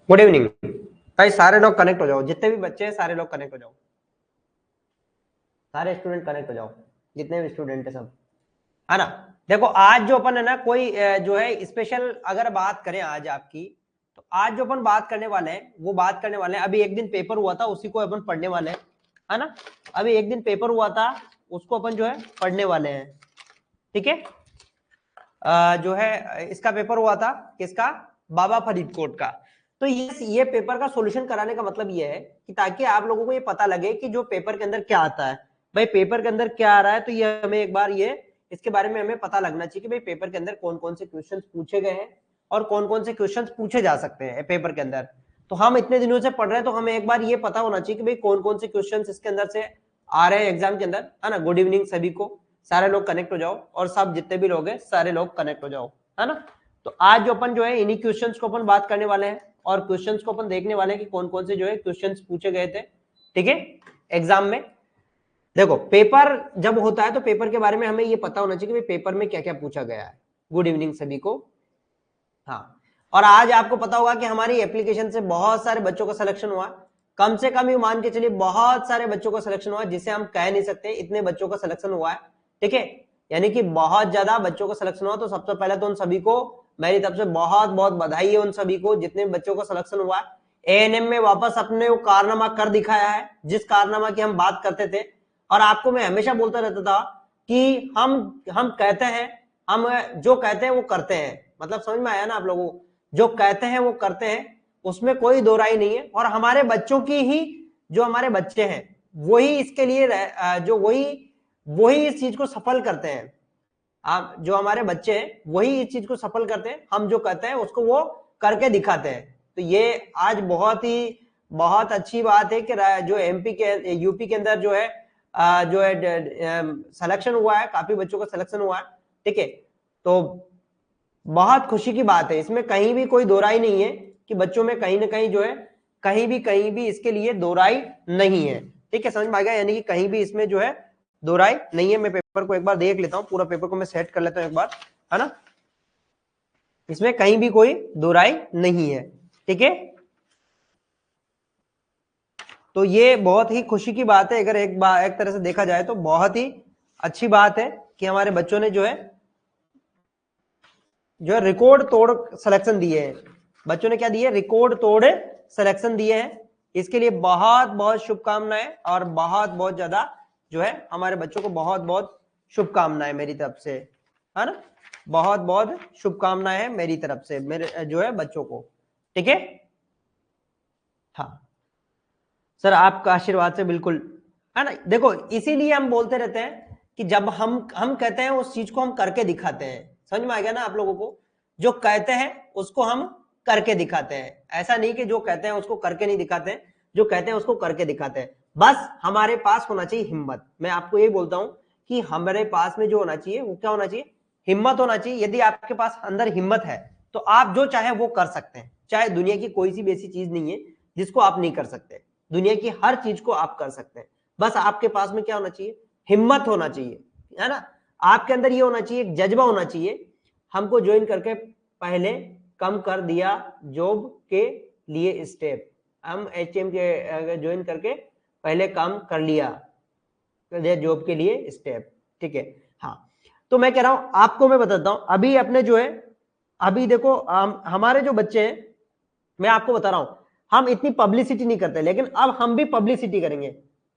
Good evening भाई, सारे लोग कनेक्ट हो जाओ, जितने भी बच्चे हैं सारे लोग कनेक्ट हो जाओ, सारे स्टूडेंट कनेक्ट हो जाओ, जितने भी स्टूडेंट है सब, है ना। देखो आज जो अपन है ना, कोई जो है स्पेशल अगर बात करें आज आपकी, तो आज जो अपन बात करने वाले हैं वो बात करने वाले हैं, अभी एक दिन पेपर हुआ था उसी को अपन पढ़ने वाले हैं, है ना। अभी एक दिन पेपर हुआ था उसको अपन जो है पढ़ने वाले हैं, ठीक है। जो है इसका पेपर हुआ था, किसका? बाबा फरीदकोट का। तो ये पेपर का सॉल्यूशन कराने का मतलब ये है कि ताकि आप लोगों को ये पता लगे कि जो पेपर के अंदर क्या आता है, भाई पेपर के अंदर क्या आ रहा है, तो ये हमें एक बार ये इसके बारे में हमें पता लगना चाहिए कि भाई पेपर के अंदर कौन कौन से क्वेश्चंस पूछे गए हैं और कौन कौन से क्वेश्चंस पूछे जा सकते हैं पेपर के अंदर। तो हम इतने दिनों से पढ़ रहे हैं तो हमें एक बार ये पता होना चाहिए कि भाई कौन कौन से क्वेश्चन इसके अंदर से आ रहे हैं एग्जाम के अंदर, है ना। गुड इवनिंग सभी को, सारे लोग कनेक्ट हो जाओ और सब जितने भी लोग हैं सारे लोग कनेक्ट हो जाओ, है ना। तो आज जो अपन जो है इन्हीं क्वेश्चंस को अपन बात करने वाले हैं और क्वेश्चंस को अपन देखने वाले हैं कि कौन कौन से जो है क्वेश्चंस पूछे गए थे, ठीक है, एग्जाम में। देखो पेपर जब होता है तो पेपर के बारे में हमें ये पता होना चाहिए कि भाई पेपर में क्या क्या पूछा गया है। गुड इवनिंग सभी को। हाँ, और आज आपको पता होगा कि हमारी एप्लीकेशन से बहुत सारे बच्चों का सिलेक्शन हुआ, कम से कम ये मान के चलिए बहुत सारे बच्चों का सिलेक्शन हुआ, जिसे हम कह नहीं सकते इतने बच्चों का सिलेक्शन हुआ है, ठीक है। यानी कि बहुत ज्यादा बच्चों का सिलेक्शन हुआ। तो सबसे पहले तो उन सभी को मेरी तरफ से बहुत बहुत बधाई है, उन सभी को जितने बच्चों का सिलेक्शन हुआ है। एएनएम में वापस अपने वो कारनामा कर दिखाया है, जिस कारनामा की हम बात करते थे। और आपको मैं हमेशा बोलता रहता था कि हम कहते हैं, हम जो कहते हैं वो करते हैं, मतलब समझ में आया ना आप लोगों को? जो कहते हैं वो करते हैं, उसमें कोई दो राय नहीं है। और हमारे बच्चों की ही, जो हमारे बच्चे हैं वही इसके लिए जो वही वही इस चीज को सफल करते हैं। आप जो हमारे बच्चे हैं वही इस चीज को सफल करते हैं, हम जो कहते हैं उसको वो करके दिखाते हैं। तो ये आज बहुत अच्छी बात है कि जो एमपी के यूपी के अंदर जो है जो है सिलेक्शन हुआ है, काफी बच्चों का सिलेक्शन हुआ है, ठीक है। तो बहुत खुशी की बात है, इसमें कहीं भी कोई दो राय नहीं है कि बच्चों में कहीं ना कहीं जो है कहीं भी इसके लिए दो राय नहीं है, ठीक है, समझ में आ गया। यानी कि कहीं भी इसमें जो है दो राय नहीं है। मैं पेपर को एक बार देख लेता हूं, पूरा पेपर को मैं सेट कर लेता हूं एक बार, है ना। इसमें कहीं भी कोई दो राय नहीं है, ठीक है। तो ये बहुत ही खुशी की बात है, अगर एक तरह से देखा जाए तो बहुत ही अच्छी बात है कि हमारे बच्चों ने जो है रिकॉर्ड तोड़ सिलेक्शन दिए हैं। बच्चों ने क्या दिए? रिकॉर्ड तोड़ सिलेक्शन दिए हैं। इसके लिए बहुत बहुत शुभकामनाएं और बहुत बहुत ज्यादा जो है हमारे बच्चों को बहुत बहुत शुभकामनाएं मेरी तरफ से, है ना। बहुत बहुत शुभकामनाएं हैं मेरी तरफ से मेरे जो है बच्चों को, ठीक है। हाँ सर, आपका आशीर्वाद से बिल्कुल, है ना। देखो इसीलिए हम बोलते रहते हैं कि जब हम कहते हैं उस चीज को हम करके दिखाते हैं। समझ में आ गया ना आप लोगों को? जो कहते हैं उसको हम करके दिखाते हैं, ऐसा नहीं कि जो कहते हैं उसको करके नहीं दिखाते हैं, जो कहते हैं उसको करके दिखाते हैं। बस हमारे पास होना चाहिए हिम्मत। मैं आपको ये बोलता हूं कि हमारे पास में जो होना चाहिए वो क्या होना चाहिए? हिम्मत होना चाहिए। यदि आपके पास अंदर हिम्मत है तो आप जो चाहे वो कर सकते हैं। चाहे दुनिया की कोई सी भी ऐसी चीज नहीं है जिसको आप नहीं कर सकते, दुनिया की हर चीज को आप कर सकते हैं। बस आपके पास में क्या होना चाहिए? हिम्मत होना चाहिए, है ना। आपके अंदर ये होना चाहिए, एक जज्बा होना चाहिए। हमको ज्वाइन करके पहले कम कर दिया जॉब के लिए स्टेप, हम एचएम के ज्वाइन करके पहले कम कर लिया जॉब के लिए स्टेप, ठीक है। हाँ, तो मैं कह रहा हूं आपको, मैं बताता हूं अभी अपने जो है, अभी देखो हमारे जो बच्चे हैं, मैं आपको बता रहा हूं, हम इतनी पब्लिसिटी नहीं करते, लेकिन अब हम भी पब्लिसिटी करेंगे,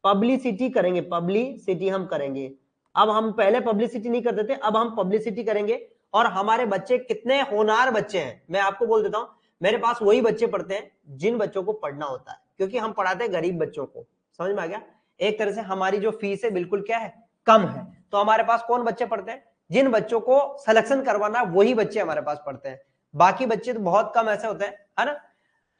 पब्लिसिटी हम करेंगे। अब हम पहले पब्लिसिटी नहीं करते थे, अब हम पब्लिसिटी करेंगे। और हमारे बच्चे कितने होनहार बच्चे हैं, मैं आपको बोल देता हूं, मेरे पास वही बच्चे पढ़ते हैं जिन बच्चों को पढ़ना होता है, क्योंकि हम पढ़ाते हैं गरीब बच्चों को। समझ में आ गया? एक तरह से हमारी जो फीस है बिल्कुल क्या है? कम है। तो हमारे पास कौन बच्चे पढ़ते हैं? जिन बच्चों को सिलेक्शन करवाना वही बच्चे हमारे पास पढ़ते हैं, बाकी बच्चे तो बहुत कम ऐसे होते हैं, है ना।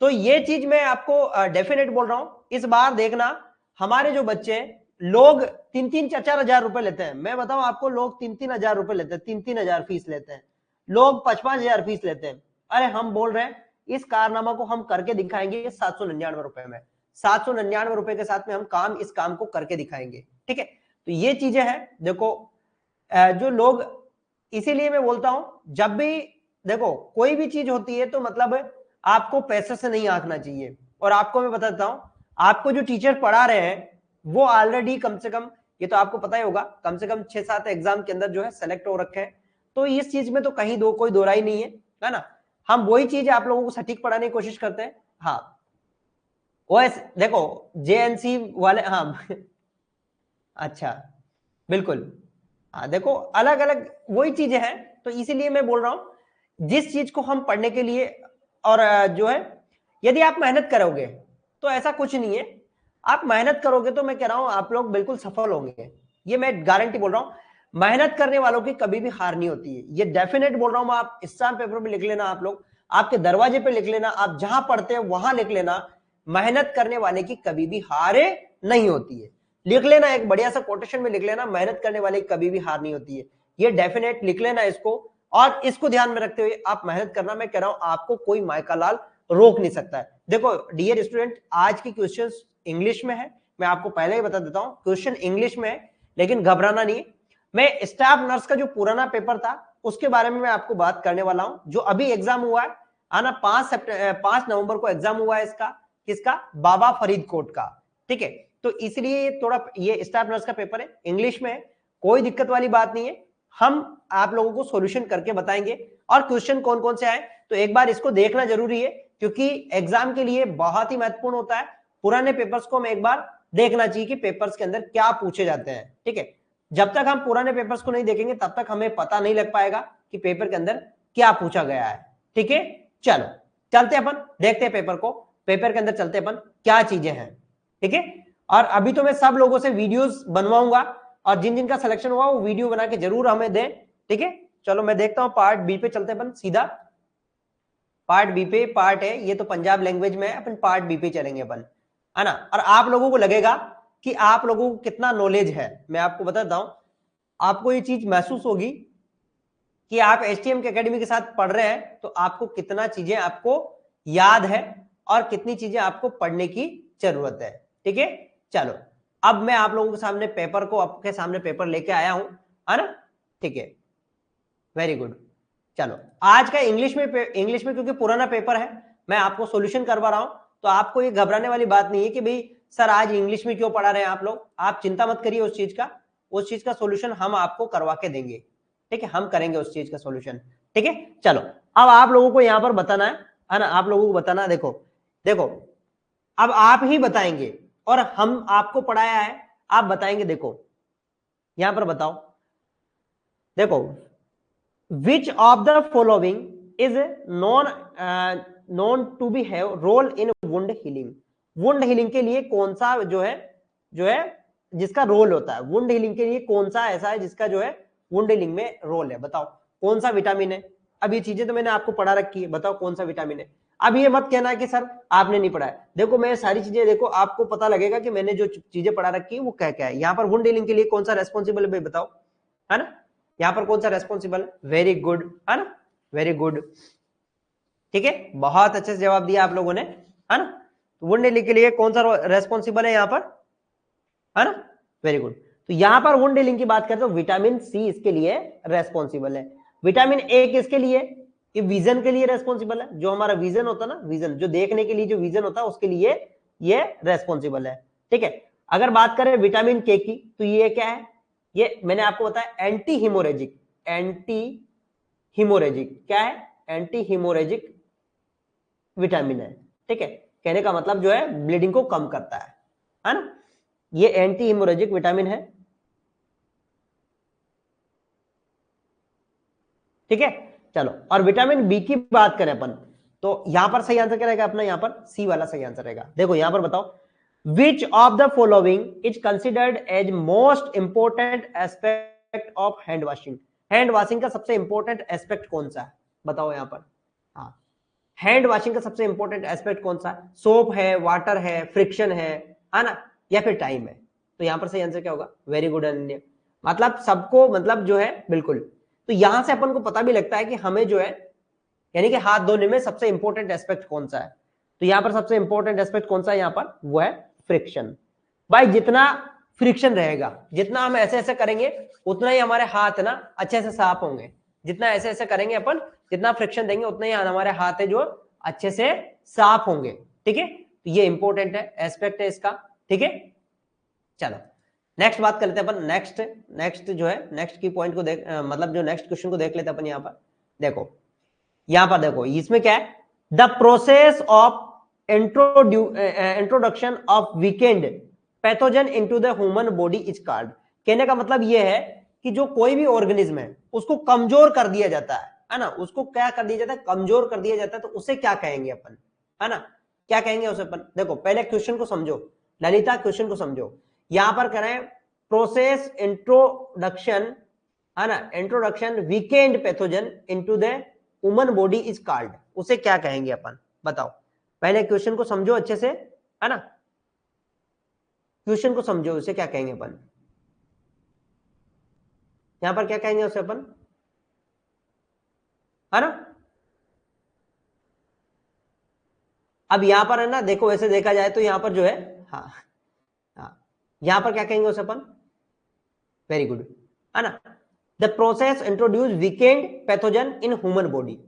तो ये चीज मैं आपको डेफिनेट बोल रहा हूं, इस बार देखना हमारे जो बच्चे हैं, लोग 3-3, 4-4 हजार रुपए लेते हैं। मैं बताऊं आपको, लोग 3-3 हजार रुपए लेते हैं, 3-3 हजार फीस लेते हैं, लोग 5-5 हजार फीस लेते हैं। अरे हम बोल रहे हैं इस कारनामा को हम करके दिखाएंगे 799 रुपए में, 799 रुपए के साथ में हम इस काम को करके दिखाएंगे, ठीक है। तो ये चीजें हैं, देखो जो लोग, इसीलिए मैं बोलता हूं जब भी देखो कोई भी चीज होती है तो मतलब आपको पैसे से नहीं आंकना चाहिए। और आपको मैं बताता हूं, आपको जो टीचर पढ़ा रहे हैं वो ऑलरेडी कम से कम, ये तो आपको पता ही होगा, कम से कम 6-7 एग्जाम के अंदर जो है सेलेक्ट हो रखे हैं। तो इस चीज में तो कहीं कोई दो राय नहीं है ना। हम वही चीज आप लोगों को सटीक पढ़ाने की कोशिश करते हैं। हाँ ओएस देखो जेएनसी वाले, हाँ अच्छा बिल्कुल, हाँ देखो अलग अलग वही चीजें हैं। तो इसीलिए मैं बोल रहा हूं जिस चीज को हम पढ़ने के लिए, और जो है यदि आप मेहनत करोगे तो ऐसा कुछ नहीं है, आप मेहनत करोगे तो मैं कह रहा हूं आप लोग बिल्कुल सफल होंगे, ये मैं गारंटी बोल रहा हूं। मेहनत करने वालों की कभी भी हार नहीं होती है, ये डेफिनेट बोल रहा हूं। आप स्टाम्प पेपर पे लिख लेना, आप लोग आपके दरवाजे पे लिख लेना, आप जहां पढ़ते हैं वहां लिख लेना, मेहनत करने वाले की कभी भी हार नहीं होती है। लिख लेना, एक बढ़िया सा कोटेशन में लिख लेना, मेहनत करने वाले की कभी भी हार नहीं होती है, ये डेफिनेट लिख लेना इसको। और इसको ध्यान में रखते हुए आप मेहनत करना, मैं कह रहा हूं आपको कोई माइका लाल रोक नहीं सकता है। देखो डियर स्टूडेंट, आज की क्वेश्चंस इंग्लिश में है, मैं आपको पहले ही बता देता हूं क्वेश्चन इंग्लिश में है, लेकिन घबराना नहीं। मैं स्टाफ नर्स का जो पुराना पेपर था उसके बारे में मैं आपको बात करने वाला हूं, जो अभी एग्जाम हुआ है आना 5 नवंबर को एग्जाम हुआ है इसका, किसका, बाबा फरीदकोट का, ठीक है। तो इसलिए थोड़ा ये स्टाफ नर्स का पेपर है, इंग्लिश में है, कोई दिक्कत वाली बात नहीं है, हम आप लोगों को सॉल्यूशन करके बताएंगे। और क्वेश्चन कौन कौन से आए तो एक बार इसको देखना जरूरी है, क्योंकि एग्जाम के लिए बहुत ही महत्वपूर्ण होता है पुराने पेपर्स को हमें एक बार देखना चाहिए कि पेपर्स के अंदर क्या पूछे जाते हैं, ठीक है। जब तक हम पुराने पेपर्स को नहीं देखेंगे तब तक हमें पता नहीं लग पाएगा कि पेपर के अंदर क्या पूछा गया है, ठीक है। चलो चलते अपन देखते हैं पेपर को, पेपर के अंदर चलते अपन क्या चीजें हैं, ठीक है। और अभी तो मैं सब लोगों से वीडियोस बनवाऊंगा, और जिन जिन का सिलेक्शन हुआ वो वीडियो बना के जरूर हमें दें, ठीक है। चलो मैं देखता हूं पार्ट बी पे चलते अपन सीधा, पार्ट बी पे पार्ट है ये तो पंजाब लैंग्वेज में है, अपन पार्ट बी पे चलेंगे अपन, है ना। और आप लोगों को लगेगा कि आप लोगों को कितना नॉलेज है, मैं आपको बताता हूं, आपको ये चीज महसूस होगी कि आप एचटीएम एकेडमी के साथ पढ़ रहे हैं तो आपको कितना चीजें आपको याद है और कितनी चीजें आपको पढ़ने की जरूरत है, ठीक है। चलो अब मैं आप लोगों के सामने पेपर को, आपके सामने पेपर लेके आया हूं, है ना, ठीक है, वेरी गुड। चलो आज का इंग्लिश में क्योंकि पुराना पेपर है मैं आपको सॉल्यूशन करवा रहा हूं, तो आपको ये घबराने वाली बात नहीं है कि भाई सर आज इंग्लिश में क्यों पढ़ा रहे हैं आप लोग, आप चिंता मत करिए उस चीज का सॉल्यूशन हम आपको करवा के देंगे, ठीक है, हम करेंगे उस चीज का सॉल्यूशन, ठीक है। चलो अब आप लोगों को यहां पर बताना है ना, आप लोगों को बताना, देखो देखो अब आप ही बताएंगे और हम आपको पढ़ाया है, आप बताएंगे। देखो यहां पर बताओ, देखो which of the following is known to be have role in wound healing, wound healing के लिए कौन सा जो है जिसका रोल होता है, wound healing के लिए कौन सा ऐसा है जिसका जो है wound healing में रोल है, बताओ कौन सा विटामिन है। अब ये चीजें तो मैंने आपको पढ़ा रखी है, बताओ कौन सा विटामिन है। अब ये मत कहना कि सर आपने नहीं पढ़ा है, देखो मैं सारी चीजें, देखो आपको पता लगेगा कि मैंने जो चीजें पढ़ा रखी है वो क्या क्या है। यहाँ पर wound healing के लिए कौन सा रेस्पॉन्सिबल है बताओ, है ना, यहां पर कौन सा रेस्पॉन्सिबल, वेरी गुड, है ना, वेरी गुड, ठीक है, बहुत अच्छे से जवाब दिया आप लोगों ने, है ना। वुंड हीलिंग के लिए कौन सा रेस्पॉन्सिबल है यहां पर, है ना, वेरी गुड। तो यहां पर वुंड हीलिंग की बात करते हो विटामिन सी इसके लिए रेस्पॉन्सिबल है। विटामिन ए किसके लिए, ये विजन के लिए रेस्पॉन्सिबल है, जो हमारा विजन होता है ना, विजन जो देखने के लिए जो विजन होता है उसके लिए ये रेस्पॉन्सिबल है, ठीक है। अगर बात करें विटामिन के की तो ये क्या है, ये मैंने आपको बताया एंटी हिमोरेजिक, एंटी हिमोरेजिक क्या है, एंटी हिमोरेजिक विटामिन है, ठीक है। कहने का मतलब जो है ब्लीडिंग को कम करता है ना, ये एंटी हिमोरेजिक विटामिन है, ठीक है। चलो और विटामिन बी की बात करें अपन तो यहां पर सही आंसर क्या रहेगा अपना, यहां पर सी वाला सही आंसर रहेगा। देखो यहां पर बताओ which of the following is considered as most important aspect of hand washing, hand washing का सबसे इंपॉर्टेंट एस्पेक्ट कौन सा है बताओ यहां पर, हाँ हैंड वॉशिंग का सबसे इंपॉर्टेंट एस्पेक्ट कौन सा है, सोप है, वाटर है, फ्रिक्शन है ना, या फिर टाइम है। तो यहां पर सही आंसर क्या होगा, वेरी गुड अनन्य, मतलब सबको मतलब जो है बिल्कुल। तो यहां से अपन को पता भी लगता है कि हमें जो है यानी कि हाथ धोने में सबसे इंपॉर्टेंट एस्पेक्ट कौन सा है, तो यहां पर सबसे इंपॉर्टेंट एस्पेक्ट कौन सा है यहां पर, वो है फ्रिक्शन। भाई जितना फ्रिक्शन रहेगा, जितना हम ऐसे ऐसे करेंगे उतना ही हमारे हाथ ना अच्छे से साफ होंगे, जितना ऐसे ऐसे करेंगे अपन, जितना फ्रिक्शन देंगे उतना ही हमारे हाथ है जो अच्छे से साफ होंगे। ठीक है, तो ये इंपॉर्टेंट है, एस्पेक्ट है इसका। ठीक है, चलो नेक्स्ट बात कर लेते हैं अपन। नेक्स्ट जो है, नेक्स्ट की पॉइंट को देख मतलब जो नेक्स्ट क्वेश्चन को देख लेते हैं अपन। यहाँ पर देखो, यहां पर देखो इसमें क्या है, the process of introduction of weekend pathogen into the human body is called. कहने का मतलब यह है कि जो कोई भी ऑर्गेनिज्म है उसको कमजोर कर दिया जाता है ना, उसको क्या कर दिया जाता है, कमजोर कर दिया जाता है, तो उसे क्या कहेंगे अपन, है ना, क्या कहेंगे उसे अपन। देखो पहले क्वेश्चन को समझो ललिता, क्वेश्चन को समझो। यहां पर करें प्रोसेस इंट्रोडक्शन, है ना, introduction weekend pathogen into the human body is called, उसे क्या कहेंगे अपन, बताओ। पहले क्वेश्चन को समझो अच्छे से, है ना, क्वेश्चन को समझो, उसे क्या कहेंगे अपन, यहां पर क्या कहेंगे उसे अपन, है ना। अब यहां पर है ना, देखो वैसे देखा जाए तो यहां पर जो है, हाँ हाँ, यहां पर क्या कहेंगे उसे अपन, वेरी गुड, है ना, the process introduce weekend pathogen in human body,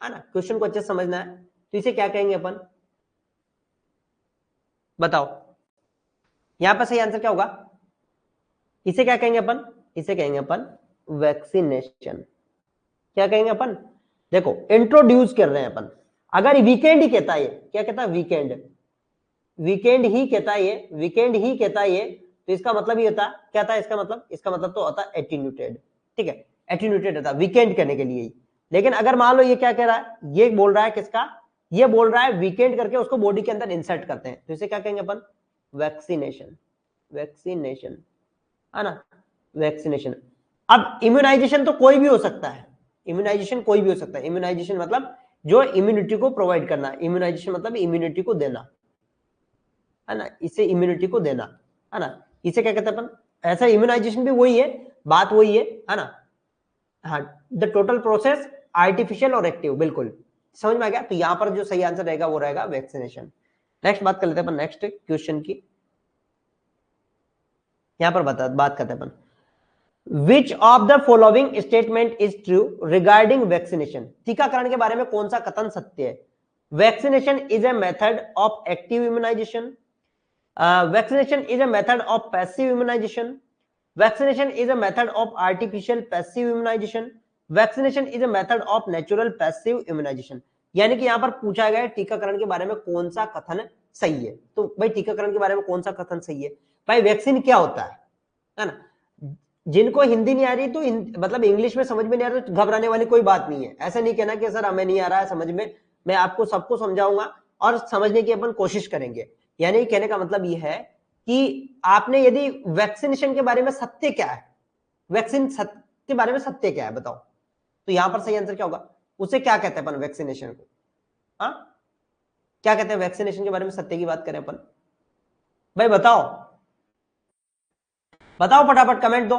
है ना। क्वेश्चन को अच्छे से समझना है, तो इसे क्या कहेंगे अपन, बताओ। यहां पर सही आंसर क्या होगा, इसे क्या कहेंगे अपन, इसे कहेंगे अपन वैक्सीनेशन। क्या कहेंगे अपन, देखो इंट्रोड्यूस कर रहे हैं अपन। अगर वीकेंड ही कहता है, क्या कहता है, वीकेंड, वीकेंड ही कहता है ये, वीकेंड ही कहता है ये, तो इसका मतलब ये होता, क्या था इसका मतलब, इसका मतलब तो होता एटीन्यूटेड। ठीक है, एटीन्यूटेड होता वीकेंड करने के लिए ही। लेकिन अगर मान लो ये क्या कह रहा है, ये बोल रहा है किसका, ये बोल रहा है वीकेंड करके उसको बॉडी के अंदर इंसर्ट करते हैं, तो इसे क्या कहेंगे अपन, वैक्सीनेशन, वैक्सीनेशन, है ना, वैक्सीनेशन। अब इम्यूनाइजेशन तो कोई भी हो सकता है, इम्यूनाइजेशन कोई भी हो सकता है। इम्यूनाइजेशन मतलब जो इम्यूनिटी को प्रोवाइड करना, इम्यूनाइजेशन मतलब इम्यूनिटी को देना, है ना, इसे इम्यूनिटी को देना, है ना, इसे क्या कहते हैं अपन, ऐसा इम्यूनाइजेशन भी वही है, बात वही है ना। हाँ, द टोटल प्रोसेस आर्टिफिशियल और एक्टिव, बिल्कुल समझ में आ गया। तो यहां पर जो सही आंसर रहेगा वो रहेगा वैक्सीनेशन। नेक्स्ट बात कर लेते हैं अपन, नेक्स्ट क्वेश्चन की। यहां पर बात करते हैं अपन, which of the following statement is true regarding vaccination. टीकाकरण के बारे में कौन सा कथन सत्य है। Vaccination is a method of active immunisation, vaccination is a method of passive immunization, vaccination is a method of artificial passive immunization, vaccination is a method of natural passive immunization। यानी कि यहां पर पूछा गया है टीकाकरण के बारे में कौन सा कथन सही है। तो भाई टीकाकरण के बारे में कौन सा कथन सही है, भाई वैक्सीन क्या होता है ना। जिनको हिंदी नहीं आ रही तो मतलब इंग्लिश में समझ में नहीं आ रहा तो घबराने वाली कोई बात नहीं है। ऐसा नहीं कहना कि सर हमें नहीं आ रहा है समझ में, मैं आपको सबको समझाऊंगा और समझने की अपन कोशिश करेंगे। यानी कहने का मतलब यह है कि आपने यदि वैक्सीनेशन के बारे में सत्य क्या है, वैक्सीन के बारे में सत्य क्या है बताओ, तो यहां पर सही आंसर क्या होगा, उसे क्या कहते हैं अपन वैक्सीनेशन को, हाँ क्या कहते हैं वैक्सीनेशन के बारे में सत्य की बात करें अपन, भाई बताओ, बताओ फटाफट कमेंट दो,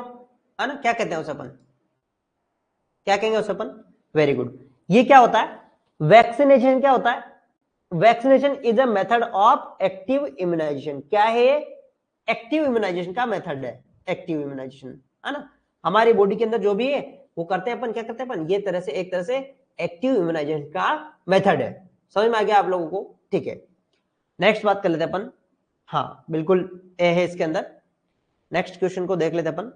है ना, क्या कहते हैं उसे अपन, क्या कहेंगे उसे अपन, वेरी गुड। ये क्या होता है, वैक्सीनेशन क्या होता है, vaccination is a method of active immunisation. क्या है, एक्टिव इम्यूनाइजेशन का मेथड है, एक्टिव इम्यूनाइजेशन, है ना। हमारी बॉडी के अंदर जो भी है वो करते हैं अपन, क्या करते हैं अपन, ये तरह से एक तरह से एक्टिव इम्यूनाइजेशन का मेथड है। समझ में आ गया आप लोगों को, ठीक है। नेक्स्ट बात कर लेते हैं अपन, हाँ बिल्कुल ए है इसके अंदर। नेक्स्ट क्वेश्चन को देख लेते हैं अपन।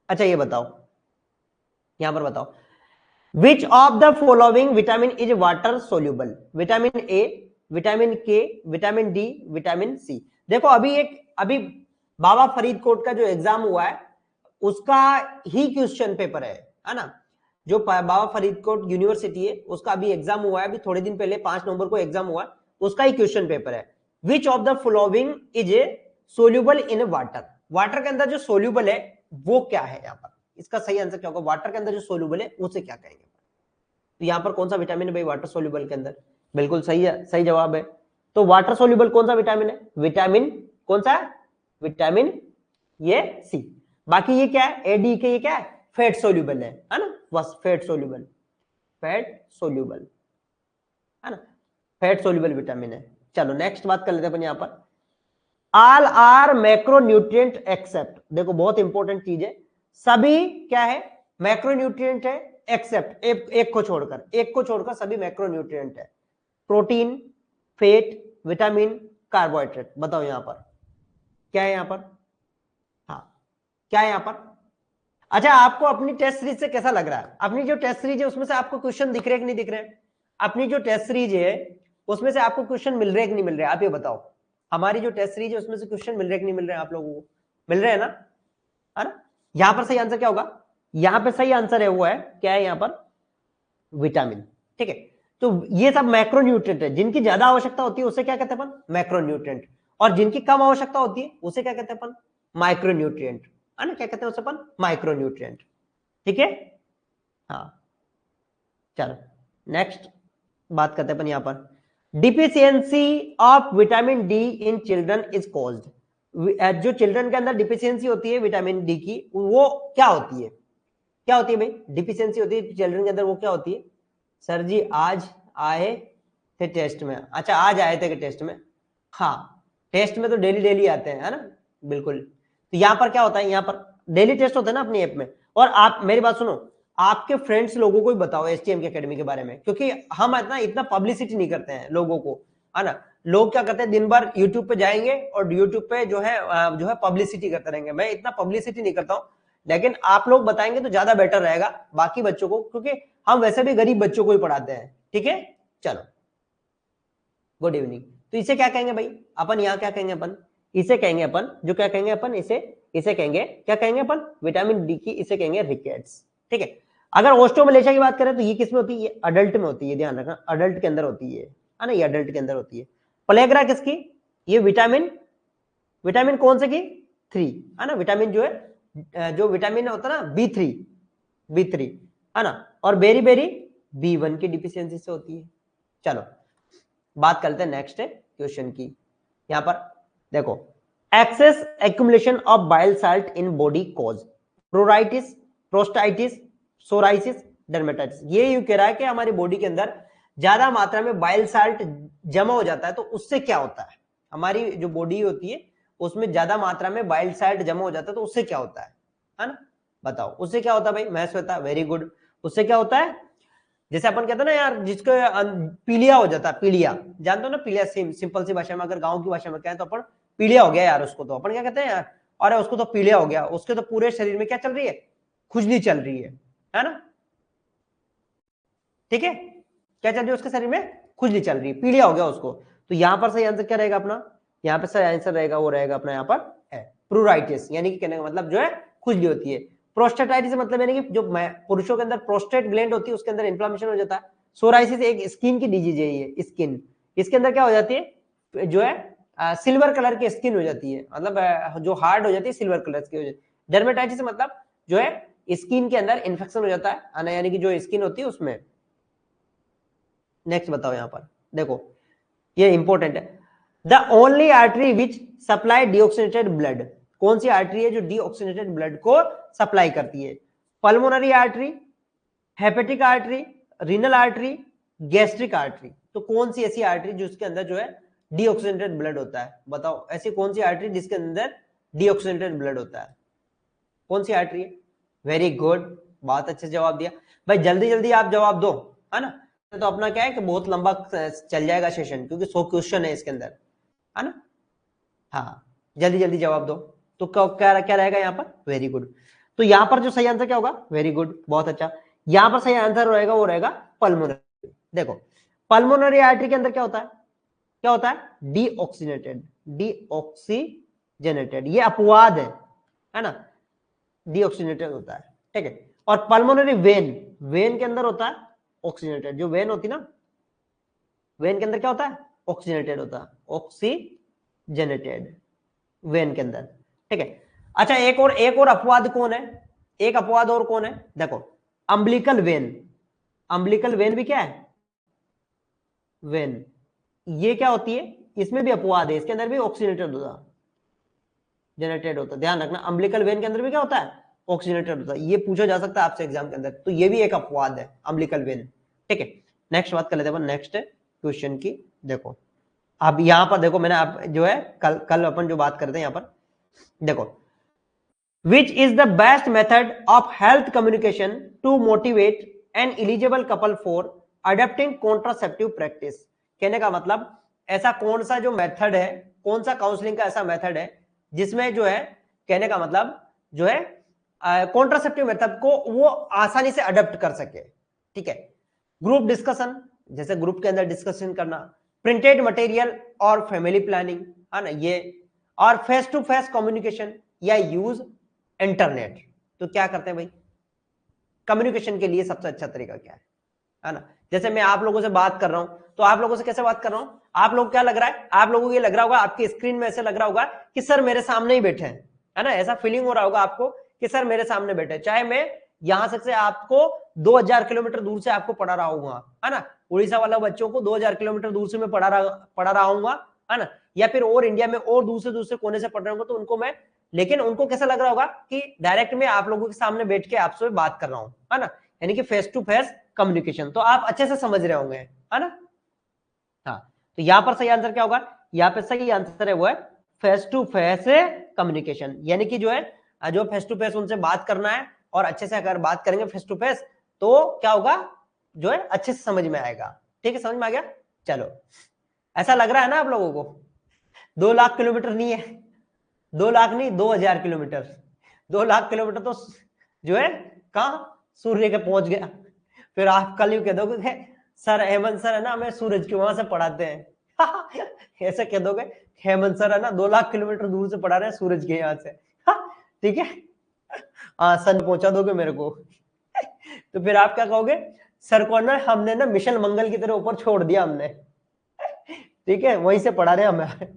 अच्छा ये बताओ, यहां पर बताओ, विच of the following vitamin is water soluble. Vitamin A, vitamin के, विटामिन डी, विटामिन सी। देखो अभी बाबा फरीदकोट का जो एग्जाम हुआ है उसका ही क्वेश्चन पेपर है ना। जो बाबा फरीदकोट यूनिवर्सिटी है उसका अभी एग्जाम हुआ है, अभी थोड़े दिन पहले 5 नवंबर को एग्जाम हुआ है, उसका ही क्वेश्चन पेपर है। विच of the following is soluble in water. Water के अंदर जो सोल्यूबल है वो क्या है, यहाँ पर इसका सही आंसर क्या होगा, वाटर के अंदर जो सोल्यूबल है उसे क्या कहेंगे। तो यहां पर कौन सा विटामिन है भाई वाटर सोल्यूबल के अंदर, बिल्कुल सही है, सही जवाब है। तो वाटर सोल्यूबल कौन सा विटामिन है, विटामिन कौन सा है, विटामिन ये सी। बाकी ये क्या है, एडी के, ये क्या है, फैट सोल्यूबल है ना, बस फैट सोल्यूबल, फैट सोल्यूबल, है ना, फैट सोल्यूबल विटामिन है। चलो नेक्स्ट बात कर लेते हैं अपन यहां पर, ऑल आर मैक्रोन्यूट्रिएंट एक्सेप्ट। देखो बहुत इंपॉर्टेंट चीज है, सभी क्या है, मैक्रोन्यूट्रिएंट है एक्सेप्ट एक को छोड़कर, एक को छोड़कर सभी मैक्रोन्यूट्रिएंट है। Protein, fat, vitamin, carbohydrate. बताओ यहां पर क्या है, यहां पर हाँ क्या है यहां पर। अच्छा, आपको अपनी टेस्ट सीरीज से कैसा लग रहा है? अपनी जो टेस्ट सीरीज है उसमें से आपको क्वेश्चन दिख रहे कि नहीं दिख रहे? अपनी जो टेस्ट सीरीज है उसमें से आपको क्वेश्चन मिल रहे कि नहीं मिल रहे? आप ये बताओ। हमारी जो टेस्ट सीरीज है उसमें से क्वेश्चन मिल रहे कि नहीं मिल रहे आप लोगों को? मिल रहे हैं ना, है ना? यहां पर सही आंसर क्या होगा? यहां पर सही आंसर है वो है क्या है यहां पर? विटामिन। ठीक है, तो ये सब मैक्रोन्यूट्रिएंट है। जिनकी ज्यादा आवश्यकता होती है उसे क्या कहते हैं अपन? मैक्रोन्यूट्रिएंट। और जिनकी कम आवश्यकता होती है उसे क्या कहते हैं अपन? माइक्रोन्यूट्रिएंट। है ना, क्या कहते हैं उसे अपन? माइक्रोन्यूट्रिएंट। ठीक है, हाँ चलो नेक्स्ट बात करते हैं अपन यहां पर। Deficiency of vitamin D in children is caused. जो चिल्ड्रन के अंदर डिफिशियंसी होती है विटामिन डी की, वो क्या होती है? क्या होती है भाई? डिफिशियंसी होती है चिल्ड्रन के अंदर, वो क्या होती है? सर जी आज आए थे टेस्ट में। अच्छा, आज आए थे टेस्ट में? हाँ, टेस्ट में तो डेली डेली आते हैं, है ना, बिल्कुल। तो यहां पर क्या होता है? यहां पर डेली टेस्ट होता है ना अपनी ऐप में। और आप मेरी बात सुनो, आपके फ्रेंड्स लोगों को भी बताओ एसटीएम की एकेडमी के बारे में, क्योंकि हम इतना पब्लिसिटी नहीं करते हैं लोगों को, है ना। लोग क्या करते हैं, दिन भर यूट्यूब पे जाएंगे और यूट्यूब पे जो है पब्लिसिटी करते रहेंगे। मैं इतना पब्लिसिटी नहीं करता हूं, लेकिन आप लोग बताएंगे तो ज्यादा बेटर रहेगा बाकी बच्चों को, क्योंकि हम वैसे भी गरीब बच्चों को ही पढ़ाते हैं। ठीक है, चलो गुड इवनिंग। तो इसे क्या कहेंगे भाई अपन? यहाँ क्या कहेंगे अपन? इसे कहेंगे अपन, जो क्या कहेंगे अपन, इसे कहेंगे, क्या कहेंगे अपन? विटामिन डी की इसे कहेंगे रिकेट्स। ठीक है, अगर ओस्टोमलेशिया की बात करें तो ये किसमें होती है? ये अडल्ट में होती है, ध्यान रखना, अडल्ट के अंदर होती है ना, ये अडल्ट के अंदर होती है। प्लेग्रा किसकी? ये विटामिन कौन से की? 3, है ना। विटामिन जो है, जो विटामिन होता है ना B3, है ना। और बेरी बेरी B1 की डिफिशियंसी से होती है। चलो बात करते हैं नेक्स्ट क्वेश्चन की। यहां पर देखो, excess accumulation of bile salt in body cause pruritus, prostatitis, psoriasis, dermatitis. ये यूं कह रहा है कि हमारी बॉडी के अंदर ज्यादा मात्रा में बाइल साल्ट जमा हो जाता है, तो उससे क्या होता है? हमारी जो बॉडी होती है उसमें ज्यादा मात्रा में बाइल साल्ट जमा हो जाता है, तो उससे क्या होता है ना? बताओ उससे क्या होता है भाई? मैं श्वेता, वेरी गुड। उससे क्या होता है? जैसे अपन कहते हैं ना यार, जिसको पीलिया हो जाता है, पीलिया जानते हो ना, पीलिया सिंपल सी भाषा में, अगर गांव की भाषा में कहें तो अपन पीलिया हो गया यार, उसको तो अपन क्या कहते हैं यार, अरे उसको तो पीलिया हो गया, उसके तो पूरे शरीर में क्या चल रही है? खुजली चल रही है ना। ठीक है, क्या चल रही है उसके शरीर में? खुजली चल रही है, पीलिया हो गया उसको। तो यहां पर सही आंसर क्या रहेगा अपना? यहाँ पे सही आंसर रहेगा, वो रहेगा अपना यहाँ पर है प्रूराइटिस, यानी कि कहने का मतलब जो है खुजली होती है। प्रोस्टेटाइटिस मतलब यानी कि जो पुरुषों के अंदर प्रोस्टेट ग्लैंड होती है उसके अंदर इंफ्लेमेशन हो जाता है। सोराइसिस एक स्किन की डिजीज है, ये स्किन, इसके अंदर क्या हो जाती है, जो है सिल्वर कलर की स्किन हो जाती है, मतलब जो हार्ड हो जाती है सिल्वर कलर की हो जाती है। डर्मेटाइटिस मतलब जो है स्किन के अंदर इन्फेक्शन हो जाता है, यानी कि जो स्किन होती है उसमें। नेक्स्ट बताओ यहां पर देखो, ये इंपॉर्टेंट है। The only artery which supply deoxygenated blood, कौन सी आर्टरी है जो डीऑक्सीनेटेड ब्लड को सप्लाई करती है? Pulmonary artery, hepatic artery, renal artery, gastric artery. तो कौन सी ऐसी आर्टरी जिसके अंदर जो है डीऑक्सीनेटेड ब्लड होता है? बताओ ऐसी कौन सी आर्टरी जिसके अंदर डीऑक्सीनेटेड ब्लड होता है? कौन सी आर्टरी है? वेरी गुड, बहुत अच्छे जवाब दिया भाई। जल्दी जल्दी आप जवाब दो, है ना। तो अपना क्या है कि बहुत लंबा चल जाएगा सेशन, क्योंकि 100 क्वेश्चन है इसके अंदर, है ना। हाँ, जल्दी जल्दी जवाब दो। तो क्या क्या रहेगा यहाँ पर? Very good. तो यहाँ पर जो सही आंसर क्या होगा? वेरी गुड, बहुत अच्छा। यहाँ पर सही आंसर रहेगा, वो रहेगा पल्मोनरी। देखो पल्मोनरी आर्टरी के अंदर क्या होता है? क्या होता है? डीऑक्सीनेटेड, डीऑक्सीजनेटेड, ये अपवाद है ना, डीऑक्सीनेटेड होता है। ठीक है, और पल्मोनरी वेन, वेन के अंदर होता है ऑक्सीजनेटेड। जो वेन होती ना, वेन के अंदर क्या होता है? ऑक्सीजनेटेड होता है, ऑक्सीजनेटेड वेन के अंदर। ठीक है, अच्छा एक और अपवाद कौन है? एक अपवाद और कौन है? देखो अम्बिलिकल वेन, अम्बिलिकल वेन भी क्या है? वेन, ये क्या होती है? इसमें भी अपवाद है, इसके अंदर भी ऑक्सीजनेटेड होता, जनरेटेड होता। ध्यान रखना, अम्बिलिकल वेन के अंदर भी क्या होता है? ऑक्सीजनेटेड होता है। ये पूछा जा सकता है आपसे एग्जाम के अंदर, तो ये भी एक अपवाद है, अम्बिलिकल वेन। ठीक है, नेक्स्ट बात कर लेते हैं नेक्स्ट क्वेश्चन की। देखो अब यहां पर देखो, मैंने आप जो है कल अपन जो बात करते हैं यहां पर देखो, which is the best method of health communication to motivate an eligible couple for adopting contraceptive practice. कहने का मतलब ऐसा कौन सा जो मेथड है, कौन सा काउंसलिंग का ऐसा मेथड है जिसमें जो है कहने का मतलब जो है कॉन्ट्रासेप्टिव मेथड को वो आसानी से अडॉप्ट कर सके। ठीक है, ग्रुप डिस्कशन, जैसे ग्रुप के अंदर डिस्कशन करना, प्रिंटेड मटेरियल और फैमिली प्लानिंग, है ना ये, और फेस टू फेस कम्युनिकेशन या यूज इंटरनेट। तो क्या करते हैं भाई, कम्युनिकेशन के लिए सबसे अच्छा तरीका क्या है ना? जैसे मैं आप लोगों से बात कर रहा हूं, तो आप लोगों से कैसे बात कर रहा हूं, आप लोग क्या लग रहा है, आप लोगों को ये लग रहा होगा, आपकी स्क्रीन में ऐसे लग रहा होगा कि सर मेरे सामने ही बैठे हैं, है ना? ऐसा फीलिंग हो रहा होगा आपको कि सर मेरे सामने बैठे, चाहे मैं यहां से आपको 2000 किलोमीटर दूर से आपको पढ़ा रहा हूँ, है ना? उड़ीसा वाला बच्चों को 2000 किलोमीटर दूर से मैं पढ़ा रहा हूँ, है ना? या फिर और इंडिया में और दूसरे दूसरे कोने से पढ़ रहे होंगे तो उनको मैं, लेकिन उनको कैसा लग रहा होगा कि डायरेक्ट में आप लोगों के सामने बैठ के आपसे बात कर रहा हूं, है ना? यानी कि फेस टू फेस कम्युनिकेशन। तो आप अच्छे से समझ रहे होंगे, है ना? हाँ, तो यहां पर सही आंसर क्या होगा, यहाँ पे सही आंसर है वो है फेस टू फेस कम्युनिकेशन, यानी कि जो है जो फेस टू फेस उनसे बात करना है, और अच्छे से अगर बात करेंगे फेस टू फेस तो क्या होगा, जो है अच्छे से समझ में आएगा। ठीक है, समझ में आ गया? चलो, ऐसा लग रहा है ना आप लोगों को 2 लाख किलोमीटर नहीं है, 2 लाख नहीं 2000 किलोमीटर, 2 लाख किलोमीटर तो जो है कहा सूर्य के पहुंच गया। फिर आप कल यू कह दोगे सर हेमंत सर है ना हमें सूरज के वहां से पढ़ाते हैं ऐसे कह दोगे हेमंत सर है ना 2 लाख किलोमीटर दूर से पढ़ा रहे हैं सूरज के यहाँ से ठीक है, हाँ सन पहुंचा दोगे मेरे को तो फिर आप क्या कहोगे, सर को ना हमने ना मिशन मंगल की तरह ऊपर छोड़ दिया हमने ठीक है, वहीं से पढ़ा रहे हमें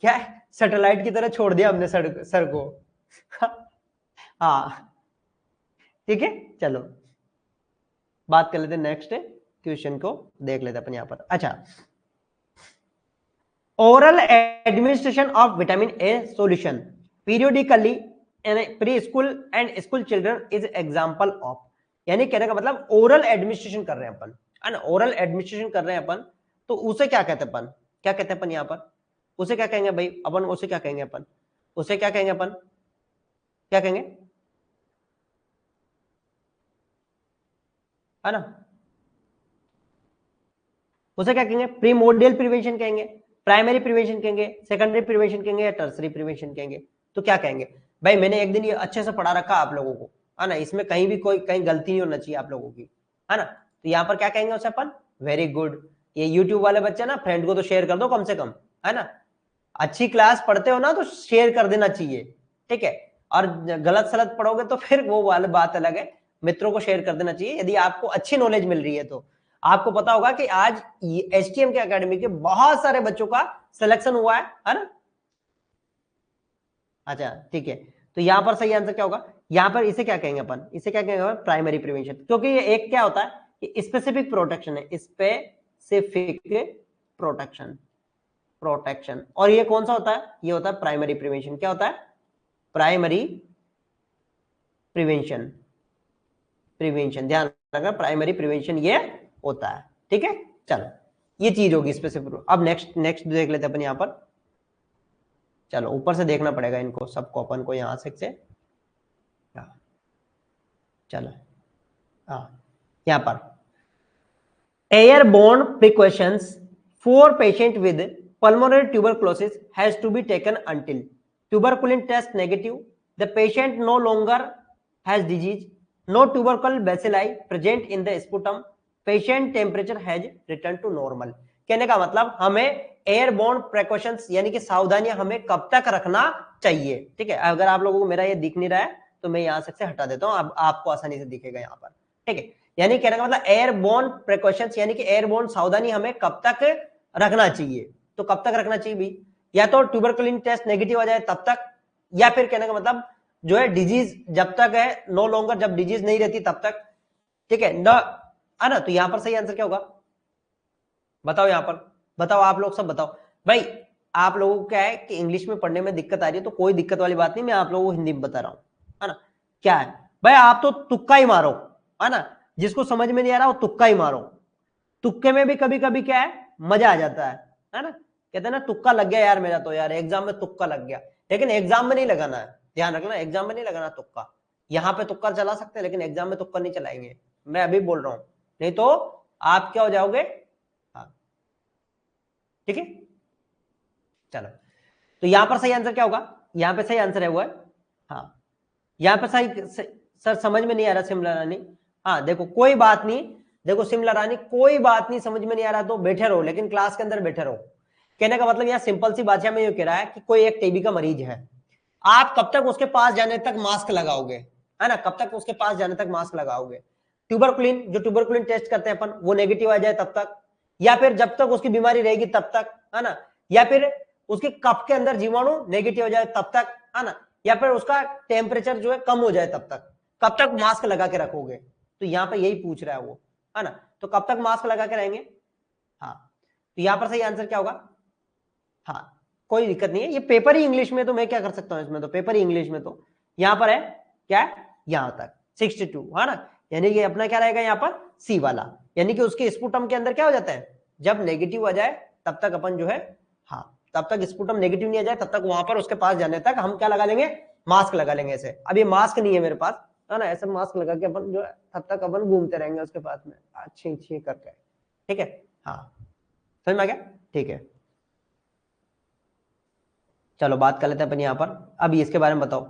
क्या है, सैटेलाइट की तरह छोड़ दिया हमने सर को हाँ ठीक है। चलो बात कर लेते हैं नेक्स्ट क्वेश्चन को, देख लेते अपन यहां पर। अच्छा, oral administration of vitamin A solution periodically pre school and school children is example of, यानी कहने का मतलब ओरल एडमिनिस्ट्रेशन कर रहे हैं अपन, है ना? ओरल एडमिनिस्ट्रेशन कर रहे हैं अपन, तो उसे क्या कहते हैं अपन, क्या कहते हैं अपन यहां पर, उसे क्या कहेंगे भाई अपन, उसे क्या कहेंगे अपन, उसे क्या कहेंगे अपन, क्या कहेंगे, है ना? उसे क्या कहेंगे, प्रीमोर्डियल प्रिवेंशन कहेंगे, प्राइमरी प्रिवेंशन कहेंगे, सेकेंडरी प्रिवेंशन कहेंगे, या टर्सरी प्रिवेंशन कहेंगे? तो क्या कहेंगे भाई, मैंने एक दिन ये अच्छे से पढ़ा रखा आप लोगों को, है ना? इसमें कहीं भी कोई कहीं गलती नहीं होना चाहिए आप लोगों की, है ना? तो यहाँ पर क्या कहेंगे उसे अपन, वेरी गुड। ये यूट्यूब वाले बच्चे ना फ्रेंड को तो शेयर कर दो कम से कम, है ना? अच्छी क्लास पढ़ते हो ना तो शेयर कर देना चाहिए, ठीक है? और गलत सलत पढ़ोगे तो फिर वो वाली बात अलग है, मित्रों को शेयर कर देना चाहिए यदि आपको अच्छी नॉलेज मिल रही है तो। आपको पता होगा कि आज एचटीएम के एकेडमी के बहुत सारे बच्चों का सिलेक्शन हुआ है ना? अच्छा ठीक है, तो यहां पर सही आंसर क्या होगा, यहां पर इसे क्या कहेंगे अपन, इसे क्या कहेंगे अपन, प्राइमरी प्रिवेंशन, क्योंकि ये एक क्या होता है कि स्पेसिफिक प्रोटेक्शन है, स्पेसिफिक प्रोटेक्शन, प्रोटेक्शन, और ये कौन सा होता है, ये होता है प्राइमरी प्रिवेंशन। क्या होता है, प्राइमरी प्रिवेंशन, प्रिवेंशन ध्यान रखना, प्राइमरी प्रिवेंशन ये होता है, ठीक है? चलो ये चीज होगी स्पेसिफिक। अब नेक्स्ट नेक्स्ट देख लेते हैं अपन यहां पर, चलो ऊपर से देखना पड़ेगा इनको सबको अपन को यहां से चलो हाँ यहां पर airborne precautions for patient with pulmonary tuberculosis has to be taken until tuberculin test negative, the patient no longer has disease, no tubercle bacilli present in the sputum, patient temperature has returned to normal। कहने का मतलब हमें airborne precautions यानी कि सावधानियां हमें कब तक रखना चाहिए, ठीक है? अगर आप लोगों को मेरा ये दिख नहीं रहा है तो मैं यहां से हटा देता हूं, अब आपको आसानी से दिखेगा यहां पर, ठीक है? यानी कहने का मतलब एयरबोर्न प्रिकॉशंस यानी कि एयरबोर्न सावधानी हमें कब तक रखना चाहिए, तो कब तक रखना चाहिए भी, या तो ट्यूबरकुलिन टेस्ट नेगेटिव आ जाए तब तक, या फिर कहने का मतलब जो है डिजीज जब तक है, नो लॉन्गर जब डिजीज नहीं रहती तब तक, ठीक है ना? है ना? तो यहां पर सही आंसर क्या होगा, बताओ यहां पर, बताओ आप लोग सब बताओ भाई। आप लोगों को क्या है कि इंग्लिश में पढ़ने में दिक्कत आ रही है, तो कोई दिक्कत वाली बात नहीं, मैं आप लोगों को हिंदी में बता रहा हूं, है ना? क्या है भाई, आप तो तुक्का ही मारो, है ना? जिसको समझ में नहीं आ रहा वो तुक्का ही मारो, तुक्के में भी कभी कभी क्या है मजा आ जाता है ना? कहते हैं ना तुक्का लग गया यार मेरा, तो यार एग्जाम में तुक्का लग गया, लेकिन एग्जाम में नहीं लगाना है, ध्यान रखना, एग्जाम में नहीं लगाना तुक्का। यहाँ पे तुक्का चला सकते हैं लेकिन एग्जाम में तुक्का नहीं चलाएंगे, मैं अभी बोल रहा हूं, नहीं तो आप क्या हो जाओगे, हाँ ठीक है, चलो तो यहां पर सही आंसर क्या होगा, यहां पे सही आंसर है वो है, हाँ यहां पे सही, सर समझ में नहीं आ रहा सिमला रानी, हाँ देखो कोई बात नहीं, देखो सिमला रानी कोई बात नहीं, समझ में नहीं आ रहा तो बैठे रहो, लेकिन क्लास के अंदर बैठे रहो। कहने का मतलब यहाँ सिंपल सी बात है, मैं ये कह रहा है कि कोई एक टीबी का मरीज है, आप कब तक उसके पास जाने तक मास्क लगाओगे, है ना, कब तक उसके पास जाने तक मास्क लगाओगे, ट्यूबरकुलिन, जो ट्यूबरकुलिन टेस्ट करते हैं अपन, वो नेगेटिव आ जाए तब तक, या फिर जब तक उसकी बीमारी रहेगी तब तक, है ना, या फिर उसके कफ के अंदर जीवाणु नेगेटिव हो जाए तब तक, है ना, या फिर उसका टेम्परेचर जो है कम हो जाए तब तक, कब तक मास्क लगा के रखोगे, तो यहाँ पे यही पूछ रहा है वो, है ना, तो कब तक मास्क लगा के रहेंगे, हाँ तो यहाँ पर सही आंसर क्या होगा, हाँ कोई दिक्कत नहीं है, ये पेपर ही इंग्लिश में, तो मैं क्या कर सकता हूँ इसमें, तो पेपर ही इंग्लिश में, तो यहां पर है क्या है, यहां तक 62, है ना, यानी कि अपना क्या रहेगा यहाँ पर सी वाला, यानी कि उसके स्पुटम के अंदर क्या हो जाता है, जब नेगेटिव आ जाए तब तक अपन जो है, हाँ तब तक स्पुटम नेगेटिव नहीं आ जाए तब तक वहां पर उसके पास जाने तक हम क्या लगा लेंगे, मास्क लगा लेंगे ऐसे, अब ये मास्क नहीं है मेरे पास, है ना, ऐसे मास्क लगा के अपन जो है तब तक अपन घूमते रहेंगे उसके पास में अच्छी करके, ठीक है, हाँ समझ में आ गया, ठीक है, चलो बात कर लेते हैं अपन यहाँ पर, अभी इसके बारे में बताओ,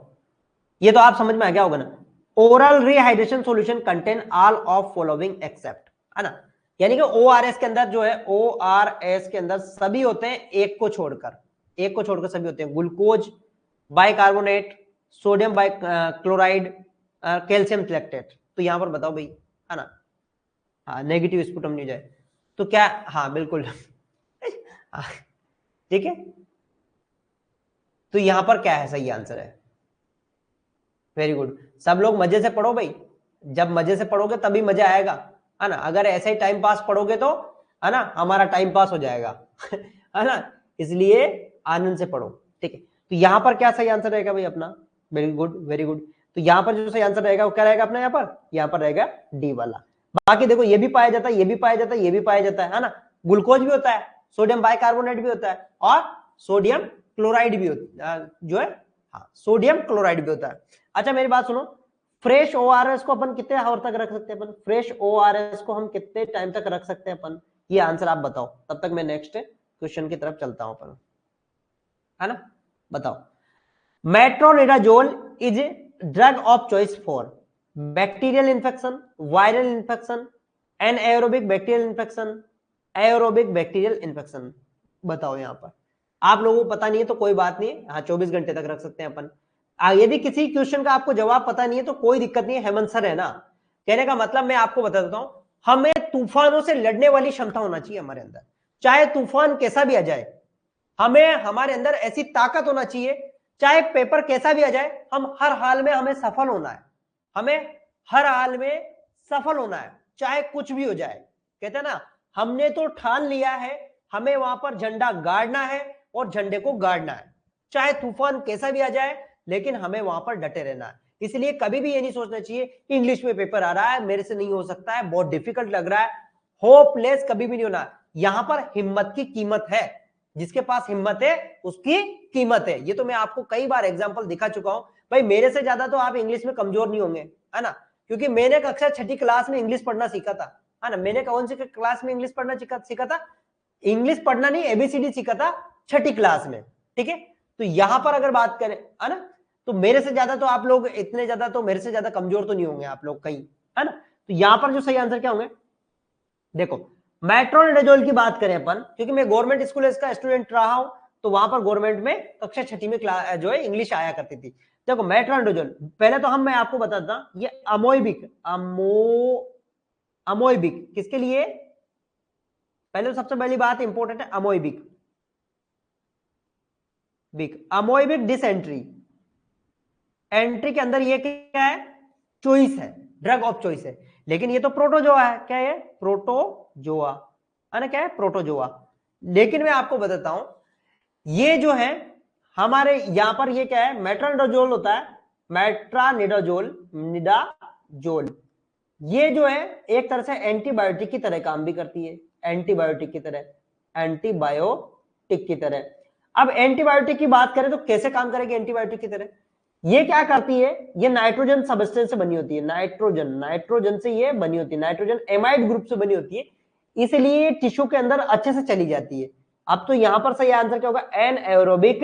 ये तो आप समझ में आ गया होगा ना, oral rehydration solution contain all of following except, है ना, यानी कि ओआरएस के अंदर जो है, ओआरएस के अंदर सभी होते हैं एक को छोड़कर, एक को छोड़कर सभी होते हैं, glucose, bicarbonate, sodium bi chloride, calcium सिलेक्टेट, तो यहां पर बताओ भाई, है ना, हाँ नेगेटिव स्पुटम नहीं जाए तो क्या, हाँ बिल्कुल ठीक है, तो यहां पर क्या है, सही आंसर है, वेरी गुड, सब लोग मजे से पढ़ो भाई, जब मजे से पढ़ोगे तभी मजा आएगा, है ना, अगर ऐसे ही टाइम पास पढ़ोगे तो, है ना, हमारा टाइम पास हो जाएगा है ना, इसलिए आनंद से पढ़ो, ठीक है, तो यहां पर क्या सही आंसर रहेगा भाई अपना, वेरी गुड वेरी गुड, तो यहां पर जो सही आंसर रहेगा वो क्या रहेगा अपना, यहाँ पर रहेगा डी वाला, बाकी देखो ये भी पाया जाता है, ये भी पाया जाता है, ये भी पाया जाता है ना, ग्लूकोज भी होता है, सोडियम बाइकार्बोनेट भी होता है, और सोडियम क्लोराइड भी होता जो है, हाँ सोडियम क्लोराइड भी होता है। अच्छा मेरी बात सुनो, फ्रेश ओआरएस को अपन कितने आवर तक रख सकते हैं, अपन फ्रेश ओआरएस को हम कितने टाइम तक रख सकते हैं अपन, ये आंसर आप बताओ, तब तक मैं नेक्स्ट क्वेश्चन की तरफ चलता हूं अपन, है ना, बताओ, metronidazole is drug of choice for bacterial infection, viral infection, anaerobic bacterial infection, aerobic bacterial infection, बताओ यहां पर, आप लोगों को पता नहीं है तो कोई बात नहीं, हाँ 24 घंटे तक रख सकते हैं अपन, यदि किसी क्वेश्चन का आपको जवाब पता नहीं है तो कोई दिक्कत नहीं है, हेमंत सर है ना, कहने का मतलब मैं आपको बता देता हूं, हमें तूफानों से लड़ने वाली क्षमता होना चाहिए हमारे अंदर, चाहे तूफान कैसा भी आ जाए, हमें हमारे अंदर ऐसी ताकत होना चाहिए, चाहे पेपर कैसा भी आ जाए, हम हर हाल में हमें सफल होना है, हमें हर हाल में सफल होना है, चाहे कुछ भी हो जाए, कहते हैं ना, हमने तो ठान लिया है, हमें वहां पर झंडा गाड़ना है और झंडे को गाड़ना है, चाहे तूफान कैसा भी आ जाए, लेकिन हमें वहां पर डटे रहना है, इसलिए कभी भी ये नहीं सोचना चाहिए इंग्लिश में पेपर आ रहा है मेरे से नहीं हो सकता है, बहुत डिफिकल्ट लग रहा है, होपलेस कभी भी नहीं होना, यहां पर हिम्मत की कीमत है, जिसके पास हिम्मत है उसकी कीमत है, ये तो मैं आपको कई बार एग्जांपल दिखा चुका हूं, भाई मेरे से ज्यादा तो आप इंग्लिश में कमजोर नहीं होंगे, है ना, क्योंकि मैंने कक्षा 6ठी क्लास में इंग्लिश पढ़ना सीखा था, है ना, मैंने कौन सी क्लास में इंग्लिश पढ़ना सीखा था, इंग्लिश पढ़ना नहीं एबीसीडी सीखा था 6ठी क्लास में, ठीक है, तो यहां पर अगर बात करें, है ना, तो मेरे से ज्यादा तो आप लोग इतने ज्यादा तो मेरे से ज्यादा कमजोर तो नहीं होंगे आप लोग कहीं, है ना, तो यहां पर जो सही आंसर क्या होंगे, देखो मेट्रोनिडाजोल की बात करें अपन, क्योंकि मैं गवर्नमेंट स्कूल का स्टूडेंट रहा हूं, तो वहां पर गवर्नमेंट में कक्षा 6ठी में जो है इंग्लिश आया करती थी, देखो मेट्रोनिडाजोल, पहले तो मैं आपको बताता, ये अमोइबिक, अमोइबिक किसके लिए, पहले तो सबसे पहली बात इंपॉर्टेंट है अमोइबिक, अमोइबिक डिसेंट्री, एंट्री के अंदर ये क्या है, चॉइस है, ड्रग ऑफ चॉइस है, लेकिन ये तो प्रोटोजोआ है, क्या है प्रोटोजोआ, है ना, क्या है प्रोटोजोआ, लेकिन मैं आपको बताता हूं ये जो है हमारे यहां पर ये क्या है, मेट्रोनिडाजोल होता है, निडाजोल, ये जो है एक तरह से एंटीबायोटिक की तरह काम भी करती है, एंटीबायोटिक की तरह, एंटीबायोटिक की तरह, अब एंटीबायोटिक की बात करें तो कैसे काम करेगी एंटीबायोटिक की तरह, ये क्या करती है, ये नाइट्रोजन सबस्टेंस से बनी होती है, नाइट्रोजन से ये बनी होती है, नाइट्रोजन एमाइड ग्रुप से बनी होती है, इसलिए टिश्यू के अंदर अच्छे से चली जाती है, अब तो यहां पर सही आंसर क्या होगा, एनएरोबिक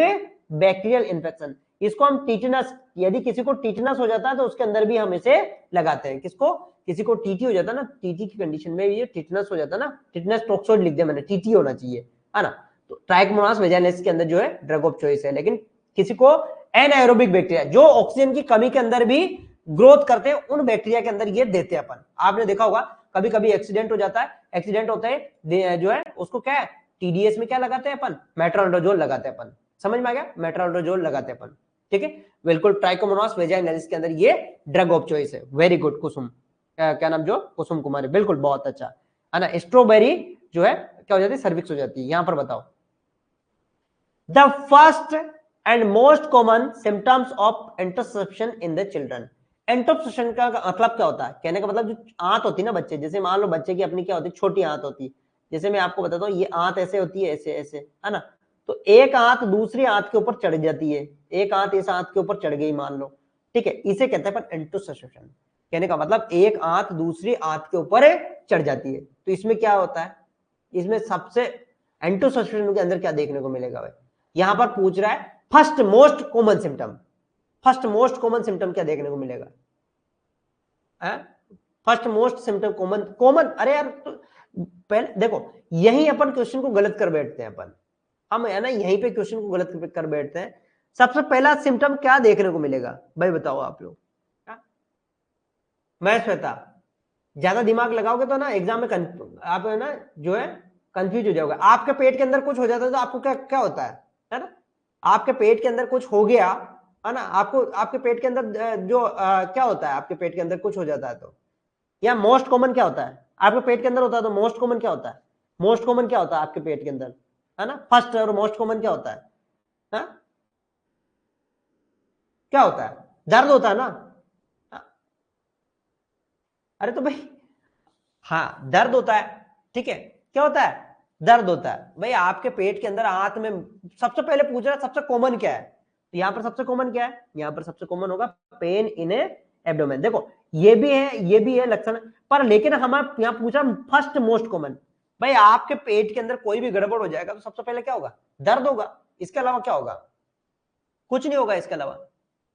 बैक्टीरियल इन्फेक्शन। इसको हम टीटनस, यदि किसी को टीटनस हो जाता है तो उसके अंदर भी हम इसे लगाते हैं। किसको, किसी को टीटी हो जाता है ना, टीटी की कंडीशन में ये टीटनस हो जाता है ना, टीटनस टॉक्सोइड लिख दिया मैंने, टीटी होना चाहिए, है ना। तो ट्राइकोमोनास वेजाइनलिस के अंदर जो है ड्रग ऑफ चॉइस है। लेकिन किसी को एनएरोबिक बैक्टीरिया जो ऑक्सीजन की कमी के अंदर भी ग्रोथ करते हैं, उन बैक्टीरिया के अंदर ये देते हैं अपन। आपने देखा होगा कभी कभी एक्सीडेंट हो जाता है, एक्सीडेंट होता है जो है उसको क्या है, टीडीएस में क्या लगाते हैं अपन, मेट्रोनिडाजोल लगाते हैं अपन। समझ में आ गया, मेट्रोनिडाजोल लगाते हैं अपन, ठीक है। बिल्कुल ट्राइकोमोनास वेजाइनलिस के अंदर ये ड्रग ऑफ चॉइस है। वेरी गुड कुसुम, क्या नाम, जो कुसुम कुमारी, बिल्कुल बहुत अच्छा है ना। स्ट्रॉबेरी जो है क्या हो जाती है, सर्विक्स हो जाती है। यहां पर बताओ, the first and most common symptoms of interception in the children. Interception का मतलब क्या होता है, कहने का मतलब जो आंत होती है ना बच्चे, जैसे मान लो बच्चे की अपनी क्या होती है, छोटी आंत होती है। जैसे मैं आपको बताता हूँ, ये आंत ऐसे होती है, ऐसे ऐसे, है ना। तो एक आंत दूसरी आंत के ऊपर चढ़ जाती है, एक आंत इस आंत के ऊपर चढ़ गई मान लो, ठीक है, इसे कहते हैं अपन इंटरसेप्शन। कहने का मतलब एक आंत दूसरी आंत के ऊपर चढ़ जाती है। तो इसमें क्या होता है, इसमें सबसे इंटरसेप्शन के अंदर क्या देखने को मिलेगा भाई, यहां पर पूछ रहा है first most common symptom. First most common symptom क्या देखने को मिलेगा, first most symptom common, common, अरे यार तो पहले देखो, यही अपन क्वेश्चन को गलत कर बैठते हैं अपन, हम है ना यहीं पे क्वेश्चन को गलत कर बैठते हैं। सबसे पहला सिम्टम क्या देखने को मिलेगा भाई, बताओ आप लोग। मैं श्वेता, ज्यादा दिमाग लगाओगे तो ना एग्जाम में आप है ना जो है कंफ्यूज हो जाओगे। आपके पेट के अंदर कुछ हो जाता है तो आपको क्या क्या होता है ना, आपके पेट के अंदर कुछ हो गया है ना, आपको आपके पेट के अंदर जो क्या होता है, आपके पेट के अंदर कुछ हो जाता है तो, या मोस्ट कॉमन क्या होता है आपके पेट के अंदर होता है, तो मोस्ट कॉमन क्या होता है, मोस्ट कॉमन क्या होता है आपके पेट के अंदर, है ना, फर्स्ट और मोस्ट कॉमन क्या होता है, हा? क्या होता है, दर्द होता है ना। अरे तो भाई, हाँ दर्द होता है, ठीक है, क्या होता है, दर्द होता है भाई। आपके पेट के अंदर आंत में सबसे पहले पूछ रहा है सबसे कॉमन क्या है, तो यहां पर सबसे कॉमन क्या है, यहां पर सबसे कॉमन होगा पेन इन एब्डोमेन। देखो ये भी है, ये भी है लक्षण, पर लेकिन हमारा यहां पूछा फर्स्ट मोस्ट कॉमन। भाई आपके पेट के अंदर कोई भी गड़बड़ हो जाएगा तो सबसे पहले क्या होगा, दर्द होगा, इसके अलावा क्या होगा, कुछ नहीं होगा इसके अलावा।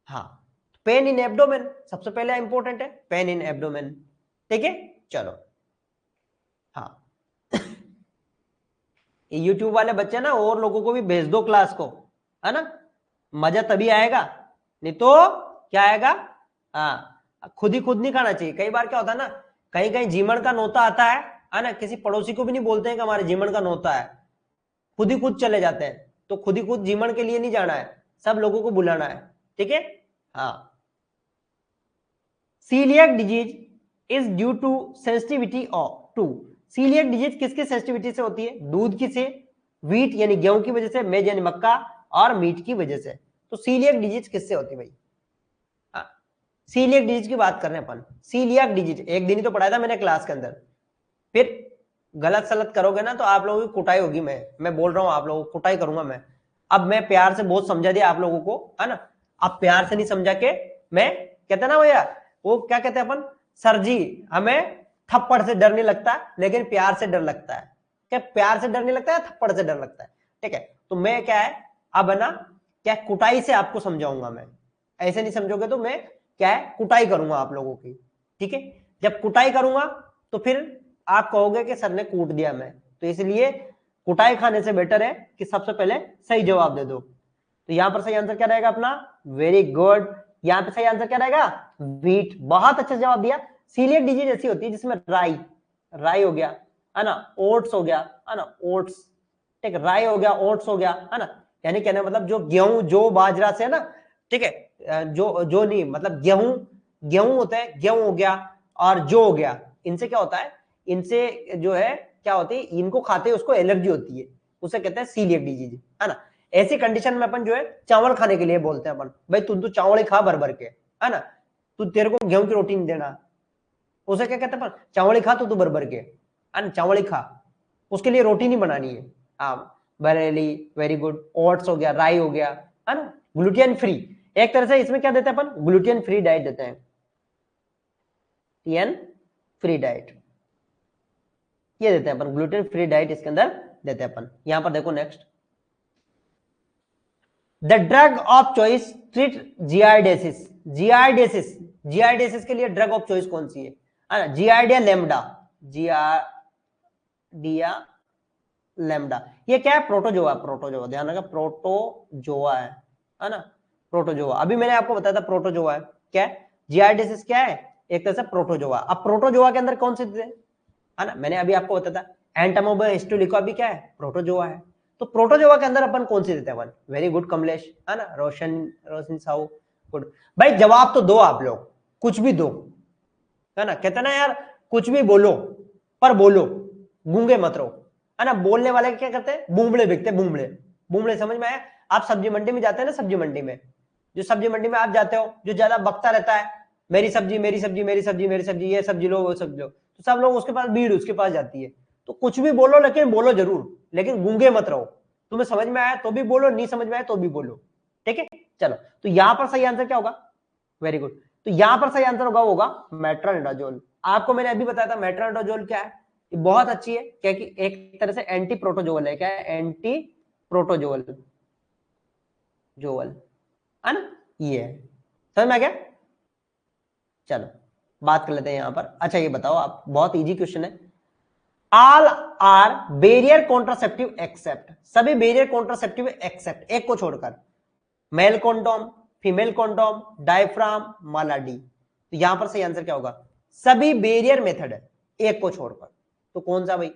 हाँ, पेन इन एब्डोमेन सबसे पहले इंपॉर्टेंट है, पेन इन एब्डोमेन, ठीक है। चलो हाँ, यूट्यूब वाले बच्चे ना और लोगों को भी भेज दो क्लास को, है ना, मजा तभी आएगा, नहीं तो क्या आएगा, हाँ खुद ही खुद नहीं खाना चाहिए। कई बार क्या होता है ना, कहीं कहीं जीमण का नोता आता है ना, किसी पड़ोसी को भी नहीं बोलते हैं कि हमारे जीमण का नोता है, खुद ही खुद चले जाते हैं। तो खुद ही खुद जीमण के लिए नहीं जाना है, सब लोगों को बुलाना है, ठीक है। हाँ, celiac disease is due to sensitivity of to, celiac disease किसके सेंसिटिविटी से होती है, दूध की से, व्हीट यानी गेहूं की वजह से, मेज यानी मक्का, और मीट की वजह से। तो सीलियक डिजीज किससे होती है भाई, सीलियक डिजीज की बात कर रहे हैं अपन। सीलियक डिजीज एक दिन ही तो पढ़ाया था मैंने क्लास के अंदर, फिर गलत सलत करोगे ना तो आप लोगों की कुटाई होगी। मैं बोल रहा हूं आप लोगों को कुटाई करूंगा मैं। अब मैं प्यार से बहुत समझा दिया आप लोगों को, है ना, अब प्यार से नहीं समझा के मैं, कहते ना भैया, वो क्या कहते हैं अपन, सर जी हमें थप्पड़ से डर नहीं लगता लेकिन प्यार से डर लगता है। क्या प्यार से डर नहीं लगता है, थप्पड़ से डर लगता है, ठीक है। तो मैं क्या है, अब है ना क्या कुटाई से आपको समझाऊंगा मैं, ऐसे नहीं समझोगे तो मैं क्या है कुटाई करूंगा आप लोगों की, ठीक है। जब कुटाई करूंगा तो फिर आप कहोगे कि सर ने कूट दिया मैं, तो इसलिए कुटाई खाने से बेटर है कि सबसे पहले सही जवाब दे दो। तो यहां पर सही आंसर क्या रहेगा अपना, वेरी गुड, यहां पे सही आंसर क्या रहेगा, व्हीट, बहुत अच्छा जवाब दिया। सीलियक डिजीज ऐसी होती है जिसमें राई, राई हो गया, है ना, ओट्स हो गया, है ना, ओट्स, ठीक है, राई हो गया, ओट्स हो गया, है ना, यानी कहने मतलब जो गेहूं जो बाजरा से है ना, ठीक है, जो जो नहीं मतलब गेहूं, गेहूं होता है, गेहूं हो गया, और जो हो गया, इनसे क्या होता है, इनसे जो है क्या होती है, इनको खाते उसको एलर्जी होती है, उसे कहते हैं सीलियक डिजीज, है ना। ऐसी कंडीशन में अपन जो है चावल खाने के लिए बोलते हैं अपन, भाई तू तो चावल ही खा भर भर के, है ना, तू तेरे को गेहूं की रोटी नहीं देना, उसे क्या कहते हैं अपन, चावल ही खा तू भर भर के, है ना, चावल ही खा, उसके लिए रोटी नहीं बनानी है। हाँ बरेली, वेरी गुड, ओट्स हो गया, राई हो गया, है ना, ग्लूटेन फ्री, एक तरह से इसमें क्या देते हैं अपन, ग्लूटेन फ्री डाइट देते हैं, टीएन फ्री डाइट, ये देते हैं अपन, ग्लूटेन फ्री डाइट इसके अंदर देते हैं अपन। यहां पर देखो next, the drug of choice treat giardiasis. Giardiasis, giardiasis के लिए ड्रग ऑफ चॉइस कौन सी है? Giardia lamblia, Giardia lamblia. ये क्या है? प्रोटोजोआ, प्रोटोजोआ, ध्यान रखा, प्रोटोजोआ है ना, प्रोटोजोआ। अभी मैंने आपको बताया था प्रोटोजोआ है क्या है, जियाइडेसिस क्या है? एक तरह से प्रोटोजोआ। अब प्रोटोजोआ के अंदर कौन से थे, है ना, मैंने अभी आपको बताया था एंटामोबा हिस्टोलिका भी क्या है? प्रोटोजोआ है। तो प्रोटोजोआ के अंदर अपन कौन सी देते हैं अपन? वेरी गुड कमलेश, है ना, रोशन साहू, गुड। भाई जवाब तो दो आप लोग, कुछ भी दो, है ना, कहते ना यार कुछ भी बोलो पर बोलो, गूंगे मत रहो, है ना। बोलने वाले क्या करते हैं? बूमबड़े बिकते, बूमबड़े, बूमबड़े, समझ में आया? आप सब्जी मंडी में जाते हैं ना, सब्जी मंडी में, जो सब्जी मंडी में आप जाते हो, जो ज्यादा बकता रहता है, मेरी सब्जी मेरी सब्जी मेरी सब्जी मेरी सब्जी, ये सब्जी लो वो सब्जी लो, तो सब लोग उसके पास, भीड़ उसके पास जाती है। तो कुछ भी बोलो, लेकिन बोलो जरूर, लेकिन गूंगे मत रहो। तुम्हें समझ में आया तो भी बोलो, नहीं समझ में आया तो भी बोलो, ठीक है। चलो, तो यहां पर सही आंसर क्या होगा? Very good. तो यहां पर सही आंसर होगा मेट्रोनिडाजोल। आपको मैंने अभी बताया था मेट्रोनिडाजोल क्या है, ये बहुत अच्छी है, क्या कि एक तरह से एंटी प्रोटोजोल है। क्या है? एंटी प्रोटोजोल, जोल, है ना, ये है। समझ में आ गया? चलो बात कर लेते हैं यहां पर। अच्छा ये बताओ आप, बहुत इजी क्वेश्चन है, all are barrier contraceptive except, सभी बेरियर कॉन्ट्रासेप्टिव एक्सेप्ट एक को छोड़कर, male condom, female condom, diaphragm, मालाडी। तो यहां पर सही आंसर क्या होगा? सभी बेरियर मेथड है एक को छोड़कर, तो कौन सा भाई?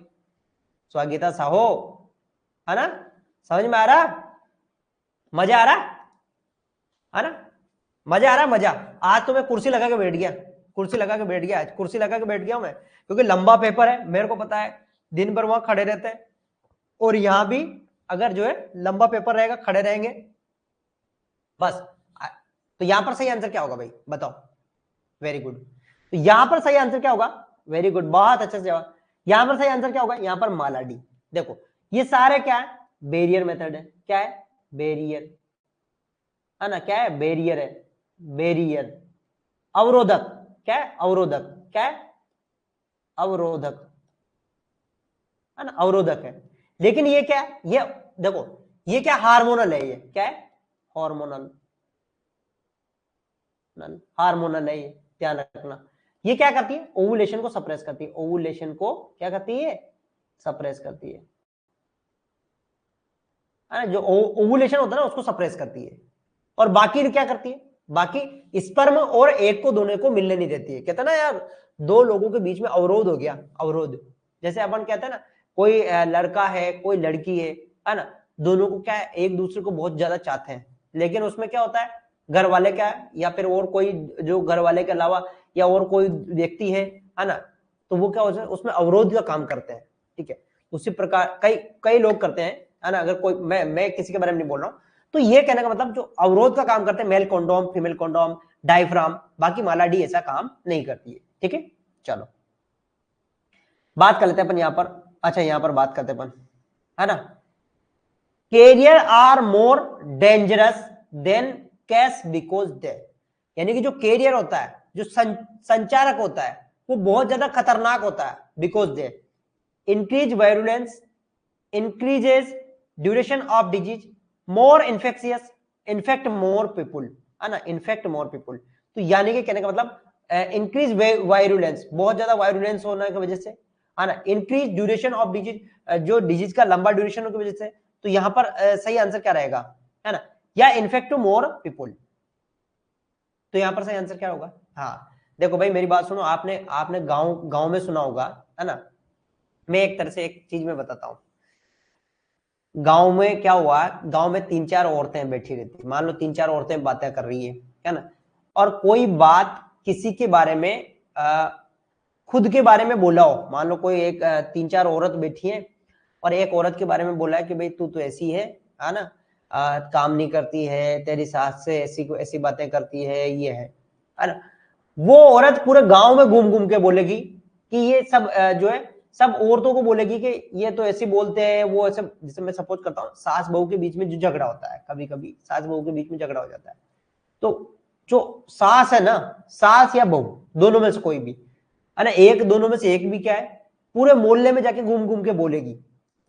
स्वागता साहो, है ना, समझ में आ रहा? मजा आ रहा है ना, मजा आ रहा, मजा। आज तो मैं कुर्सी लगा के बैठ गया, कुर्सी लगा के बैठ गया, आज कुर्सी लगा के बैठ गया हूं मैं, क्योंकि लंबा पेपर है, मेरे को पता है दिन भर वहां खड़े रहते हैं, और यहां भी अगर जो है लंबा पेपर रहेगा, खड़े रहेंगे बस। तो यहां पर सही आंसर क्या होगा भाई, बताओ? Very good. तो यहां पर सही आंसर क्या होगा? वेरी गुड, बहुत अच्छे से जवाब। यहां पर सही आंसर क्या होगा? यहां पर मालाडी। देखो ये सारे क्या है? बेरियर मेथड है। क्या है? बेरियर, है ना, क्या है? बेरियर है, बेरियर, अवरोधक। क्या है? अवरोधक। क्या है? अवरोधक, है ना, अवरोधक है। लेकिन ये क्या है? ये देखो, ये क्या? हार्मोनल है। ये क्या है? हार्मोनल, हार्मोनल है ये, ध्यान रखना। ये क्या करती है? ओवुलेशन को सप्रेस करती है। ओवुलेशन को क्या करती है? सप्रेस करती है ना, जो ओवुलेशन होता है ना उसको सप्रेस करती है। और बाकी क्या करती है? बाकी स्पर्म और एग को दोनों को मिलने नहीं देती है। कहता ना यार, दो लोगों के बीच में अवरोध हो गया, अवरोध, जैसे अपन कहते हैं ना, कोई लड़का है, कोई लड़की है ना, दोनों को क्या है? एक दूसरे को बहुत ज्यादा चाहते हैं, लेकिन उसमें क्या होता है? घर वाले क्या है, या फिर और कोई जो घर वाले के अलावा या और कोई व्यक्ति है ना, तो वो क्या होता है? उसमें अवरोध का काम करते हैं, ठीक है। उसी प्रकार कई कई लोग करते हैं, है ना। अगर कोई, मैं किसी के बारे में नहीं बोल रहा हूं, तो ये कहने का मतलब जो अवरोध का काम करते हैं, male condom, female condom, diaphragm, बाकी मालाडी ऐसा काम नहीं करती है, ठीक है। चलो बात कर लेते हैं अपन यहां पर। अच्छा यहां पर बात करते हैं अपन, है ना, carrier are more dangerous than cases because they, यानी कि जो कैरियर होता है, जो संचारक होता है, वो बहुत ज्यादा खतरनाक होता है, because they increase virulence, increases duration of disease, more infectious, infect more people, है ना, इन्फेक्ट मोर पीपुल। तो यानी कि कहने का मतलब इंक्रीज वायरुलेंस, बहुत ज्यादा वायरुलेंस होने की वजह से, है ना, इंक्रीज ड्यूरेशन ऑफ डिजीज, जो डिजीज का लंबा ड्यूरेशन की वजह से। तो यहां पर सही आंसर क्या रहेगा, है ना, या इन्फेक्ट मोर पीपुल। तो यहां पर सही आंसर क्या होगा? हाँ देखो भाई मेरी बात सुनो, आपने आपने गांव गांव में सुना होगा, है ना। मैं एक तरह से एक चीज में बताता हूं, गांव में क्या हुआ, गांव में तीन चार औरतें बैठी रहती, मान लो तीन चार औरतें बातें कर रही है ना, और कोई बात किसी के बारे में खुद के बारे में बोला हो, मान लो कोई एक तीन चार औरत बैठी है, और एक औरत के बारे में बोला है कि भाई तू तो ऐसी है ना, काम नहीं करती है, तेरी सास से ऐसी को ऐसी बातें करती है, ये है ना। वो औरत पूरे गांव में घूम घूम के बोलेगी कि ये सब जो है, सब औरतों को बोलेगी कि ये तो ऐसे बोलते हैं, वो ऐसे, जैसे मैं सपोज करता हूँ सास बहू के बीच में जो झगड़ा होता है, कभी कभी सास बहू के बीच में झगड़ा हो जाता है, तो जो सास है ना, सास या बहू दोनों में से कोई भी, है ना, एक दोनों में से एक भी क्या है, पूरे मोहल्ले में जाके घूम घूम के बोलेगी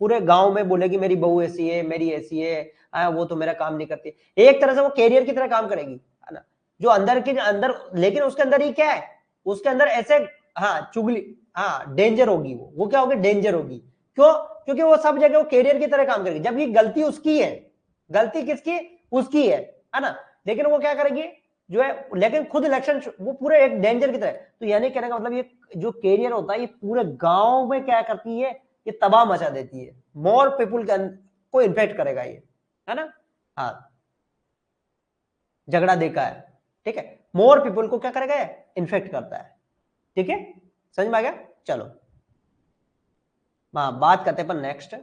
पूरे गांव में बोलेगी मेरी बहू ऐसी है, मेरी ऐसी है, वो तो मेरा काम नहीं करती। एक तरह से वो कैरियर की तरह काम करेगी, है ना, जो अंदर के अंदर, लेकिन उसके अंदर ही क्या है, उसके अंदर ऐसे, हाँ चुगली, हाँ डेंजर होगी, वो क्या होगी, डेंजर होगी। क्यों? क्योंकि वो सब जगह वो कैरियर की तरह काम करेगी, जबकि गलती उसकी है। गलती किसकी? उसकी है ना, लेकिन वो क्या करेगी जो है, लेकिन खुद इलेक्शन वो पूरे एक डेंजर की तरह। तो यानी कहने का मतलब ये जो कैरियर होता है ये पूरे गांव में क्या करती है, ये तबाह मचा देती है, मोर पीपुल को इन्फेक्ट करेगा ये, है ना। हाँ, झगड़ा देखा है, ठीक है, मोर पीपुल को क्या करेगा, इन्फेक्ट करता है, ठीक है, समझ में आ गया। चलो हाँ, बात करते हैं पर next.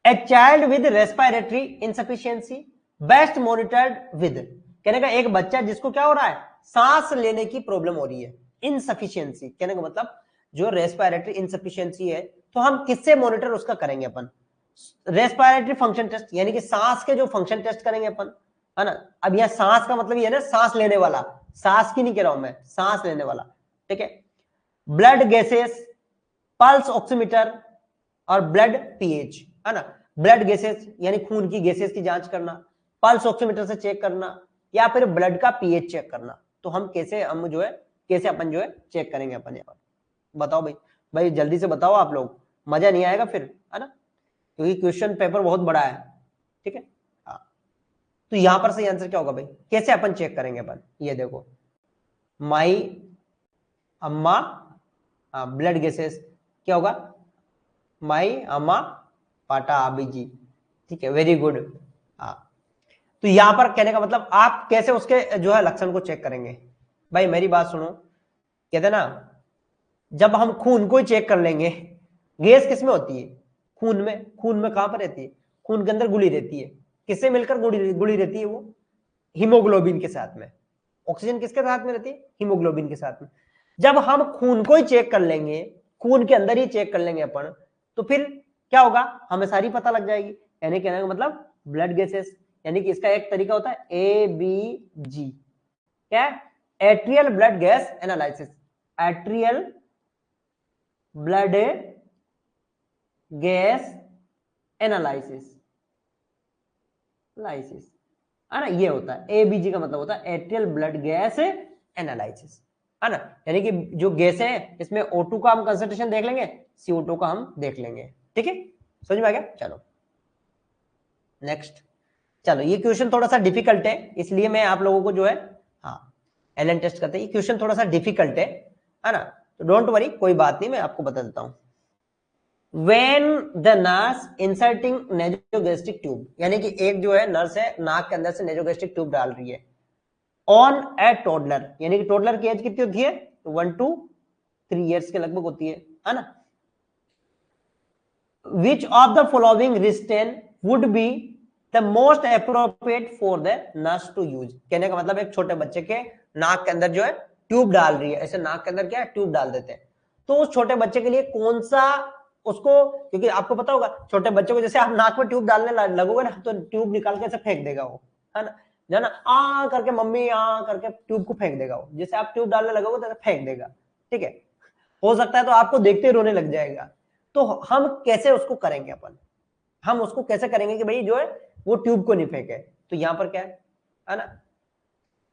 A child with respiratory insufficiency best monitored with, कहने का एक बच्चा जिसको क्या हो रहा है, सांस लेने की प्रॉब्लम हो रही है, इनसफिशियंसी कहने का मतलब जो रेस्पिरेटरी इनसफिशियंसी है, तो हम किससे मॉनिटर उसका करेंगे अपन, रेस्पिरेटरी फंक्शन टेस्ट, यानी कि सांस के जो फंक्शन टेस्ट करेंगे अपन, है ना। अब यह सांस का मतलब ये है ना, सांस लेने वाला, सांस की नहीं कह रहा हूं मैं, सांस लेने वाला, ठीक है। ब्लड गैसेस, पल्स ऑक्सीमीटर और ब्लड पीएच, है ना। ब्लड गैसेस यानी खून की गैसेस की जांच करना, पल्स ऑक्सीमीटर से चेक करना, या फिर ब्लड का पीएच चेक करना। तो हम कैसे, हम जो है कैसे अपन जो है चेक करेंगे अपन, यहाँ पर बताओ भाई, भाई जल्दी से बताओ आप लोग, मजा नहीं आएगा फिर, है ना, क्योंकि क्वेश्चन पेपर बहुत बड़ा है, ठीक है। हाँ, तो यहां पर सही आंसर क्या होगा भाई, कैसे अपन चेक करेंगे अपन, ये देखो, माई अम्मा, ब्लड गैसेस क्या होगा, माई अम्मा पाटा आबीजी, ठीक है, वेरी गुड। हाँ, तो यहां पर कहने का मतलब आप कैसे उसके जो है लक्षण को चेक करेंगे, भाई मेरी बात सुनो, कहते ना, जब हम खून को ही चेक कर लेंगे, गैस किस में होती है, खून में, खून में कहां पर रहती है, खून के अंदर गुली रहती है, किससे मिलकर गुली गुली रहती है वो, हीमोग्लोबिन के साथ में। ऑक्सीजन किसके साथ में रहती है, हीमोग्लोबिन के साथ में। जब हम खून को ही चेक कर लेंगे, खून के अंदर ही चेक कर लेंगे अपन, तो फिर क्या होगा, हमें सारी पता लग जाएगी, यानी कहने का मतलब ब्लड गैसेस, यानी कि इसका एक तरीका होता है ABG, क्या है, atrial blood gas analysis, atrial blood gas analysis, lysis, है ना, ये होता है एबीजी का मतलब होता है एट्रियल ब्लड गैस एनालिसिस, है ना। यानी कि जो गैस है इसमें O2 का हम कंसंट्रेशन देख लेंगे, CO2 का हम देख लेंगे, ठीक है, समझ में आ गया। चलो नेक्स्ट, चलो ये क्वेश्चन थोड़ा सा डिफिकल्ट है, इसलिए मैं आप लोगों को जो है, हाँ एलन टेस्ट करते हैं, ये क्वेश्चन थोड़ा सा डिफिकल्ट है ना, तो डोंट वरी, कोई बात नहीं, मैं आपको बता देता हूं। When the nurse inserting nasogastric tube, यानी कि एक जो है नर्स है नाक के अंदर से नेजोगेस्ट्रिक ट्यूब डाल रही है, ऑन ए टोडलर, यानी कि टोडलर की एज कितनी होती है, 1 to 3 ईयर्स के लगभग होती है ना। Which of the following restraint would be the most appropriate for the nurse to use, कहने का मतलब एक छोटे बच्चे के नाक के अंदर जो है ट्यूब डाल रही है, ऐसे नाक के अंदर क्या है ट्यूब डाल देते हैं, तो उस छोटे बच्चे के लिए कौन सा उसको, क्योंकि आपको पता होगा छोटे बच्चे को जैसे आप नाक में ट्यूब डालने लगोगे ना, तो ट्यूब निकाल के ऐसे फेंक देगा वो, है ना, जाना आ करके मम्मी आ करके ट्यूब को फेंक देगा वो, जैसे आप ट्यूब डालने लगोगे तो फेंक देगा, ठीक है, हो सकता है तो आपको देखते रोने लग जाएगा। तो हम कैसे उसको करेंगे अपन, हम उसको कैसे करेंगे कि भाई जो है वो ट्यूब को नहीं फेंके, तो यहां पर क्या है ना,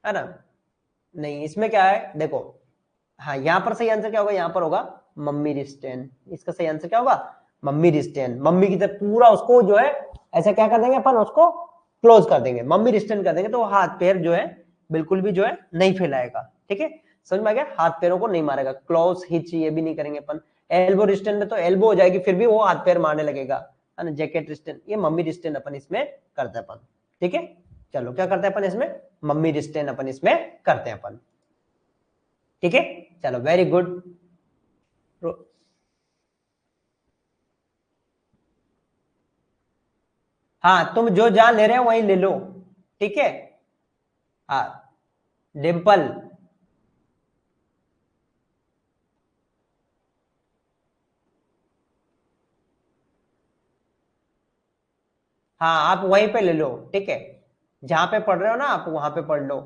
है ना, नहीं इसमें क्या है देखो, हाँ यहां पर सही आंसर क्या होगा, यहां पर होगा मम्मी रिस्टेन, इसका सही आंसर क्या होगा, मम्मी रिस्टेन, मम्मी की तरह पूरा उसको जो है ऐसा क्या कर देंगे अपन, उसको क्लोज कर देंगे, मम्मी रिस्टेन कर देंगे, तो हाथ पैर जो है बिल्कुल भी जो है नहीं फैलाएगा, ठीक है, समझ में आ गया, हाथ पैरों को नहीं मारेगा, क्लोज हिच ये भी नहीं करेंगे अपन। एल्बो रिस्टेन में तो एल्बो हो जाएगी, फिर भी वो हाथ पैर मारने लगेगा, है ना, जैकेट रिस्टेन, ये मम्मी रिस्टेन अपन इसमें करते हैं अपन, ठीक है। चलो क्या करते हैं अपन इसमें, मम्मी रिस्टेन अपन इसमें करते हैं अपन, ठीक है, चलो वेरी गुड। हाँ तुम जो जान ले रहे हो वही ले लो, ठीक है। हाँ डिम्पल, हाँ आप वहीं पे ले लो, ठीक है, जहां पे पढ़ रहे हो ना आप वहां पे पढ़ लो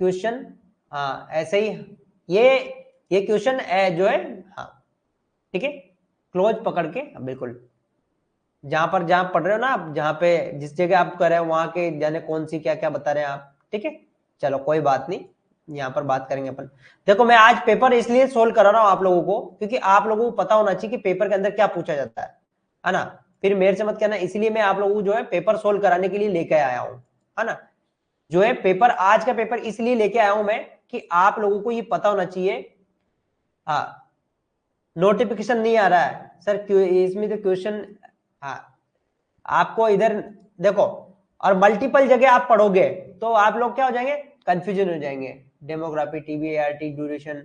क्वेश्चन, हाँ ऐसे ही, ये ये क्वेश्चन जो है, हाँ ठीक है, क्लोज पकड़ के बिल्कुल, जहां पढ़ रहे हो ना आप, जहां पे जिस जगह आप कर रहे हो वहां के जाने कौन सी क्या क्या बता रहे हैं आप, ठीक है। चलो कोई बात नहीं, यहाँ पर बात करेंगे अपन। देखो मैं आज पेपर इसलिए सोल्व करा रहा हूँ आप लोगों को, क्योंकि आप लोगों को पता होना चाहिए कि पेपर के अंदर क्या पूछा जाता है ना। फिर मेरे से मत कहना, इसलिए मैं आप लोगों को जो है पेपर सोल्व कराने के लिए लेके आया हूँ, है ना। जो है पेपर, आज का पेपर इसलिए लेके आया हूं मैं कि आप लोगों को ये पता होना चाहिए। हाँ, नोटिफिकेशन नहीं आ रहा है सर, इसमें तो क्वेश्चन, हाँ आपको इधर देखो, और मल्टीपल जगह आप पढ़ोगे तो आप लोग क्या हो जाएंगे, कंफ्यूजन हो जाएंगे। डेमोग्राफी, टीबी, आरटी, ड्यूरेशन,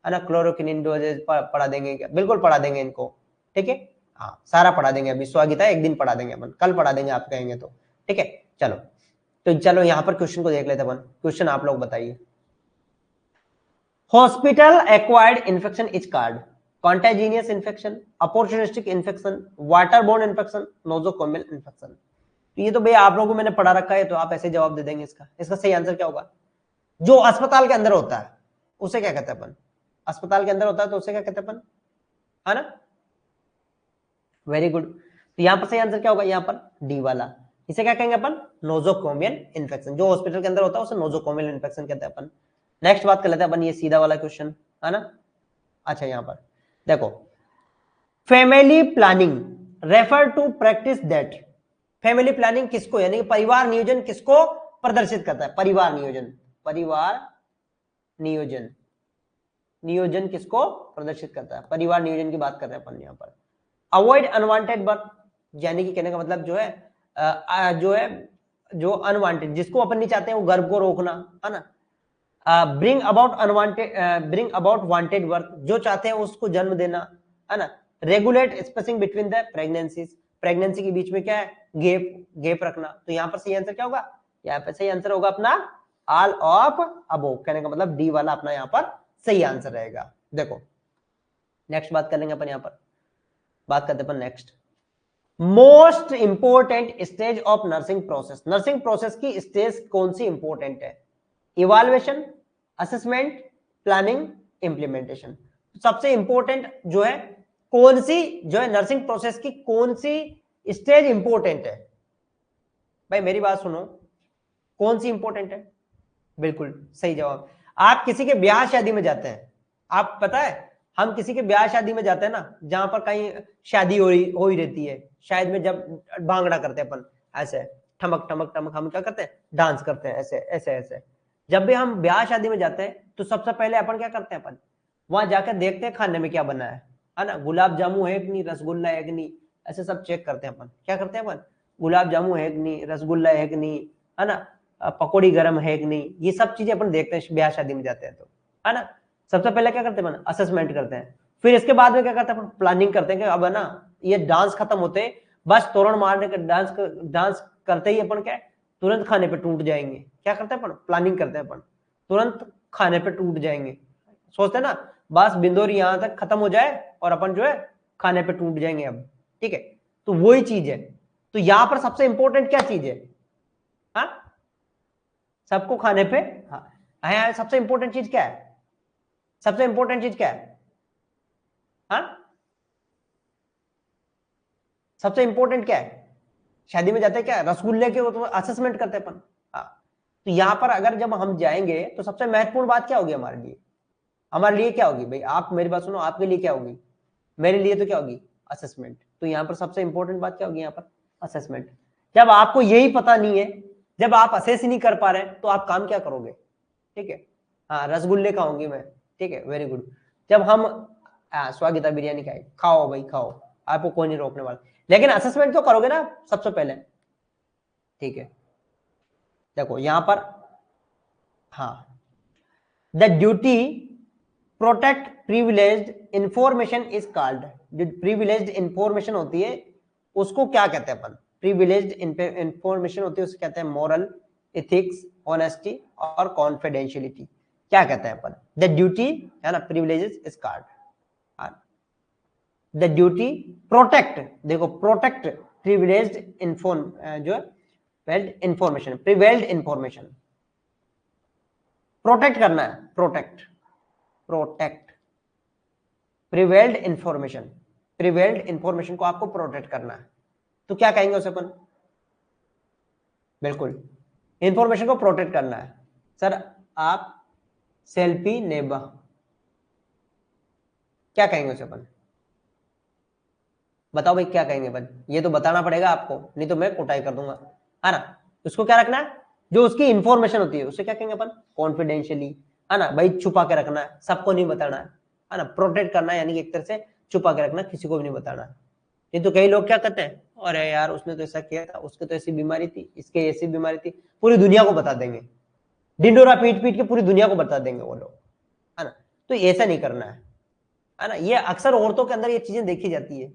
है ना, क्लोरोक्विनिन डोजेज पढ़ा देंगे क्या, बिल्कुल पढ़ा देंगे इनको, ठीक है। हाँ सारा पढ़ा देंगे, अभी स्वागत है, एक दिन पढ़ा देंगे अपन, कल पढ़ा देंगे आप कहेंगे तो, ठीक है। चलो तो चलो यहाँ पर क्वेश्चन को देख लेते अपन। क्वेश्चन आप लोग बताइए। Hospital acquired infection is called contagious infection, opportunistic infection, waterborne infection, nosocomial infection. ये तो भैया आप लोगों को मैंने पढ़ा रखा है, तो आप ऐसे जवाब दे देंगे। इसका सही आंसर क्या होगा? जो अस्पताल के अंदर होता है उसे क्या कहते हैं अपन? अस्पताल के अंदर होता है तो उसे क्या कहते हैं अपन, है ना। Very good. तो यहाँ पर सही आंसर क्या होगा? यहाँ पर डी वाला, इसे क्या कहेंगे अपन? Nosocomial infection. जो हॉस्पिटल के अंदर होता है उसे नोजोकोमियल इन्फेक्शन कहते हैं अपन। नेक्स्ट बात कर लेते हैं अपन, ये सीधा वाला क्वेश्चन, है ना। अच्छा यहाँ पर देखो, family planning refer to practice that. Family planning किसको, यानी परिवार नियोजन किसको प्रदर्शित करता है? परिवार नियोजन, परिवार नियोजन, नियोजन किसको प्रदर्शित करता है? परिवार नियोजन की बात कर रहे हैं अपन यहाँ पर। अवॉइड अनवांटेड बर्थ, यानी कि कहने का मतलब जो है जो अनवांटेड, जिसको अपन नहीं चाहते हैं वो गर्भ को रोकना, है ना। ब्रिंग अबाउट वांटेड बर्थ, जो चाहते हैं उसको जन्म देना, है ना। Regulate spacing between the pregnancies, pregnancy के बीच में क्या है, गैप रखना। तो यहाँ पर सही आंसर क्या होगा? यहाँ पर सही आंसर होगा अपना ऑल ऑफ अबोव, कहने का मतलब डी वाला अपना यहाँ पर सही आंसर रहेगा। देखो नेक्स्ट बात करेंगे अपन, यहाँ पर बात करते अपन next, most important stage of nursing process. Nursing process की स्टेज कौन सी इंपोर्टेंट है? Evaluation, assessment, planning, implementation. सबसे इंपोर्टेंट जो है कौन सी, जो है नर्सिंग प्रोसेस की कौन सी स्टेज इंपोर्टेंट है? भाई मेरी बात सुनो, कौन सी इंपोर्टेंट है? बिल्कुल सही जवाब। आप किसी के ब्याह शादी में जाते हैं, आप पता है हम किसी के ब्याह शादी में जाते हैं ना, जहां पर कहीं शादी हो ही रहती है, शायद में जब भांगड़ा करते हैं अपन, ऐसे ठमक ठमक ठमक, हम क्या करते हैं, डांस करते हैं ऐसे ऐसे ऐसे। जब भी हम ब्याह शादी में जाते हैं तो सबसे पहले अपन क्या करते हैं, अपन वहां जाकर देखते हैं खाने में क्या बना है ना, गुलाब जामुन है कि नहीं, रसगुल्ला है कि नहीं, ऐसे सब चेक करते हैं अपन। क्या करते हैं अपन? गुलाब जामुन है कि नहीं, रसगुल्ला है कि नहीं, है ना, पकौड़ी गर्म है कि नहीं, ये सब चीजें अपन देखते हैं ब्याह शादी में जाते हैं तो, है ना। सबसे पहले क्या करते हैं अपन? असेसमेंट करते हैं। फिर इसके बाद में क्या करते हैं अपन? प्लानिंग करते हैं कि अब है ना ये डांस खत्म होते बस तोरण मारने का डांस करते ही अपन क्या तुरंत खाने पे टूट जाएंगे। क्या करते हैं अपन? प्लानिंग करते हैं अपन, तुरंत खाने पे टूट जाएंगे। सोचते हैं ना बस बिंदोरी यहां तक खत्म हो जाए और अपन जो है खाने पे टूट जाएंगे अब, ठीक है। तो वही चीज है। तो यहां पर सबसे इंपॉर्टेंट क्या चीज है? हाँ, सबको खाने पे, हाँ सबसे इंपॉर्टेंट चीज क्या है? सबसे इंपॉर्टेंट चीज क्या है? हाँ, सबसे इंपॉर्टेंट क्या है? शादी में जाते हैं क्या, रसगुल्ले के वो तो असेसमेंट करते हैं अपन। हाँ, तो यहां पर अगर जब हम जाएंगे तो सबसे महत्वपूर्ण बात क्या होगी हमारे लिए? हमारे लिए क्या होगी भाई? आप मेरी बात सुनो, आपके लिए क्या होगी? मेरे लिए तो क्या होगी? असेसमेंट। तो यहाँ पर सबसे इंपॉर्टेंट बात क्या होगी यहाँ पर? असेसमेंट। जब आपको यही पता नहीं है, जब आप असेस ही नहीं कर पा रहे तो आप काम क्या करोगे? ठीक है, हाँ रसगुल्ले खाऊंगी मैं, ठीक है, वेरी गुड। जब हम स्वागता बिरयानी खाए, खाओ भाई खाओ, आपको कोई नहीं रोकने वाला, लेकिन असेसमेंट तो करोगे ना सबसे पहले, ठीक है। देखो यहां पर, हाँ, the duty protect privileged information is called. जो प्रिविलेज्ड इंफॉर्मेशन होती है उसको क्या कहते हैं अपन? प्रिविलेज्ड इंफॉर्मेशन होती है उसको कहते हैं मॉरल, एथिक्स, ऑनेस्टी और कॉन्फिडेंशियलिटी। क्या कहते हैं अपन? द ड्यूटी, है ना, privileges is called the duty protect. देखो प्रोटेक्ट प्रिविलेज्ड जो weld information, prevailed information, protect करना है, protect prevailed information, prevailed information को आपको प्रोटेक्ट करना है, तो क्या कहेंगे उसे अपन? बिल्कुल इंफॉर्मेशन को प्रोटेक्ट करना है। सर आप सेल्फी नेबा, क्या कहेंगे उसे अपन? बताओ भाई क्या कहेंगे अपन? ये तो बताना पड़ेगा आपको, नहीं तो मैं कुटाई कर दूंगा, है ना। उसको क्या रखना है? जो उसकी इंफॉर्मेशन होती है उसे क्या कहेंगे अपन? कॉन्फिडेंशियली, है ना भाई, छुपा के रखना है, सबको नहीं बताना है ना, प्रोटेक्ट करना है, यानी कि एक तरह से छुपा के रखना, किसी को भी नहीं बताना। नहीं तो कई लोग क्या करते हैं, अरे यार उसने तो ऐसा किया था, उसके तो ऐसी बीमारी थी, इसके ऐसी बीमारी थी, पूरी दुनिया को बता देंगे, डिंडोरा पीट पीट के पूरी दुनिया को बता देंगे वो लोग, है ना। तो ऐसा नहीं करना है ना। ये अक्सर औरतों के अंदर ये चीजें देखी जाती है।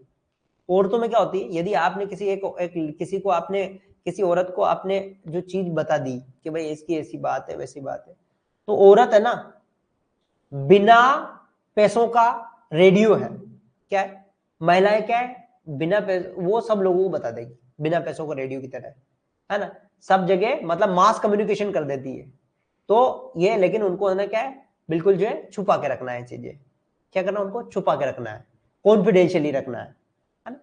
औरतों में क्या होती है, यदि आपने किसी को आपने किसी औरत को आपने जो चीज बता दी कि भाई इसकी ऐसी बात है वैसी बात है, तो औरत है ना बिना पैसों का रेडियो है। क्या है? महिलाएं क्या है, बिना वो सब लोगों को बता देगी, बिना पैसों का रेडियो की तरह, है ना। सब जगह मतलब मास कम्युनिकेशन कर देती है। तो ये लेकिन उनको है ना क्या है, बिल्कुल जो है छुपा के रखना है चीजें। क्या करना, उनको छुपा के रखना है, कॉन्फिडेंशियली रखना है ना।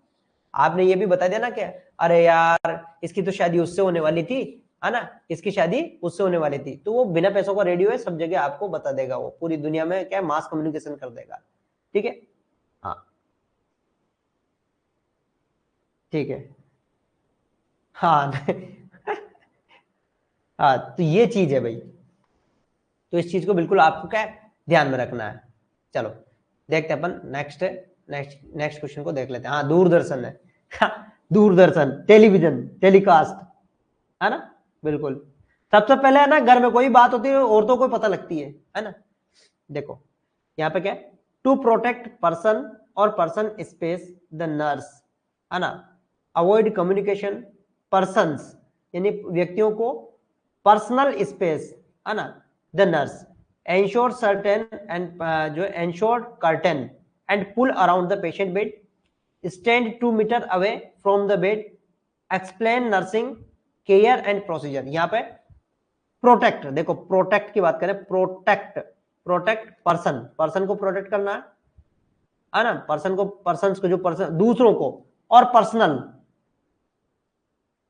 आपने ये भी बता दिया ना क्या, अरे यार इसकी तो शादी उससे होने वाली थी, है ना, इसकी शादी उससे होने वाली थी, तो वो बिना पैसों का रेडियो है, सब जगह आपको बता देगा, वो पूरी दुनिया में क्या मास कम्युनिकेशन कर देगा। ठीक है, हाँ ठीक है, हाँ हाँ, तो ये चीज है भाई, तो इस चीज को बिल्कुल आपको क्या ध्यान में रखना है। चलो देखते हैं अपन नेक्स्ट नेक्स्ट नेक्स्ट क्वेश्चन को देख लेते हैं। हाँ दूरदर्शन है दूरदर्शन, टेलीविजन, टेलीकास्ट, है ना, बिल्कुल। सबसे पहले है ना, घर में कोई बात होती है औरतों को पता लगती है ना। देखो यहाँ पे क्या है, टू प्रोटेक्ट पर्सन और पर्सन स्पेस द नर्स, है ना, अवॉइड कम्युनिकेशन पर्सन्स, यानी व्यक्तियों को, पर्सनल स्पेस, है ना, the nurse, ensure certain and जो ensure curtain and pull around the patient bed, stand 2 metre away from the bed, explain nursing care and procedure. यहाँ पे प्रोटेक्ट, देखो प्रोटेक्ट की बात करें, प्रोटेक्ट, प्रोटेक्ट पर्सन, पर्सन को प्रोटेक्ट करना है ना, पर्सन को, पर्सन को, जो पर्सन दूसरों को, और पर्सनल,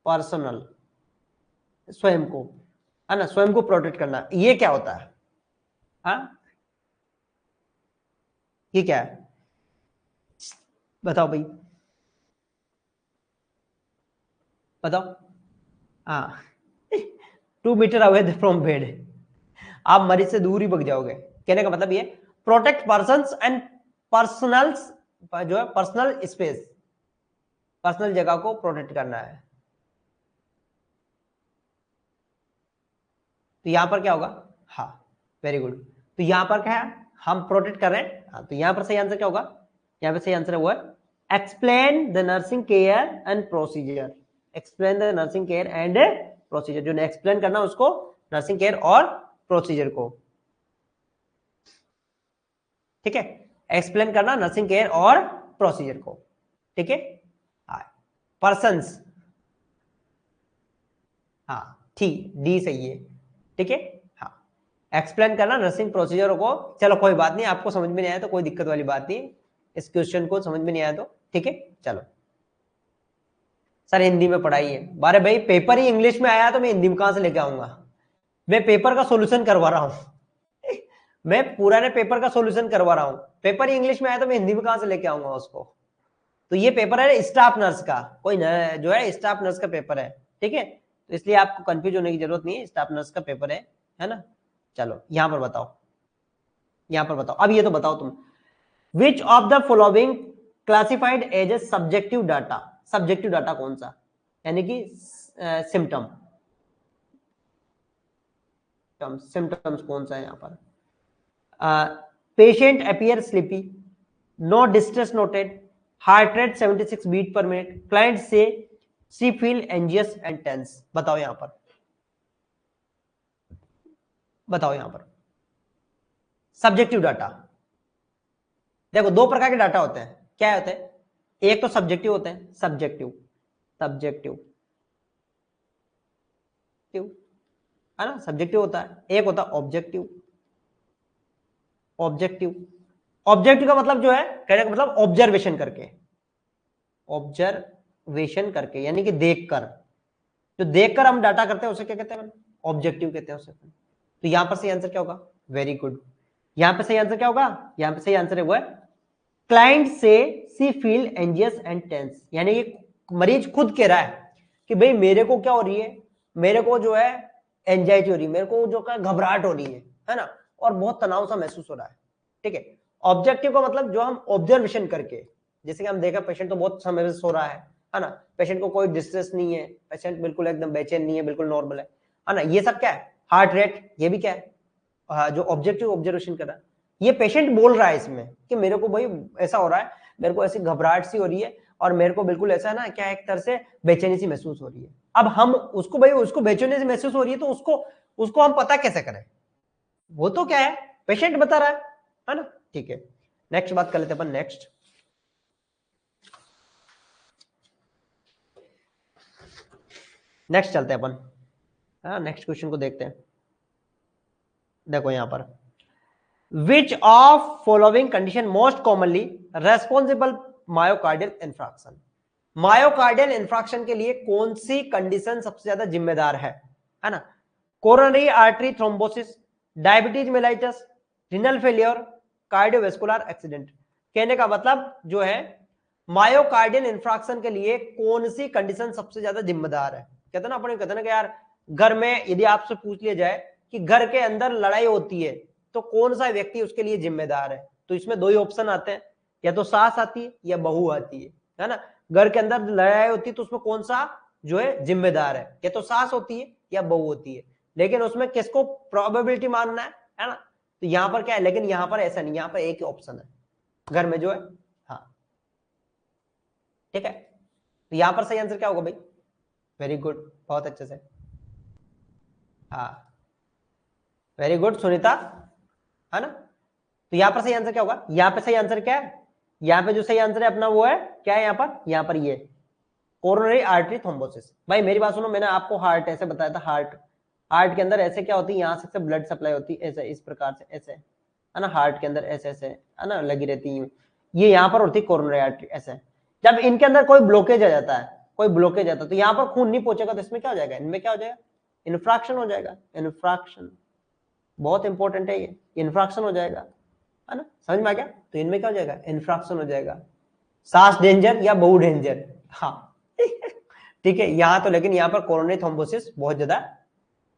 पर्सनल स्वयं को, है ना, स्वयं को प्रोटेक्ट करना। ये क्या होता है? हाँ ये क्या है, बताओ भाई, बताओ। हाँ 2 मीटर अवे फ्रॉम बेड, आप मरीज से दूर ही भग जाओगे। कहने का मतलब ये, प्रोटेक्ट पर्सन एंड पर्सनल्स, जो है पर्सनल स्पेस, पर्सनल जगह को प्रोटेक्ट करना है। तो यहां पर क्या होगा, हाँ वेरी गुड, तो यहां पर क्या है, हम प्रोटेक्ट कर रहे हैं, हाँ, तो यहां पर सही आंसर क्या होगा, यहां पर सही आंसर हुआ explain the nursing care and procedure, explain the nursing care and procedure, जो एक्सप्लेन करना उसको, नर्सिंग केयर और प्रोसीजर को, ठीक है, एक्सप्लेन करना नर्सिंग केयर और प्रोसीजर को, ठीक है। पर्सन्स, हाँ ठीक, डी सही है, ठीक है, हाँ, एक्सप्लेन करना नर्सिंग प्रोसीजर को। चलो कोई बात नहीं, आपको समझ में नहीं आया तो कोई दिक्कत वाली बात नहीं, इस क्वेश्चन को समझ में नहीं आया तो ठीक है। चलो सर हिंदी में पढ़ाई है, बारे भाई पेपर ही इंग्लिश में आया तो मैं हिंदी में कहां से लेके आऊंगा, मैं पेपर का सोल्यूशन करवा रहा हूं मैं पुराने पेपर का सोल्यूशन करवा रहा हूं, पेपर ही इंग्लिश में आया तो मैं हिंदी में कहां से लेके आऊंगा उसको। तो ये पेपर है स्टाफ नर्स का, कोई जो है स्टाफ नर्स का पेपर है, ठीक है, तो इसलिए आपको कंफ्यूज होने की जरूरत नहीं है, स्टाफ नर्स का पेपर है ना। चलो यहां पर बताओ, यहां पर बताओ, अब ये तो बताओ तुम, which of the following classified as a subjective data, subjective data कौन सा, यानी कि सिम्टम, सिम्टम्स कौन सा है यहां पर, patient appear sleepy, no distress noted, heart rate 76 beat per minute, client says she feel anxious and tense. बताओ यहां पर, बताओ यहां पर सब्जेक्टिव डाटा। देखो दो प्रकार के डाटा होते हैं, क्या होते हैं, एक तो सब्जेक्टिव होते हैं, सब्जेक्टिव, सब्जेक्टिव, है ना, सब्जेक्टिव होता है, एक होता है ऑब्जेक्टिव, ऑब्जेक्टिव, ऑब्जेक्टिव का मतलब जो है, कहने का मतलब ऑब्जर्वेशन करके, ऑब्जर्वेशन करके, यानी कि देखकर, जो देखकर हम डाटा करते हैं उसे क्या कहते हैं? ऑब्जेक्टिव कहते हैं उसे। तो यहां पर सही आंसर क्या होगा? Very good. यहां पे सही आंसर क्या होगा? यहां पे सही आंसर है वो है client says she feel anxious and tense, यानी कि मरीज खुद कह रहा है कि भाई मेरे को क्या हो रही है, मेरे को जो है एंजाइटी हो रही है, मेरे को जो है घबराहट हो रही है ना, और बहुत तनाव सा महसूस हो रहा है। ठीक है, ऑब्जेक्टिव का मतलब जो हम ऑब्जर्वेशन करके, जैसे कि हम देखा पेशेंट तो बहुत समय से सो रहा है ना, पेशेंट को कोई डिस्ट्रेस नहीं है, पेशेंट बिल्कुल एकदम बेचैन नहीं है, बिल्कुल नॉर्मल है ना, ये सब क्या है? हार्ट रेट, ये भी क्या है? जो ऑब्जेक्टिव ऑब्जर्वेशन कर रहा है, ये पेशेंट बोल रहा है इसमें कि मेरे को भाई ऐसा हो रहा है, मेरे को ऐसी घबराहट सी हो रही है, और मेरे को बिल्कुल ऐसा है ना, क्या एक तरह से बेचैनी सी महसूस हो रही है। अब हम उसको भाई, उसको बेचैनी सी महसूस हो रही है तो उसको हम पता कैसे करें? वो तो क्या है, पेशेंट बता रहा है ना। ठीक है, नेक्स्ट बात कर लेते हैं अपन। नेक्स्ट चलते हैं अपन, नेक्स्ट क्वेश्चन को देखते हैं। देखो यहां पर, which of following condition most commonly responsible myocardial infraction? Myocardial infraction के लिए कौन सी कंडीशन सबसे ज्यादा जिम्मेदार है ना? Coronary artery thrombosis, diabetes mellitus, renal failure, cardiovascular accident. कहने का मतलब जो है, मायोकार्डियल इंफ्रैक्शन के लिए कौन सी कंडीशन सबसे ज्यादा जिम्मेदार है? कहते ना, अपने कहते ना कि यार घर में यदि आपसे पूछ लिया जाए कि घर के अंदर लड़ाई होती है तो कौन सा व्यक्ति उसके लिए जिम्मेदार है, तो इसमें दो ही ऑप्शन आते हैं, या तो सास आती है या बहू आती है ना। घर के अंदर लड़ाई होती है तो उसमें कौन सा जो है जिम्मेदार है? या तो सास होती है या बहू होती है, लेकिन उसमें किसको प्रोबेबिलिटी मानना है ना? तो यहां पर क्या है, लेकिन यहां पर ऐसा नहीं, यहां पर एक ही ऑप्शन है घर में जो है। हाँ ठीक है, तो यहां पर सही आंसर क्या होगा भाई? वेरी गुड, बहुत अच्छे से। हाँ वेरी गुड सुनीता, है ना। तो यहां पर सही आंसर क्या होगा? यहां पे सही आंसर क्या है? यहां पे जो सही आंसर है अपना वो है क्या है? यहां पर ये कोरोनरी आर्टरी थ्रोम्बोसिस। भाई मेरी बात सुनो, मैंने आपको हार्ट ऐसे बताया था, हार्ट, हार्ट के अंदर ऐसे क्या होती है, यहां से ब्लड सप्लाई होती है ऐसे, इस प्रकार से ऐसे, है ना, हार्ट के अंदर ऐसे ऐसे है ना लगी रहती है, ये यहाँ पर होती है कोरोनरी आर्टरी ऐसे। जब इनके अंदर कोई ब्लॉकेज आ जाता है, कोई ब्लॉकेज आता है, तो यहाँ पर खून नहीं पहुंचेगा, तो इसमें क्या हो जाएगा? इनमें क्या हो जाएगा? इन्फ्रैक्शन हो जाएगा। इन्फ्रैक्शन बहुत इंपॉर्टेंट है ये, इन्फ्रैक्शन हो जाएगा, है ना, समझ में आ गया? तो इनमें क्या हो जाएगा? इन्फ्रैक्शन हो जाएगा। सास डेंजर या बहू डेंजर? हाँ ठीक है, यहाँ तो लेकिन यहाँ पर कोरोनरी थ्रोम्बोसिस बहुत ज्यादा,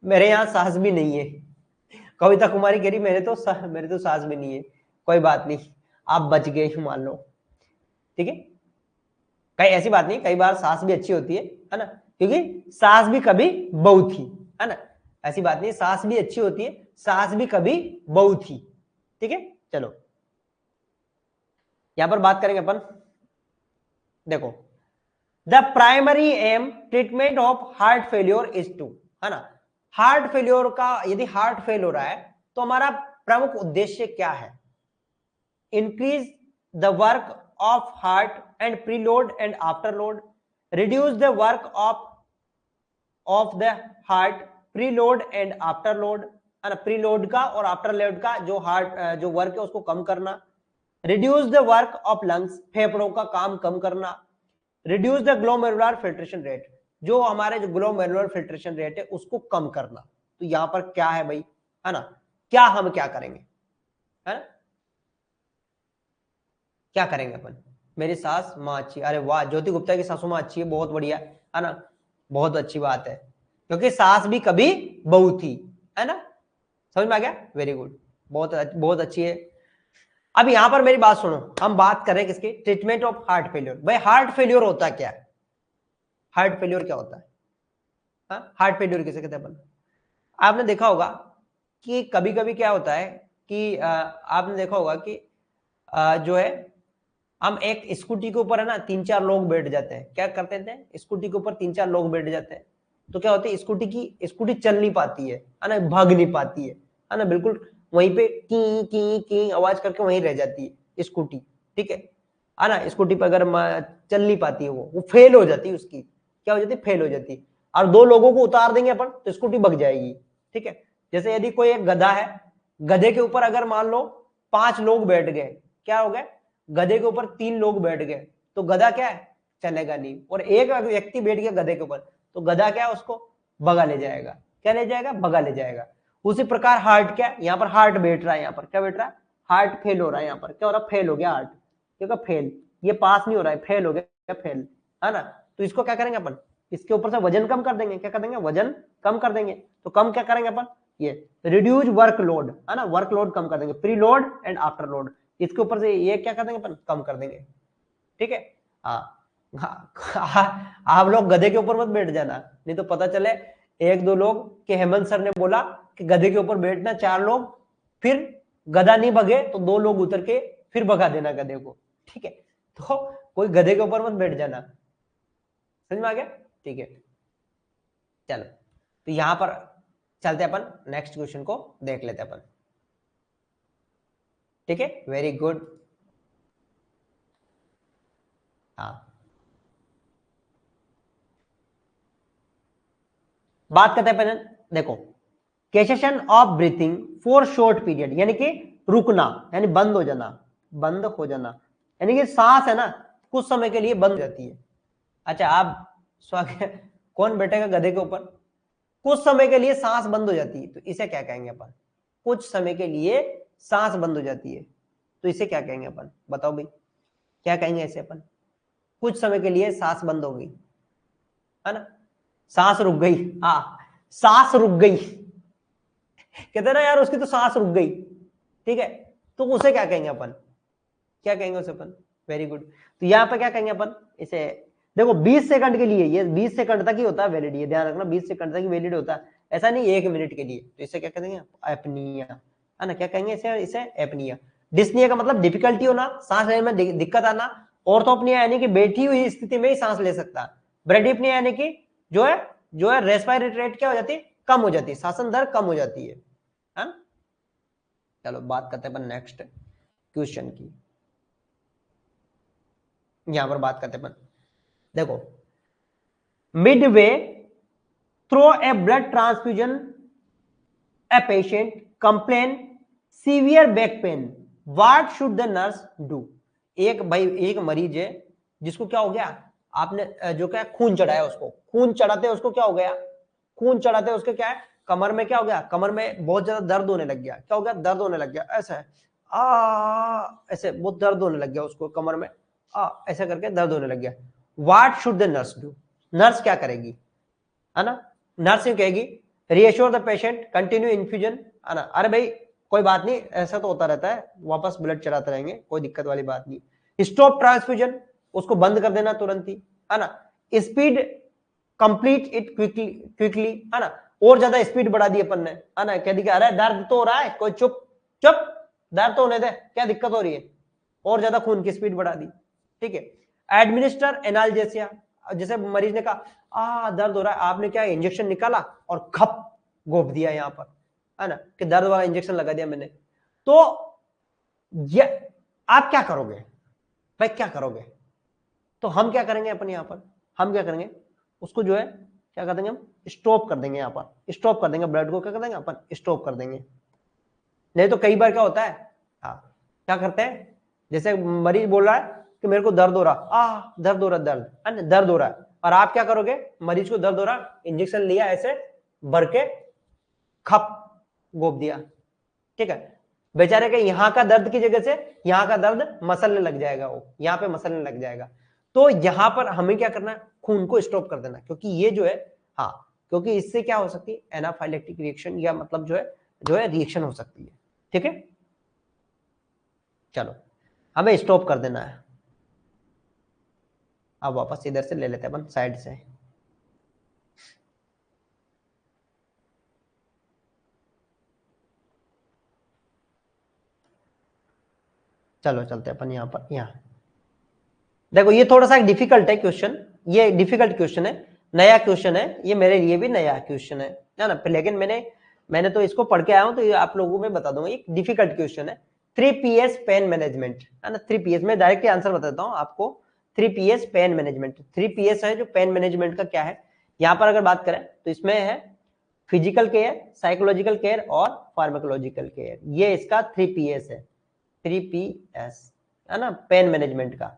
मेरे यहाँ सास भी नहीं है। कविता कुमारी कह रही मेरे तो सास भी नहीं है। कोई बात नहीं, आप बच गए मान लो। ठीक है, कई ऐसी बात नहीं, कई बार सास भी अच्छी होती है ना, क्योंकि सास भी कभी बहू थी, है ना। ऐसी बात नहीं, सास भी अच्छी होती है, सास भी कभी बहू थी। ठीक है, चलो यहां पर बात करेंगे अपन। देखो, the primary aim treatment of heart failure is to, है ना, हार्ट फेल्योर का, यदि हार्ट फेल हो रहा है तो हमारा प्रमुख उद्देश्य क्या है? Increase the work of heart and preload and after load, reduce the work of the heart preload and after load, है ना, प्रीलोड का और आफ्टर लोड का जो हार्ट जो वर्क है उसको कम करना, reduce the work of lungs, फेफड़ों का काम कम करना, reduce the glomerular filtration rate, जो हमारे जो ग्लोमेरुलर फिल्ट्रेशन रेट है उसको कम करना। तो यहां पर क्या है भाई, है ना, क्या हम क्या करेंगे, है ना, क्या करेंगे अपन? मेरी सास माँ अच्छी, अरे वाह, ज्योति गुप्ता की सासू माँ अच्छी है, बहुत बढ़िया, है ना, बहुत अच्छी बात है, क्योंकि सास भी कभी बहू थी, है ना, समझ में आ गया? वेरी गुड, बहुत बहुत अच्छी है। अब यहां पर मेरी बात सुनो, हम बात करें किसकी? Treatment of heart failure. भाई हार्ट फेल्योर होता क्या है? हार्ट फेल्योर क्या होता है? हार्ट फेल्योर किसे कहते हैं अपन? आपने देखा होगा कि कभी कभी क्या होता है कि आपने देखा होगा कि जो है, हम एक स्कूटी के ऊपर है ना 3-4 लोग बैठ जाते हैं, क्या करते थे, स्कूटी के ऊपर 3-4 लोग बैठ जाते हैं, तो क्या होती है, स्कूटी चल नहीं पाती है ना, भाग नहीं पाती है ना, बिल्कुल वहीं पे की आवाज करके वहीं रह जाती है स्कूटी। ठीक है ना, स्कूटी पर अगर चल नहीं पाती है, वो फेल हो जाती है, उसकी क्या हो जाती है? फेल हो जाती है। और 2 लोगों को उतार देंगे अपन तो स्कूटी भग जाएगी। ठीक है, जैसे यदि कोई एक गधा है, गधे के ऊपर अगर मान लो 5 लोग बैठ गए, क्या हो गए? गधे के ऊपर 3 लोग बैठ गए तो गधा क्या है? चलेगा नहीं। और एक व्यक्ति बैठ गया गधे के ऊपर तो गधा क्या उसको भगा ले जाएगा, क्या ले जाएगा, भगा ले जाएगा। उसी प्रकार हार्ट क्या, यहाँ पर हार्ट बैठ रहा है, यहाँ पर क्या बैठ रहा है, हार्ट फेल हो रहा है, यहाँ पर क्या हो रहा है, फेल हो गया हार्ट, क्योंकि फेल, ये पास नहीं हो रहा है, फेल हो गया, फेल है ना। तो इसको क्या करेंगे अपन, इसके ऊपर से वजन कम कर देंगे, क्या कर देंगे, वजन कम कर देंगे। तो कम क्या करेंगे अपन, ये रिड्यूस वर्कलोड है ना, वर्कलोड कम कर देंगे, pre load and after load, इसके ऊपर से ये क्या कर देंगे अपन, कम कर देंगे। ठीक है, हाँ आप लोग गधे के ऊपर मत बैठ जाना, नहीं तो पता चले एक दो लोग कि हेमंत सर ने बोला कि गधे के ऊपर बैठना 4 लोग, फिर गधा नहीं भगे तो 2 लोग उतर के फिर भगा देना गधे को। ठीक है, तो कोई गधे के ऊपर मत बैठ जाना, समझ में आ गया। ठीक है, चलो तो यहां पर चलते अपन नेक्स्ट क्वेश्चन को देख लेते अपन। ठीक है, वेरी गुड। हाँ, बात करते हैं पहले, देखो cassation of breathing for short period, यानी कि रुकना, यानी बंद हो जाना, बंद हो जाना, यानी कि सांस है ना कुछ समय के लिए बंद हो जाती है। अच्छा आप स्वागत, कौन बैठेगा गधे के ऊपर, कुछ समय के लिए सांस बंद हो जाती है, तो इसे क्या कहेंगे अपन, कुछ समय के लिए सांस बंद हो जाती है, तो इसे क्या कहेंगे अपन, बताओ भाई क्या कहेंगे इसे अपन, कुछ समय के लिए सांस बंद हो गई है ना, सांस रुक गई, हाँ सांस रुक गई, कहते ना यार उसकी तो सांस रुक गई। ठीक है, तो उसे क्या कहेंगे अपन, क्या कहेंगे उसे अपन, वेरी गुड। तो यहाँ पे क्या कहेंगे अपन इसे, देखो 20 सेकंड के लिए, ये 20 सेकंड तक ही होता है वैलिड, ये ध्यान रखना 20 सेकंड तक ही वैलिड होता है, ऐसा नहीं 1 मिनट के लिए। तो इसे क्या कहेंगे, एपनिया है ना, क्या कहेंगे इसे एपनिया। डिस्निया का मतलब डिफिकल्टी होना, सांस लेने में दिक्कत आना। ऑर्थोपनिया यानी कि बैठी हुई स्थिति में ही सांस ले सकता है। ब्रेडिपनिया यानी कि जो है रेस्पिरेटरी रेट क्या हो जाती है, कम हो जाती है, श्वसन दर कम हो जाती है ना। चलो बात करते हैं अपन नेक्स्ट क्वेश्चन की, यहां पर बात करते हैं अपन, देखो midway through a blood transfusion a patient complain severe back pain, what should the nurse do. एक भाई एक मरीज है जिसको क्या हो गया, आपने जो क्या खून चढ़ाया उसको, खून चढ़ाते उसको क्या हो गया, खून चढ़ाते उसके क्या है, कमर में क्या हो गया, कमर में बहुत ज्यादा दर्द होने लग गया, क्या हो गया, दर्द होने लग गया, ऐसा है ऐसे बहुत दर्द होने लग गया उसको कमर में, ऐसा करके दर्द होने लग गया। What should the nurse do, nurse क्या करेगी है ना, नर्स यूं कहेगी reassure the patient, continue infusion है ना, अरे भाई कोई बात नहीं ऐसा तो होता रहता है, वापस ब्लड चढ़ाते रहेंगे, कोई दिक्कत वाली बात नहीं। स्टॉप ट्रांसफ्यूजन, उसको बंद कर देना तुरंत ही है ना। स्पीड कंप्लीट इट क्विकली है ना, और ज्यादा स्पीड बढ़ा दी अपन ने है ना, कह दी अरे दर्द तो हो रहा है, कोई चुप चुप, दर्द तो होने दे, क्या दिक्कत हो रही है, और ज्यादा खून की स्पीड बढ़ा दी। ठीक है, एडमिनिस्टर एनाल्जेसिया, जैसे मरीज ने कहा दर्द हो रहा है, आपने क्या इंजेक्शन निकाला और खप गोप दिया यहाँ पर है ना, कि दर्द वाला इंजेक्शन लगा दिया मैंने, तो ये आप क्या करोगे भाई, क्या करोगे। तो हम क्या करेंगे अपन यहाँ पर, हम क्या करेंगे उसको जो है क्या कर देंगे, हम स्टॉप कर देंगे, यहाँ पर स्टॉप कर देंगे ब्लड को, क्या कर देंगे अपन स्टॉप कर देंगे। नहीं तो कई बार क्या होता है, हाँ क्या करते हैं, जैसे मरीज बोल रहा है कि मेरे को दर्द हो रहा, दर्द हो रहा, दर्द हो रहा है, और आप क्या करोगे, मरीज को दर्द हो रहा, इंजेक्शन लिया ऐसे भर के खप गोप दिया। ठीक है, बेचारे के यहाँ का दर्द की जगह से यहाँ का दर्द मसलने लग जाएगा, वो यहाँ पे मसलने लग जाएगा। तो यहाँ पर हमें क्या करना है, खून को स्टॉप कर देना, क्योंकि ये जो है हाँ, क्योंकि इससे क्या हो सकती है एनाफाइलेक्टिक रिएक्शन, या मतलब जो है रिएक्शन हो सकती है। ठीक है, चलो हमें स्टॉप कर देना है। अब वापस इधर से ले लेते हैं अपन साइड से, चलो चलते हैं अपन यहाँ पर। यहाँ देखो ये थोड़ा सा डिफिकल्ट है क्वेश्चन, ये डिफिकल्ट क्वेश्चन है, नया क्वेश्चन है, ये मेरे लिए भी नया क्वेश्चन है ना, लेकिन मैंने तो इसको पढ़ के आया हूं, तो ये आप लोगों में बता दूंगा, एक डिफिकल्ट क्वेश्चन है। 3PS पेन मैनेजमेंट है ना, 3PS में डायरेक्टली आंसर बताता हूँ आपको। 3PS पेन मैनेजमेंट, 3PS है जो पेन मैनेजमेंट का क्या है, यहाँ पर अगर बात करें तो इसमें है फिजिकल केयर, साइकोलॉजिकल केयर और फार्माकोलॉजिकल केयर, ये इसका 3PS है, 3PS है ना पेन मैनेजमेंट का।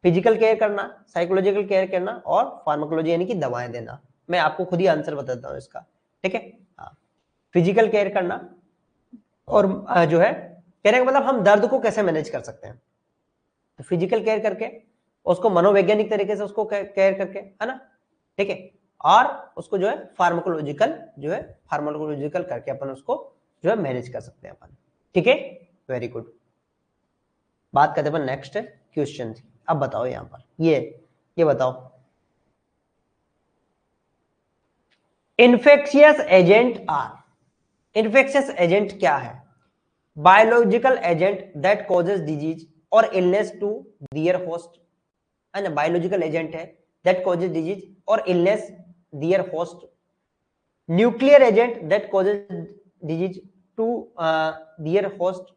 फिजिकल केयर करना, साइकोलॉजिकल केयर करना और फार्माकोलॉजी यानी कि दवाएं देना। मैं आपको खुद ही आंसर बताता हूँ इसका, ठीक है। हाँ, फिजिकल केयर करना और जो है कहने का मतलब हम दर्द को कैसे मैनेज कर सकते हैं, तो फिजिकल केयर करके, उसको मनोवैज्ञानिक तरीके से उसको केयर करके, है ना, ठीक है। और उसको जो है फार्माकोलॉजिकल करके अपन उसको जो है मैनेज कर सकते हैं अपन, ठीक है। Very good. बात करते हैं अपन नेक्स्ट क्वेश्चन। अब बताओ यहां पर ये बताओ, इन्फेक्शियस एजेंट क्या है? Biological agent that causes disease और इलनेस टू दियर होस्ट, है ना, बायोलॉजिकल एजेंट है दैट कॉजेज डिजीज और illness their host. Nuclear agent that causes disease to their host.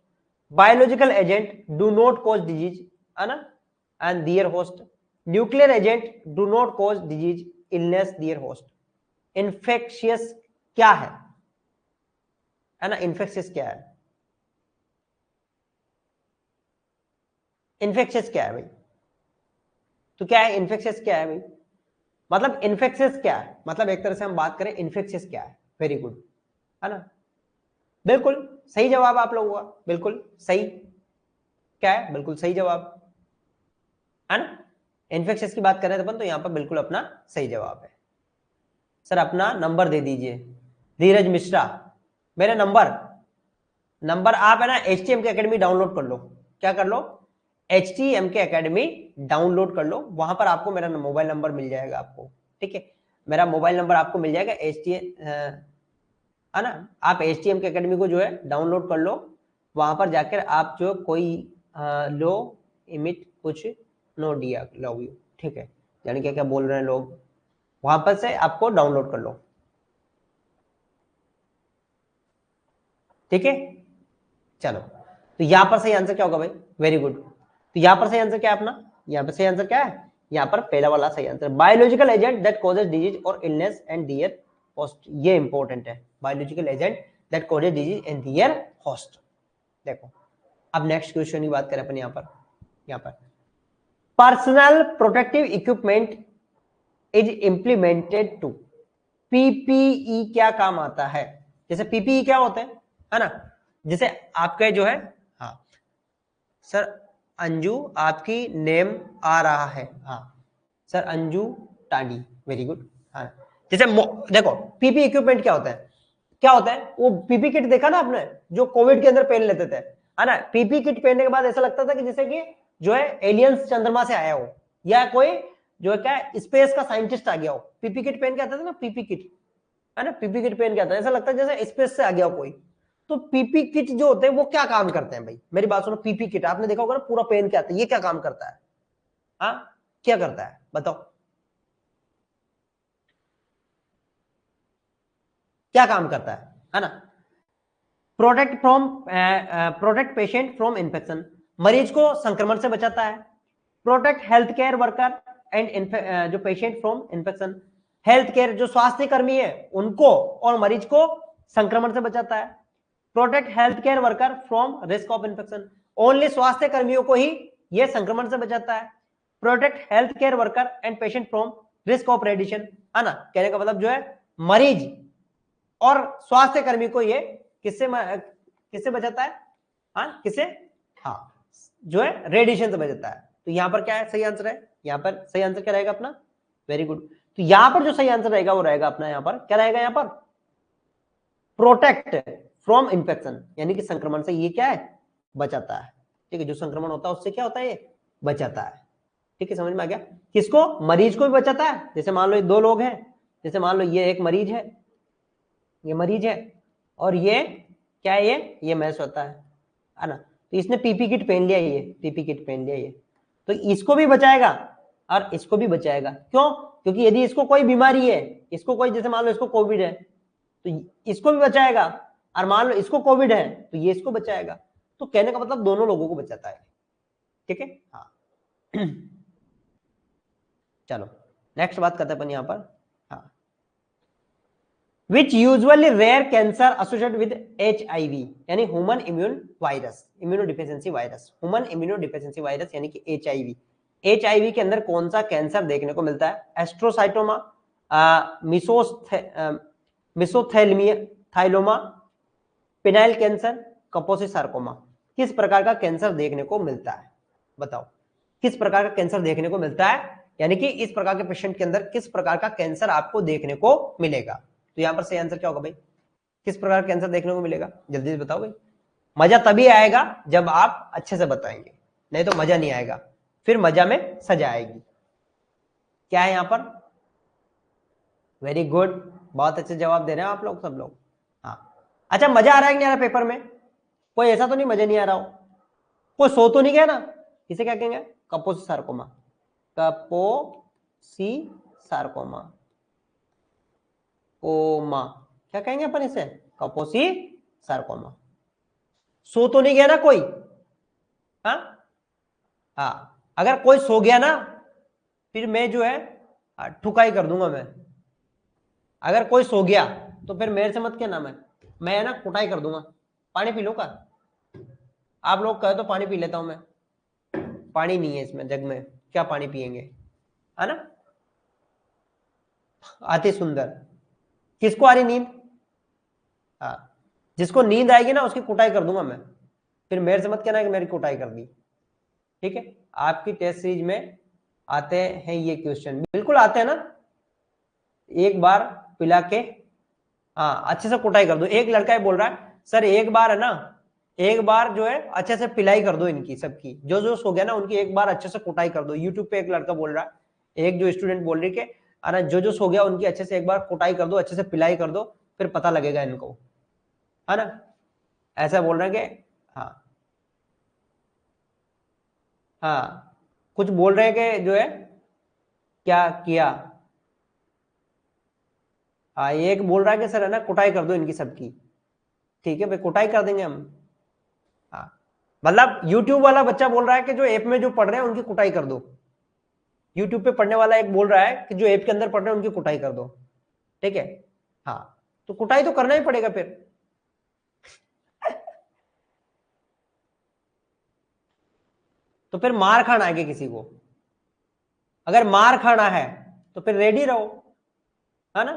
Biological agent do not cause disease, है ना, and their host. Nuclear agent do not cause disease, illness their host. Infectious क्या है ना, infectious क्या है? Infectious क्या है भाई? तो क्या है इन्फेक्शियस क्या है भाई? मतलब इन्फेक्शियस क्या है, मतलब एक तरह से हम बात करें इन्फेक्शियस क्या है। वेरी गुड, है ना, बिल्कुल सही जवाब आप लोगों का, बिल्कुल सही। क्या है? बिल्कुल सही जवाब, है ना। इन्फेक्शियस की बात कर रहे थे अपन, तो यहां पर बिल्कुल अपना सही जवाब है। सर अपना नंबर दे दीजिए, धीरज मिश्रा। मेरे नंबर आप है ना HTM के अकेडमी डाउनलोड कर लो। क्या कर लो? HTM के अकेडमी डाउनलोड कर लो, वहां पर आपको मेरा मोबाइल नंबर मिल जाएगा आपको, ठीक है। मेरा मोबाइल नंबर आपको मिल जाएगा HTM, है ना। आप HTM के अकेडमी को जो है डाउनलोड कर लो, वहां पर जाकर आप जो कोई लो इमिट कुछ नो डिया लव यू, ठीक है, यानी क्या क्या बोल रहे हैं लोग, वहां पर से आपको डाउनलोड कर लो, ठीक है। चलो, तो यहां पर सही आंसर क्या होगा भाई? Very good. तो यहां पर सही आंसर क्या है अपना? यहां पर सही आंसर क्या है? यहां पर पहला वाला सही answer, biological agent that causes disease और इलनेस एंड दियर होस्ट। ये इंपॉर्टेंट है, biological agent that causes disease and their host. देखो, अब नेक्स्ट क्वेश्चन की बात करें अपन यहां पर personal protective equipment is implemented to. PPE क्या काम आता है? जैसे पीपीई क्या होते हैं, है ना, जैसे आपके जो है, हाँ सर अंजू आपकी नेम आ रहा है, हाँ सर अंजू टांडी, वेरी गुड। हाँ, जैसे देखो पीपी इक्विपमेंट क्या होता है, वो पीपी किट देखा ना आपने, जो कोविड के अंदर पहन लेते थे, है ना। पीपी किट पहनने के बाद ऐसा लगता था कि जैसे कि जो है एलियंस चंद्रमा से आया हो, या कोई जो है क्या स्पेस का साइंटिस्ट आ गया हो। पीपी किट पहन के आता था ना, पीपी किट, है ना, पीपी किट पहन के आता है, ऐसा लगता है जैसे स्पेस से आ गया हो कोई। तो पीपी किट जो होते हैं वो क्या काम करते हैं भाई? मेरी बात सुनो, पीपी किट आपने देखा होगा ना, पूरा पहन के आता है, ये क्या काम करता है? हाँ, क्या करता है बताओ, क्या काम करता है ना? प्रोटेक्ट पेशेंट फ्रॉम इन्फेक्शन, मरीज को संक्रमण से बचाता है। Protect health care worker and जो patient from infection, health care जो स्वास्थ्य कर्मी है उनको और मरीज को संक्रमण से बचाता है। Protect health care worker from risk of infection, only स्वास्थ्य कर्मियों को ही यह संक्रमण से बचाता है। Protect health care worker and patient from risk of radiation, है ना, कहने का मतलब जो है मरीज और स्वास्थ्य कर्मी को ये किससे बचाता है? हाँ किससे? हाँ, जो है रेडिएशन से बचाता है। तो यहां पर क्या है सही आंसर है? यहां पर सही आंसर क्या रहेगा अपना? Very good. तो यहां पर जो सही आंसर रहेगा वो रहेगा अपना, यहां पर क्या रहेगा? यहां पर प्रोटेक्ट फ्रॉम इन्फेक्शन, यानी कि संक्रमण से ये क्या है? बचाता है, ठीक है। जो संक्रमण होता है उससे क्या होता है? ये बचाता है, ठीक है। समझ में आ गया? किसको? मरीज को भी बचाता है। जैसे मान लो दो लोग हैं, जैसे मान लो ये एक मरीज है, ये मरीज है, और ये क्या है? ये मैच होता है ना। तो इसने पीपी किट पहन लिया, ये पीपी किट पहन लिया, ये तो इसको भी बचाएगा और इसको भी बचाएगा। क्यों? क्योंकि यदि इसको कोई बीमारी है, इसको कोई, जैसे मान लो इसको कोविड है, तो इसको भी बचाएगा, और मान लो इसको कोविड है तो ये इसको बचाएगा। तो कहने का मतलब दोनों लोगों को बचाता है, ठीक है। हाँ चलो नेक्स्ट बात करते हैं अपन यहां पर। हाँ, which usually rare cancer associated with HIV, यानी human immune virus, immunodeficiency virus, human immunodeficiency virus यानी कि HIV। HIV के अंदर कौन सा कैंसर देखने को मिलता है? एस्ट्रोसाइटोमा, मिसोथेलियोमा, पिनाइल कैंसर, कपोसी सार्कोमा। किस प्रकार का कैंसर देखने को मिलता है? बताओ किस प्रकार का कैंसर देखने को मिलता है, यानी कि इस प्रकार के पेशेंट के अंदर किस प्रकार का कैंसर आपको देखने को मिलेगा? तो यहां पर सही आंसर क्या होगा भाई? किस प्रकार का कैंसर देखने को मिलेगा? जल्दी से बताओ भाई। मजा तभी आएगा जब आप अच्छे से बताएंगे, नहीं तो मजा नहीं आएगा, फिर मजा में सजा आएगी। क्या है यहां पर? वेरी गुड, बहुत अच्छे जवाब दे रहे हैं आप लोग, सब लोग। हाँ, अच्छा मजा आ रहा है कि नहीं आ रहा पेपर में? कोई ऐसा तो नहीं मजा नहीं आ रहा हो? कोई सो तो नहीं गया ना? इसे क्या कहेंगे? कपोसी सार्कोमा। कपोसी सार्कोमा, कोमा क्या कहेंगे अपन इसे? कपोसी सार्कोमा। सो तो नहीं गया ना कोई? हाँ, अगर कोई सो गया ना फिर मैं जो है ठुकाई कर दूंगा मैं। अगर कोई सो गया तो फिर मेरे से मत कहना, मैं ना कुटाई कर दूंगा। पानी पी लो का? आप लोग कहे तो पानी पी लेता हूं मैं। पानी नहीं है इसमें जग में, क्या पानी पियेंगे, है ना? अति सुंदर। किसको आ रही नींद? हाँ, जिसको नींद आएगी ना उसकी कुटाई कर दूंगा मैं, फिर मेरे से मत कहना कि मेरी कुटाई कर दी। ठीक है, आपकी टेस्ट सीरीज में आते हैं ये क्वेश्चन, बिल्कुल आते हैं ना। एक बार पिला के हाँ अच्छे से कुटाई कर दो। एक लड़का ये बोल रहा है सर एक बार है ना, एक बार जो है अच्छे से पिलाई कर दो इनकी सबकी, जो जो सो गया ना उनकी एक बार अच्छे से कुटाई कर दो। यूट्यूब पे एक लड़का बोल रहा है, एक जो स्टूडेंट बोल रही है अरे जो जो सो गया उनकी अच्छे से एक बार कुटाई कर दो, अच्छे से पिलाई कर दो, फिर पता लगेगा इनको, है ना? ऐसा बोल रहे हैं कि हाँ हाँ, कुछ बोल रहे हैं कि जो है क्या किया। हाँ, एक बोल रहा है कि सर है ना कुटाई कर दो इनकी सबकी। ठीक है भाई, कुटाई कर देंगे हम। हाँ, मतलब यूट्यूब वाला बच्चा बोल रहा है कि जो ऐप में जो पढ़ रहे हैं उनकी कुटाई कर दो। यूट्यूब पे पढ़ने वाला एक बोल रहा है कि जो ऐप के अंदर पढ़ रहे हैं उनकी कुटाई कर दो। ठीक है, हाँ, तो कुटाई तो करना ही पड़ेगा फिर। तो फिर मार खाना है कि किसी को? अगर मार खाना है तो फिर रेडी रहो, है ना?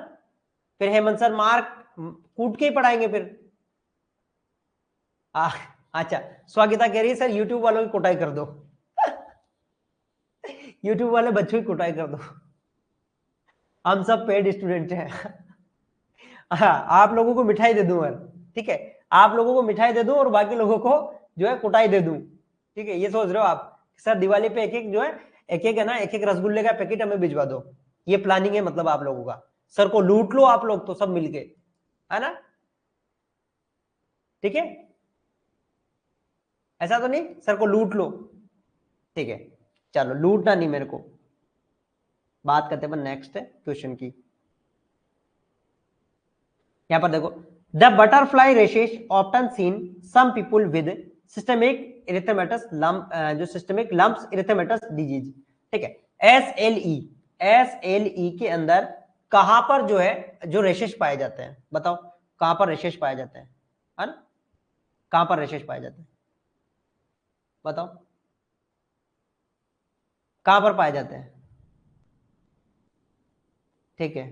फिर हेमंत सर मार कूट के ही पढ़ाएंगे फिर। आ, अच्छा, स्वागता कह रही है सर यूट्यूब वालों की कुटाई कर दो। यूट्यूब वाले बच्चों की कुटाई कर दो। हम सब पेड स्टूडेंट हैं। हाँ, आप लोगों को मिठाई दे दूं मैं, ठीक है, आप लोगों को मिठाई दे दूं और बाकी लोगों को जो है कुटाई दे दूं। ठीक है, ये सोच रहे हो आप सर दिवाली पे एक एक जो है एक एक है ना एक एक रसगुल्ले का पैकेट हमें भिजवा दो, ये प्लानिंग है मतलब आप लोगों का? सर को लूट लो आप लोग तो सब मिलके, है ना? ठीक है, ऐसा तो नहीं सर को लूट लो। ठीक है, चलो लूटना नहीं मेरे को। बात करते हैं नेक्स्ट क्वेश्चन की। यहां पर देखो, the butterfly rashes often seen some people with systemic erythematosus lump, जो सिस्टमिक लम्प्स इरिथेमेटस डिजीज। ठीक है, एस एल ई के अंदर कहां पर जो है जो रेशेस पाए जाते हैं? बताओ कहां पर रेशेस पाए जाते हैं, है ना? कहां पर रेशेस पाए जाते हैं? बताओ कहां पर पाए जाते हैं? ठीक है,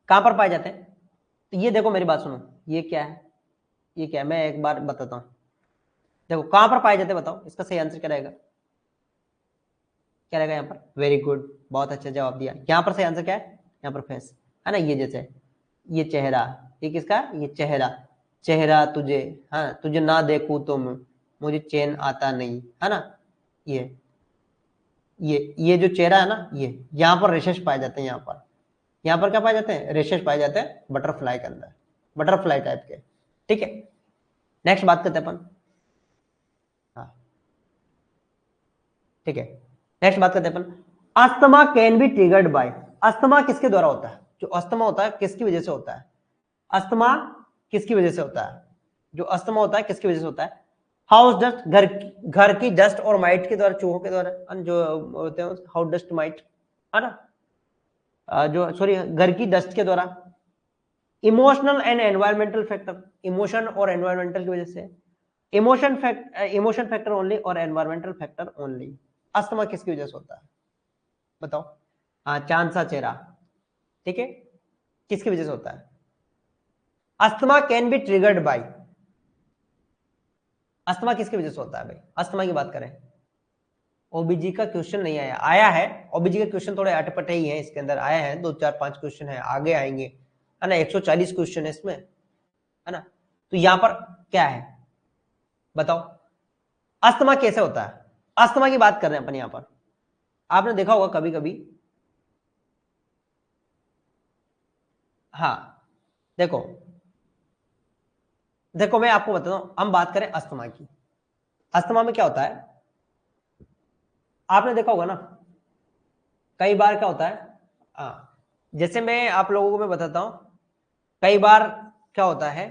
कहां पर पाए जाते हैं? तो ये देखो मेरी बात सुनो, ये क्या है, ये क्या है, मैं एक बार बताता हूं। देखो कहां पर पाए जाते हैं, बताओ इसका सही आंसर क्या रहेगा? क्या रहेगा यहाँ पर? वेरी गुड, बहुत अच्छा जवाब दिया। यहाँ पर सही आंसर क्या है? यहाँ पर फेस, है ना? ये जैसे ये चेहरा, ये किसका? ये चेहरा। चेहरा तुझे, हाँ तुझे ना देखूं तो मुझे चैन आता नहीं, है ना? ये ये जो चेहरा है ना, ये यहाँ पर रेशेस पाए जाते हैं। यहाँ पर क्या पाए जाते हैं? रेशेस पाए जाते हैं बटरफ्लाई के अंदर, बटरफ्लाई टाइप के। ठीक है, नेक्स्ट बात करते हैं अपन। हाँ, ठीक है, नेक्स्ट बात करते हैं अपन। Asthma can be triggered by, asthma किसके द्वारा होता है? जो अस्थमा होता है किसकी वजह से होता है? अस्थमा किसकी वजह से होता है? जो अस्थमा होता है किसकी वजह से होता है? हाउस डस्ट, घर की डस्ट और माइट के द्वारा, चूहों के द्वारा जो होते हैं हाउस डस्ट माइट, है ना? जो सॉरी घर की डस्ट के द्वारा। Emotional and environmental factor, emotion और एनवायरमेंटल की वजह से। इमोशन फैक्टर ओनली और एनवायरमेंटल फैक्टर ओनली। अस्थमा किसकी वजह से होता है बताओ? हाँ, चांद सा चेहरा, ठीक है, किसकी वजह से होता है? Asthma can be triggered by, asthma किसकी वजह से होता है भाई? अस्थमा की बात करें, ओबीजी का क्वेश्चन नहीं आया, आया है ओबीजी का क्वेश्चन, थोड़े अटपटे ही है इसके अंदर, आया है 2 4 5 क्वेश्चन है, आगे आएंगे, है ना, 140 क्वेश्चन है इसमें, है ना। तो यहां पर क्या है बताओ, अस्थमा कैसे होता है? अस्थमा की बात कर रहे हैं अपन यहां पर। आपने देखा होगा कभी कभी, हाँ, देखो देखो मैं आपको बताता हूं, हम बात करें अस्थमा की। अस्थमा में क्या होता है, आपने देखा होगा ना, कई बार क्या होता है, जैसे मैं आप लोगों को मैं बताता हूं, कई बार क्या होता है,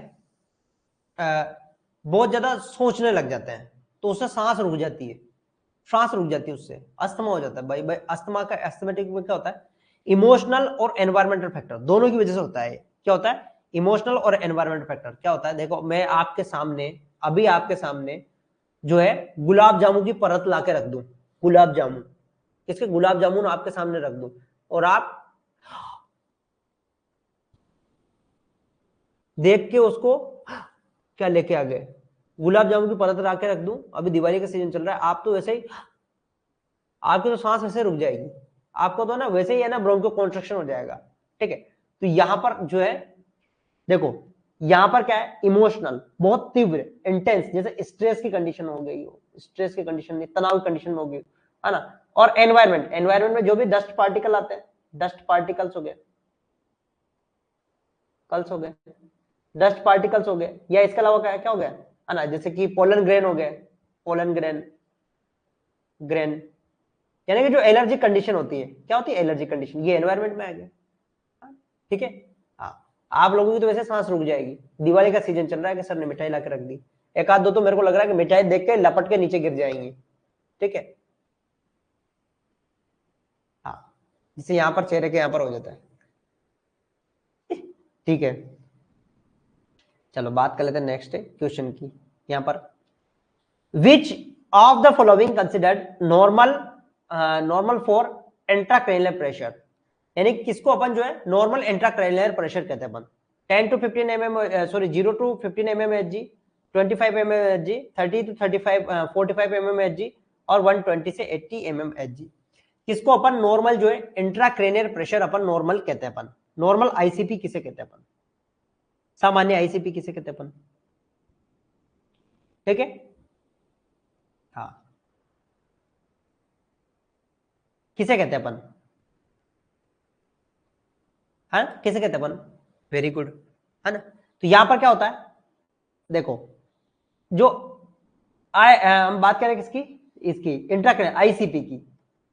बहुत ज्यादा सोचने लग जाते हैं, तो उससे सांस रुक जाती है, सांस रुक जाती है, उससे अस्थमा हो जाता है भाई। अस्थमा का एस्थमेटिक में क्या होता है, इमोशनल और एनवायरमेंटल फैक्टर दोनों की वजह से होता है। क्या होता है, इमोशनल और एनवायरमेंटल फैक्टर क्या होता है, देखो मैं आपके सामने, अभी आपके सामने जो है गुलाब जामुन की परत ला के रख दूं, गुलाब जामुन, इसके गुलाब जामुन आपके सामने रख दूं, और आप देख के उसको क्या लेके आ गए, गुलाब जामुन की परत ला के रख दूं, अभी दिवाली का सीजन चल रहा है, आप तो वैसे ही, आपकी तो सांस वैसे रुक जाएगी, आपको तो ना वैसे ही है ना ब्रोंको कॉन्स्ट्रक्शन हो जाएगा, ठीक है। तो यहां पर जो है, देखो यहां पर क्या है, इमोशनल बहुत तीव्र इंटेंस, जैसे स्ट्रेस की कंडीशन हो गई हो, स्ट्रेस की कंडीशन में, तनाव की कंडीशन में हो गई, है ना। और एनवायरमेंट, एनवायरमेंट में जो भी डस्ट पार्टिकल आते हैं, डस्ट पार्टिकल्स हो गए, कल्स हो गए, डस्ट पार्टिकल्स हो गए, या इसके अलावा क्या क्या हो गया, है ना, जैसे कि पोलन ग्रेन हो गए, पोलन ग्रेन, ग्रेन, यानी कि जो एलर्जी कंडीशन होती है, क्या होती है एलर्जी कंडीशन, ये एनवायरमेंट में आ गया, ठीक है। हाँ, आप लोगों की तो वैसे सांस रुक जाएगी, दिवाली का सीजन चल रहा है कि सर ने मिठाई ला के रख दी, एक आध दो तो मेरे को लग रहा है कि मिठाई देख के लपट के नीचे गिर जाएंगी, ठीक है। हाँ, जिससे यहां पर चेहरे के यहां पर हो जाता है, ठीक है। चलो बात कर लेते हैं नेक्स्ट क्वेश्चन की, यहां पर विच of the following considered normal, normal for intracranial pressure, यानी किसको अपन जो है नॉर्मल इंट्राक्रैनियल प्रेशर कहते हैं अपन, 10 to 15 mm, sorry 0 to 15 mm Hg, 25 mm Hg, 30 to 35 45 mm Hg, और 120 से 80 mm Hg, किसको अपन नॉर्मल जो है इंट्राक्रैनियल प्रेशर अपन नॉर्मल कहते हैं अपन, नॉर्मल आईसीपी किसे कहते हैं अपन, सामान्य आईसीपी किसे कहते हैं अपन, ठीक है। हाँ, किसे कहते हैं अपन, है ना, किसे कहते हैं अपन, वेरी गुड, है ना। तो यहां पर क्या होता है, देखो जो हम बात करें किसकी, इसकी इंट्राक्रैनियल आईसीपी की,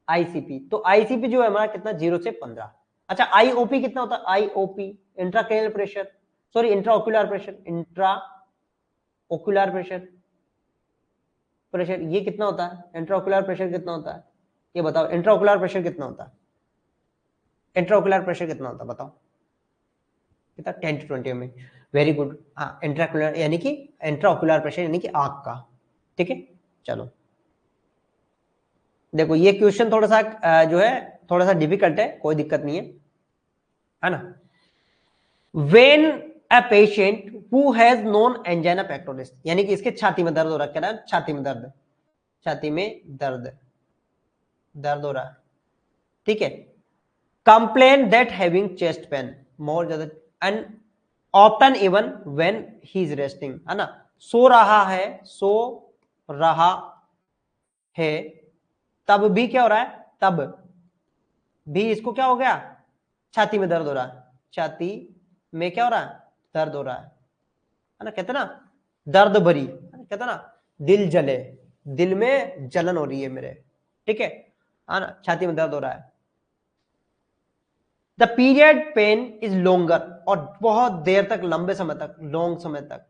आईसीपी, तो आईसीपी जो है हमारा कितना, 0 से 15। अच्छा आईओपी कितना होता है, IOP intracranial pressure, sorry intraocular pressure, intra ocular pressure, pressure ये कितना होता है, इंट्राओक्यूलर प्रेशर कितना होता है, ये बताओ, इंट्राओक्यूलर प्रेशर कितना होता है, इंट्राओक्यूलर प्रेशर कितना होता है बताओ, कितना, 10 to 20 mm, वेरी गुड। हाँ, इंट्राक्यूलर यानी कि इंट्राओक्यूलर प्रेशर यानी कि आंख का, ठीक है। चलो देखो ये क्वेश्चन थोड़ा सा जो है थोड़ा सा डिफिकल्ट है, कोई दिक्कत नहीं है ना। When a patient who has non angina pectoris, यानी कि इसके छाती में दर्द हो रहा है, क्या छाती में दर्द, छाती में दर्द, दर्द हो रहा है, ठीक है, complain that having chest pain more ज्यादा, and often even when he is resting, है ना, सो रहा है, सो रहा है, तब भी क्या हो रहा है, तब भी इसको क्या हो गया, छाती में दर्द हो रहा है, छाती में क्या हो रहा है, दर्द हो रहा है ना, कहते ना दर्द भरी, कहते ना दिल जले, दिल में जलन हो रही है मेरे, ठीक है ना, छाती में दर्द हो रहा है, the period pain is longer, और बहुत देर तक, लंबे समय तक, लॉन्ग समय तक,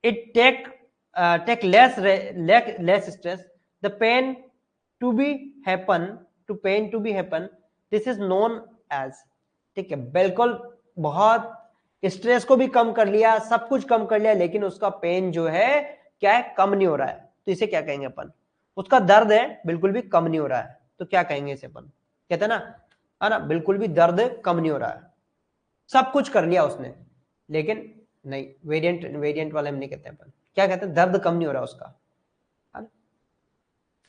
it take less stress, the pain to be happen, to pain to be happen, this is known as, ठीक है, बिल्कुल बहुत स्ट्रेस को भी कम कर लिया, सब कुछ कम कर लिया, लेकिन उसका पेन जो है क्या है, कम नहीं हो रहा है, तो इसे क्या कहेंगे अपन, उसका दर्द है बिल्कुल भी कम नहीं हो रहा है, तो क्या कहेंगे इसे अपन, कहते हैं ना, है ना, बिल्कुल भी दर्द कम नहीं हो रहा है, सब कुछ कर लिया उसने, लेकिन नहीं, वेरिएंट वेरिएंट वाले हम नहीं कहते अपन, क्या कहते हैं, दर्द कम नहीं हो रहा उसका, है ना।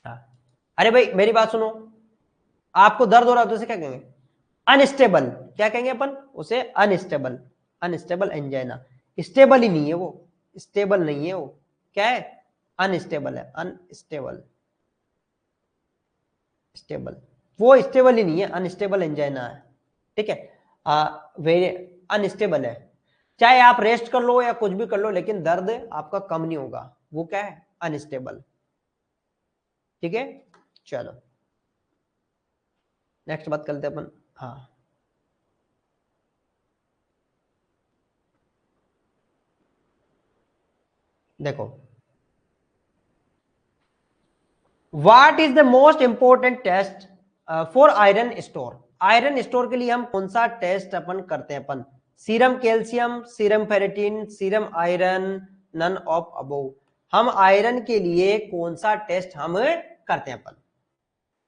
हाँ, अरे भाई मेरी बात सुनो, आपको दर्द हो रहा है तो उसे क्या कहेंगे, अनस्टेबल, क्या कहेंगे अपन उसे, अनस्टेबल, अनस्टेबल एंजाइना, स्टेबल ही नहीं है वो, स्टेबल नहीं है वो, क्या है, अनस्टेबल है, अनस्टेबल, स्टेबल, वो स्टेबल ही नहीं है, अनस्टेबल एंजाइना है, ठीक है, वेरी अनस्टेबल है, चाहे आप रेस्ट कर लो या कुछ भी कर लो, लेकिन दर्द आपका कम नहीं होगा, वो क्या है, अनस्टेबल, ठीक है। चलो नेक्स्ट बात करते हैं अपन, हाँ देखो, what is the most important test for iron store, iron store के लिए हम कौन सा टेस्ट अपन करते हैं अपन, serum calcium, serum ferritin, serum iron, none of above, हम आयरन के लिए कौन सा टेस्ट हम करते हैं अपन,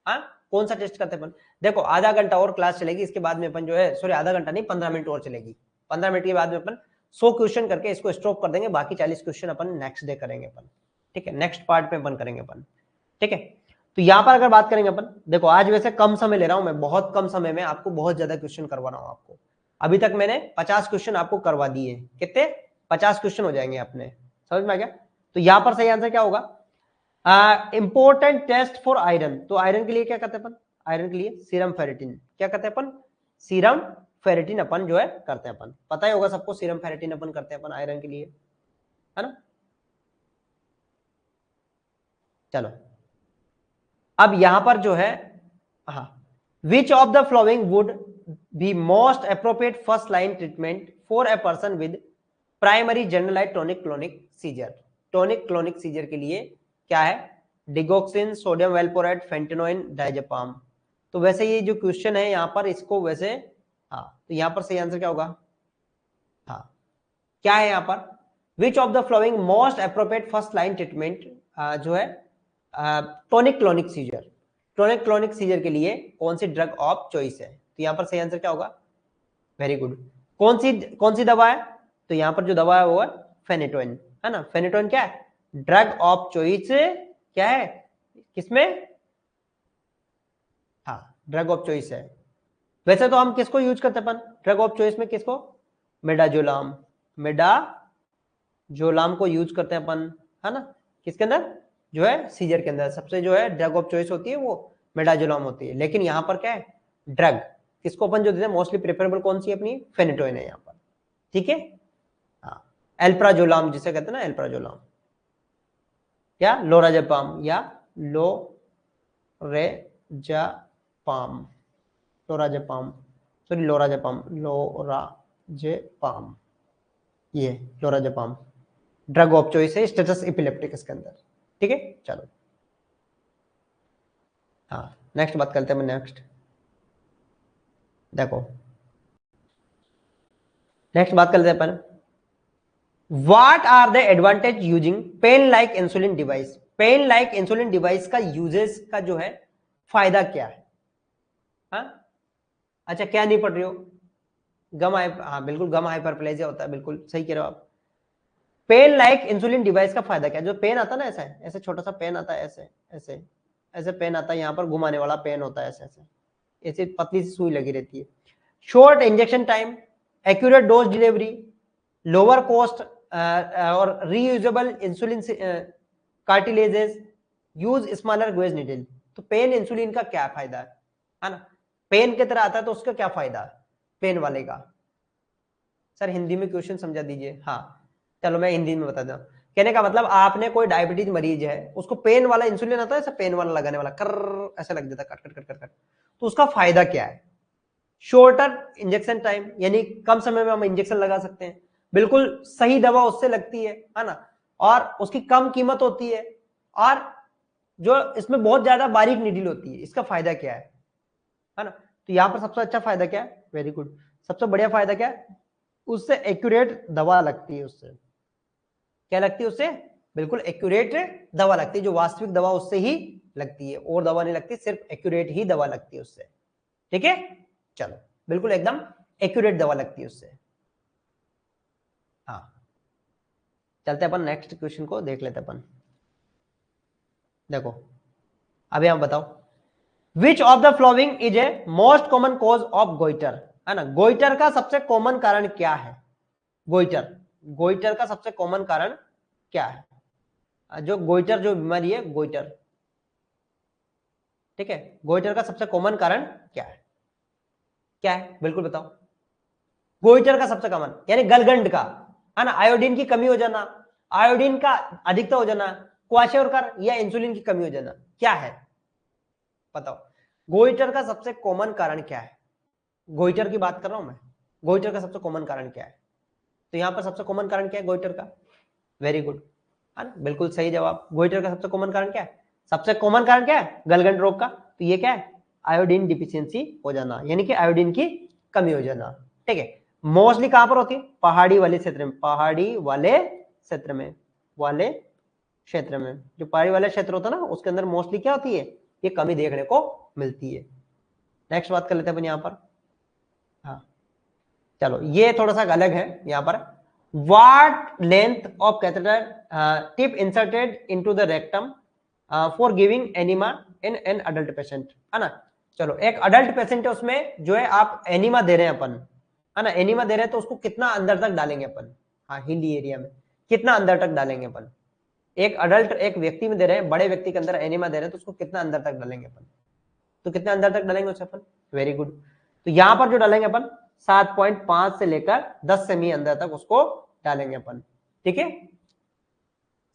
हाँ कौन सा टेस्ट करते हैं अपन, देखो आधा घंटा और क्लास चलेगी, इसके बाद में अपन जो है, सॉरी आधा घंटा नहीं, 15 मिनट और चलेगी, 15 मिनट के बाद में अपन 100 क्वेश्चन करके इसको स्टॉप कर देंगे, बाकी 40 क्वेश्चन अपन नेक्स्ट डे करेंगे अपन, ठीक है, नेक्स्ट पार्ट में अपन करेंगे अपन, ठीक है। तो यहां पर अगर बात करेंगे अपन, देखो आज वैसे कम समय ले रहा हूं मैं, बहुत कम समय में आपको बहुत ज्यादा क्वेश्चन करवा रहा हूं आपको, अभी तक मैंने 50 क्वेश्चन आपको करवा दिए, कितने, 50 क्वेश्चन हो जाएंगे अपने, समझ में आ गया। तो यहां पर सही आंसर क्या होगा, इंपॉर्टेंट टेस्ट फॉर आयरन, तो आयरन के लिए क्या करते हैं अपन, आयरन के लिए सीरम फेरेटिन, क्या करते हैं अपन, सीरम फेरेटिन अपन जो है करते हैं अपन, पता ही होगा सबको, सीरम फेरेटिन अपन करते हैं अपन आयरन के लिए, है ना। चलो अब यहां पर जो है, हाँ, which of the following would be most appropriate first line treatment for a person with primary generalized tonic clonic seizure, tonic clonic seizure के लिए क्या है, digoxin, sodium valproate, phenytoin, diazepam, तो वैसे ये जो क्वेश्चन है यहाँ पर इसको वैसे, हाँ तो यहाँ पर सही आंसर क्या होगा, हाँ क्या है यहाँ पर, विच of the flowing most appropriate first line treatment जो है tonic clonic seizure, tonic clonic seizure के लिए कौन सी ड्रग ऑफ चॉइस है, तो यहाँ पर सही आंसर क्या होगा, वेरी गुड, कौन सी दवा है, तो यहाँ पर जो दवा है वो है फेनेटोइन, है ना, फेनेटोइन क्या है, ड्रग ऑफ चॉइस, क्या है किसमें, हाँ ड्रग ऑफ चॉइस है, वैसे तो हम किसको यूज करते हैं अपन ड्रग ऑफ चॉइस में, किसको, मेडाजोलाम, मेडाजोलाम को यूज करते हैं अपन, है ना, किसके अंदर, जो है सीजर के अंदर सबसे जो है ड्रग ऑफ चॉइस होती है वो मेडाजोलाम होती है, लेकिन यहाँ पर क्या है, ड्रग किसको अपन जो देते हैं मोस्टली प्रेफरेबल कौन सी अपनी, फेनेटोइन है यहाँ पर, ठीक है, हाँ एल्प्राजोलाम जिसे कहते हैं ना, एल्प्राजोलाम या लोराजेपाम, या लोरेजापाम, लोराजेपाम, सॉरी लोराजेपाम, लोराजेपाम, ये लोराजेपाम ड्रग ऑफ चॉइस है स्टेटस एपिलेप्टिकस के अंदर, ठीक है। चलो हाँ नेक्स्ट बात करते हैं, नेक्स्ट देखो, नेक्स्ट बात करते हैं अपन, what are the advantage using pen like insulin device, pen like insulin device का यूजेस का जो है फायदा क्या है, हाँ अच्छा क्या नहीं पढ़ रही हो, हाँ बिल्कुल गम हाइपरप्लेजिया होता है, बिल्कुल सही कह रहे हो आप, पेन लाइक इंसुलिन डिवाइस का फायदा क्या है, जो पेन आता है ना, ऐसा है, ऐसे छोटा सा पेन आता है, ऐसे ऐसे ऐसे पेन आता है, यहाँ पर घुमाने वाला पेन होता है, ऐसे ऐसे ऐसे पतली सी सुई लगी रहती है, short injection time, accurate dose delivery, lower cost और reusable insulin cartridges, use smaller gauge needle, तो पेन इंसुलिन का क्या फायदा है ना, पेन की तरह आता है तो उसका क्या फायदा है पेन वाले का, सर हिंदी में क्वेश्चन समझा दीजिए, हाँ चलो मैं हिंदी में बता दूं, कहने का मतलब आपने कोई डायबिटीज मरीज है, उसको पेन वाला इंसुलिन आता है, ऐसा पेन वाला लगाने वाला कर ऐसा लग जाता है, cut cut cut cut cut, तो उसका फायदा क्या है, शॉर्टर इंजेक्शन टाइम, यानी कम समय में हम इंजेक्शन लगा सकते हैं, बिल्कुल सही दवा उससे लगती है ना, और उसकी कम कीमत होती है, और जो इसमें बहुत ज्यादा बारीक नीडल होती है, इसका फायदा क्या है ना, तो यहां पर सबसे अच्छा फायदा क्या है, वेरी गुड, सबसे बढ़िया फायदा क्या है, उससे एक्यूरेट दवा लगती है, उससे क्या लगती है, उससे बिल्कुल एक्यूरेट दवा लगती है, जो वास्तविक दवा उससे ही लगती है, और दवा नहीं लगती, सिर्फ एक्यूरेट ही दवा लगती है उससे। ठीक है, चलो बिल्कुल एकदम एक्यूरेट दवा लगती है उससे। हाँ, चलते अपन नेक्स्ट क्वेश्चन को देख लेते अपन। देखो अभी आप बताओ, विच of the following is a most common cause of goitre, है ना। गोइटर का सबसे कॉमन कारण क्या है? गोइटर, गोइटर का सबसे कॉमन कारण क्या है? जो गोइटर जो बीमारी है गोइटर, ठीक है, गोइटर का सबसे कॉमन कारण क्या है? क्या है बिल्कुल बताओ। गोइटर का सबसे कॉमन यानी गलगंड का, है ना, आयोडीन की कमी हो जाना, आयोडीन का अधिकता हो जाना, क्वाशोरकर या इंसुलिन की कमी हो जाना, क्या है बताओ। गोइटर का सबसे कॉमन कारण क्या है? गोइटर की बात कर रहा हूं मैं, गोइटर का सबसे कॉमन कारण क्या है? तो यहां पर सबसे कॉमन कारण क्या है गोइटर का? वेरी गुड, है ना, बिल्कुल सही जवाब। गोइटर का सबसे कॉमन कारण क्या है? सबसे कॉमन कारण क्या है गलगंड रोग का? तो ये क्या है? आयोडीन डिफिशियंसी हो जाना, यानी कि आयोडीन की कमी हो जाना। ठीक है, मोस्टली कहां पर होती है? पहाड़ी वाले क्षेत्र में, पहाड़ी वाले क्षेत्र में, वाले क्षेत्र में, जो पहाड़ी वाला क्षेत्र होता है ना उसके अंदर मोस्टली क्या होती है? ये कमी देखने को मिलती है। नेक्स्ट बात कर लेते हैं अपन यहाँ पर। हाँ चलो, ये थोड़ा सा अलग है यहाँ पर। What length of catheter tip inserted into the rectum for giving enema in an adult patient, है ना। चलो, एक अडल्ट पेशेंट है, उसमें जो है आप एनिमा दे रहे हैं अपन, है ना, एनिमा दे रहे हैं, तो उसको कितना अंदर तक डालेंगे अपन? हाँ, हिली एरिया में कितना अंदर तक डालेंगे अपन? एक अडल्ट एक व्यक्ति में दे रहे हैं, बड़े व्यक्ति के अंदर एनिमा दे रहे हैं, तो उसको कितना अंदर तक डालेंगे अपन? तो कितने अंदर तक डालेंगे उसे अपन? Very good. तो यहां पर जो डालेंगे अपन 7.5 से लेकर 10 सेमी अंदर तक उसको डालेंगे अपन। ठीक है,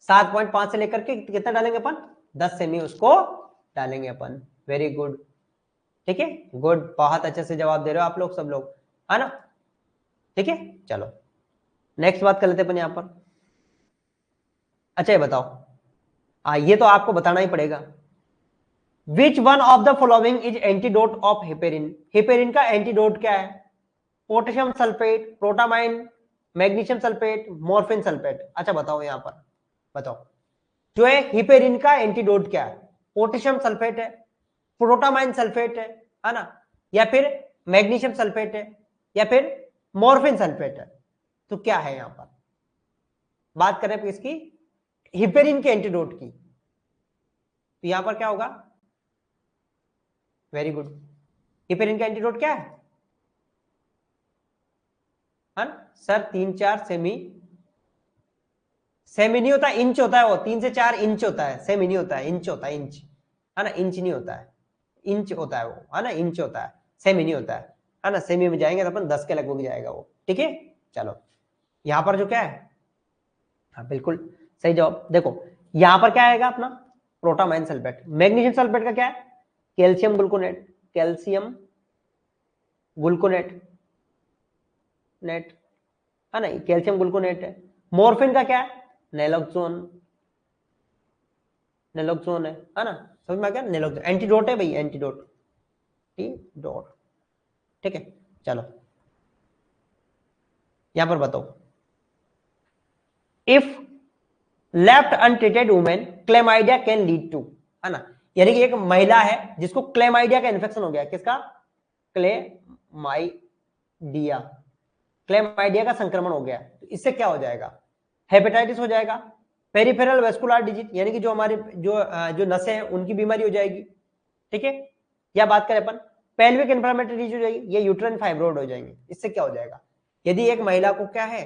7.5 से लेकर के कितना डालेंगे अपन? 10 सेमी उसको डालेंगे अपन। वेरी गुड, ठीक है, गुड, बहुत अच्छे से जवाब दे रहे हो आप लोग, सब लोग, है ना। ठीक है, चलो नेक्स्ट बात कर लेते अपन यहां पर। अच्छा ये बताओ, ये तो आपको बताना ही पड़ेगा। Which one of the following is antidote of heparin? Heparin का एंटीडोट क्या है? Potassium sulphate, protamine, magnesium sulphate, morphine sulphate. अच्छा बताओ यहां पर, बताओ जो है हिपेरिन का एंटीडोट क्या है? पोटेशियम सल्फेट है, प्रोटामाइन सल्फेट है ना, या फिर मैग्नीशियम सल्फेट है, या फिर मॉर्फिन सल्फेट है? तो क्या है यहां पर? बात करें इसकी हिपेरिन के एंटीडोट की, तो यहां पर क्या होगा? वेरी गुड, हिपेरिन का एंटीडोट क्या है ना सर? 3-4 सेमी, सेमी नहीं होता, इंच होता है वो, 3 से 4 इंच होता है, सेमी नहीं होता है, इंच होता है, इंच, है ना, इंच नहीं होता है, इंच होता है वो, है ना, इंच होता है, सेमी नहीं होता है ना। सेमी में जाएंगे तो अपन 10 के लगभग जाएगा वो। ठीक है, चलो यहां पर जो क्या है, हाँ बिल्कुल सही जवाब। देखो यहां पर क्या आएगा अपना? Protamine sulphate. मैग्नीशियम सल्फेट का क्या है? Calcium gluconate, calcium gluconate, net, है ना, कैल्शियम ग्लूकोनेट है। मॉर्फिन का क्या है? नेलोक्सोन, नेलोक्सोन है ना, समझ में आ गया? नेलोक्सोन एंटीडोट है भाई, एंटीडोट, एंटीडोट। ठीक है, चलो यहां पर बताओ, if left untreated women chlamydia can lead to, है ना, यानी कि एक महिला है जिसको क्लेमाइडिया का इन्फेक्शन हो गया। किसका? क्लेमाइडिया, क्लेमाइडिया का संक्रमण हो गया, तो इससे क्या हो जाएगा? हेपेटाइटिस हो जाएगा, पेरिफेरल वेस्कुलर डिजीज, यानी कि जो हमारे जो नसें हैं उनकी बीमारी हो जाएगी। ठीक है, या बात करें अपन पेल्विक इन्फ्लेमेटरी डिजीज हो जाएगी, या यूट्राइन फाइब्रोइड हो जाएंगे। इससे क्या हो जाएगा? यदि एक महिला को क्या है,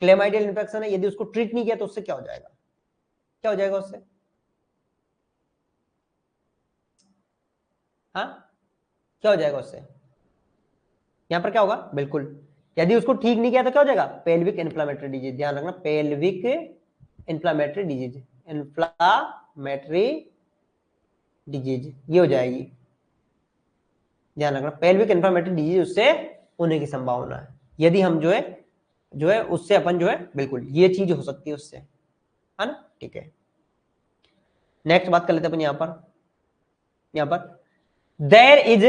क्लेमाइडियल इन्फेक्शन है, यदि उसको ट्रीट नहीं किया तो उससे क्या हो जाएगा? क्या हो जाएगा उससे? हाँ, क्या हो जाएगा उससे? यहां पर क्या होगा? बिल्कुल, यदि उसको ठीक नहीं किया तो क्या हो जाएगा? पेल्विक इन्फ्लेमेटरी डिजीज, ध्यान रखना, pelvic inflammatory disease, inflammatory disease ये हो जाएगी, ध्यान रखना, पेल्विक इन्फ्लेमेटरी डिजीज उससे होने की संभावना है। यदि हम जो है उससे अपन जो है बिल्कुल ये चीज हो सकती है उससे, है ना। ठीक है, नेक्स्ट बात कर लेते हैं अपन यहां पर there is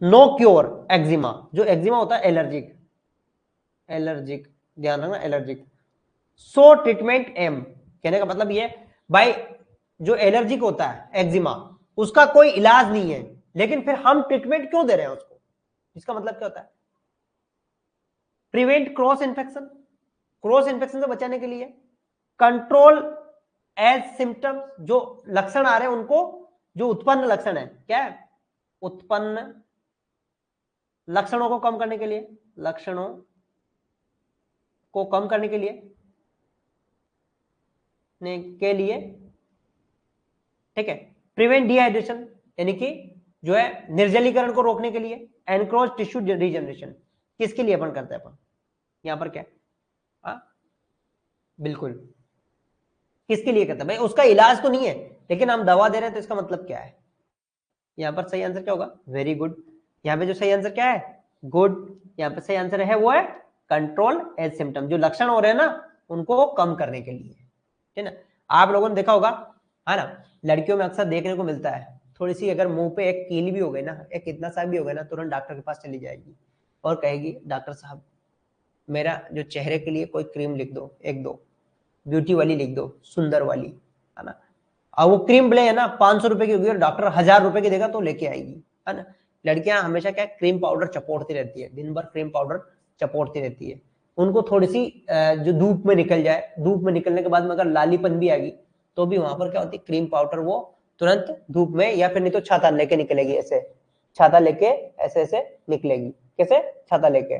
no cure eczema. जो एक्जिमा होता है एलर्जिक, एलर्जिक, ध्यान रखना, एलर्जिक। सो ट्रीटमेंट एम, कहने का मतलब ये भाई, जो एलर्जिक होता है एक्जिमा, उसका कोई इलाज नहीं है, लेकिन फिर हम ट्रीटमेंट क्यों दे रहे हैं उसको? इसका मतलब क्या होता है? Prevent cross infection, cross infection से बचाने के लिए, कंट्रोल एज सिम्टम्स, जो लक्षण आ रहे हैं उनको, जो उत्पन्न लक्षण है, क्या है? उत्पन्न लक्षणों को कम करने के लिए, लक्षणों को कम करने के लिए ठीक है। प्रिवेंट डिहाइड्रेशन, यानी कि जो है निर्जलीकरण को रोकने के लिए। एनक्रोच टिश्यू रीजनरेशन, किसके लिए अपन करते हैं? अपन यहां पर क्या, बिल्कुल किसके लिए करते हैं भाई? उसका इलाज तो नहीं है, लेकिन हम दवा दे रहे हैं, तो इसका मतलब क्या है? यहां पर सही आंसर क्या होगा? Very good. यहां पे जो सही आंसर क्या है? गुड। यहां पे सही आंसर है वो है कंट्रोल एज सिम्टम, जो लक्षण हो रहे हैं ना उनको कम करने के लिए, ठीक है ना। आप लोगों ने देखा होगा, है ना, लड़कियों में अक्सर देखने को मिलता है, थोड़ी सी अगर मुंह पे एक कील भी हो गई ना, एक इतना सा भी हो गया ना, तुरंत डॉक्टर के पास चली जाएगी और कहेगी डॉक्टर साहब मेरा जो चेहरे के लिए कोई क्रीम लिख दो, एक दो ब्यूटी वाली लिख दो, सुंदर वाली, है ना। और वो क्रीम भले है ना 500 रुपए की होगी और डॉक्टर 1000 रुपए की देगा तो लेके आएगी, है ना। लड़कियां हमेशा क्या क्रीम पाउडर चपोड़ती रहती है, दिन भर क्रीम पाउडर चपोड़ती रहती है। उनको थोड़ी सी जो धूप में निकल जाए, धूप में निकलने के बाद में अगर लालीपन भी आएगी तो भी वहां पर क्या होती है, क्रीम पाउडर वो तुरंत धूप में, या फिर नहीं तो छाता लेके निकलेगी, ऐसे छाता लेके ऐसे ऐसे निकलेगी, कैसे? छाता लेके,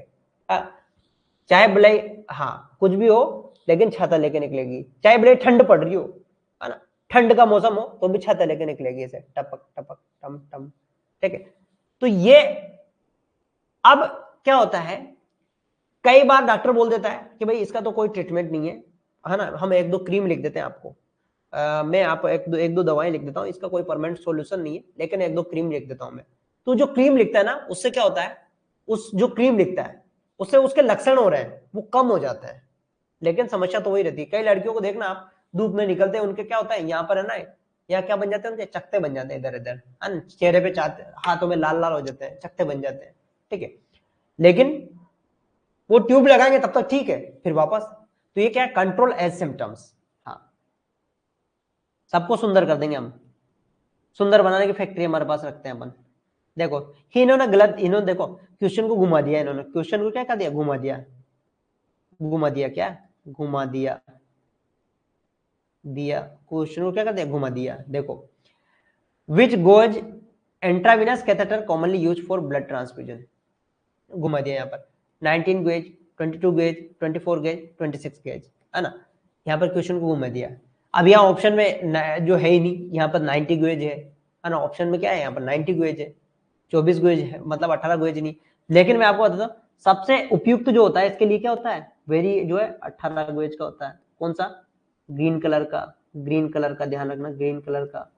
चाहे भले, हाँ कुछ भी हो, लेकिन छाता लेके निकलेगी। चाहे भले ठंड पड़ रही हो, है ना, ठंड का मौसम हो तो भी छाता लेके निकलेगी, ऐसे टपक टपक टम टम, ठीक है। तो ये अब क्या होता है, कई बार डॉक्टर बोल देता है कि भाई इसका तो कोई ट्रीटमेंट नहीं है ना, हम एक दो क्रीम लिख देते हैं आपको, मैं आपको एक दो दवाएं लिख देता हूँ, इसका कोई परमानेंट सॉल्यूशन नहीं है, लेकिन एक दो क्रीम लिख देता हूं मैं। तो जो क्रीम लिखता है ना, उससे क्या होता है, उस जो क्रीम लिखता है उससे उसके लक्षण हो रहे हैं वो कम हो जाते हैं, लेकिन समस्या तो वही रहती है। कई लड़कियों को देखना आप, धूप में निकलते हैं, उनके क्या होता है, यहाँ पर है ना, यहाँ क्या बन जाते हैं, उनके चकते बन जाते हैं इधर इधर, है ना, चेहरे पे चाहते, हाथों में लाल लाल हो जाते हैं, चकते बन जाते हैं, ठीक है। लेकिन वो ट्यूब लगाएंगे तब तक ठीक है, फिर वापस। तो ये क्या है, कंट्रोल एज सिम्टम्स। हाँ, सबको सुंदर कर देंगे हम, सुंदर बनाने की फैक्ट्री हमारे पास रखते हैं अपन। देखो इन्होंने गलत, इन्होंने देखो क्वेश्चन को घुमा दिया, इन्होंने क्वेश्चन को क्या कर दिया, घुमा दिया, घुमा दिया, क्या घुमा दिया, दिया क्वेश्चन को क्या कर दिया, घुमा दिया। देखो which goes intravenous catheter commonly use for blood transfusion, घुमा दिया यहाँ पर 19 गेज, 22 गेज, 24 गेज, 26 गेज, है ना। यहाँ पर क्वेश्चन को घुमा दिया। अब यहाँ ऑप्शन में जो है ही नहीं, यहाँ पर 90 गेज है ना, ऑप्शन में क्या है, यहाँ पर 90 गेज है, 24 गेज है, मतलब 18 गेज नहीं। लेकिन मैं आपको बताता हूँ सबसे उपयुक्त जो होता है इसके लिए क्या होता है, वेरी जो है 18 गेज का होता है। कौन सा? ग्रीन कलर का, ग्रीन कलर का ध्यान रखना, ग्रीन कलर का,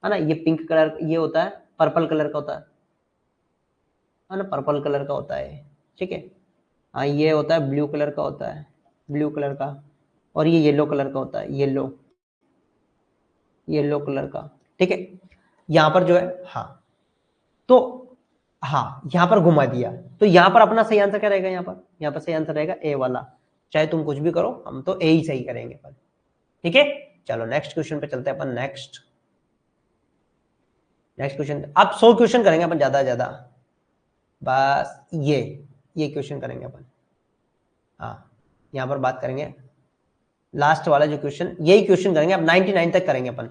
है ना। ये पिंक कलर ये होता है, पर्पल कलर का होता है ना, पर्पल कलर का होता है, ठीक है। हाँ ये होता है ब्लू कलर का होता है, ब्लू कलर का। और ये येलो कलर का होता है, येलो, येलो कलर का, ठीक है। यहाँ पर जो है, हाँ तो हाँ यहाँ पर घुमा दिया, तो यहाँ पर अपना सही आंसर क्या रहेगा, यहाँ पर सही आंसर रहेगा ए वाला। चाहे तुम कुछ भी करो, हम तो ए ही सही करेंगे पर, ठीक है। चलो नेक्स्ट क्वेश्चन पे चलते हैं अपन। नेक्स्ट क्वेश्चन, अब 100 क्वेश्चन करेंगे अपन, ज्यादा ज्यादा, बस ये क्वेश्चन करेंगे अपन। हाँ यहाँ पर बात करेंगे लास्ट वाला जो क्वेश्चन, यही क्वेश्चन करेंगे अब, 99 तक करेंगे अपन।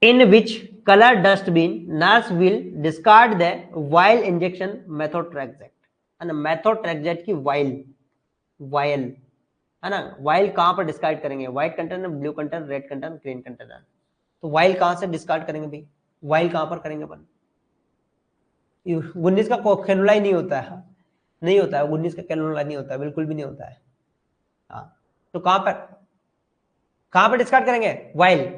In which colour dustbin nurse will discard the vial injection methotrexate, है ना, मेथोट्रेक्सेट की वाइल, वाइल, है ना, वाइल कहां पर डिस्कार्ड करेंगे, white container, blue container, red container, green container. तो वाइल कहां से डिस्कार्ड करेंगे भाई, वाइल कहां पर करेंगे अपन? 19 का कैनुला ही नहीं होता है, नहीं होता है 19 का कैनुला, नहीं होता है, बिल्कुल भी नहीं होता है। हाँ तो कहां पर डिस्कार्ड करेंगे, वाइल।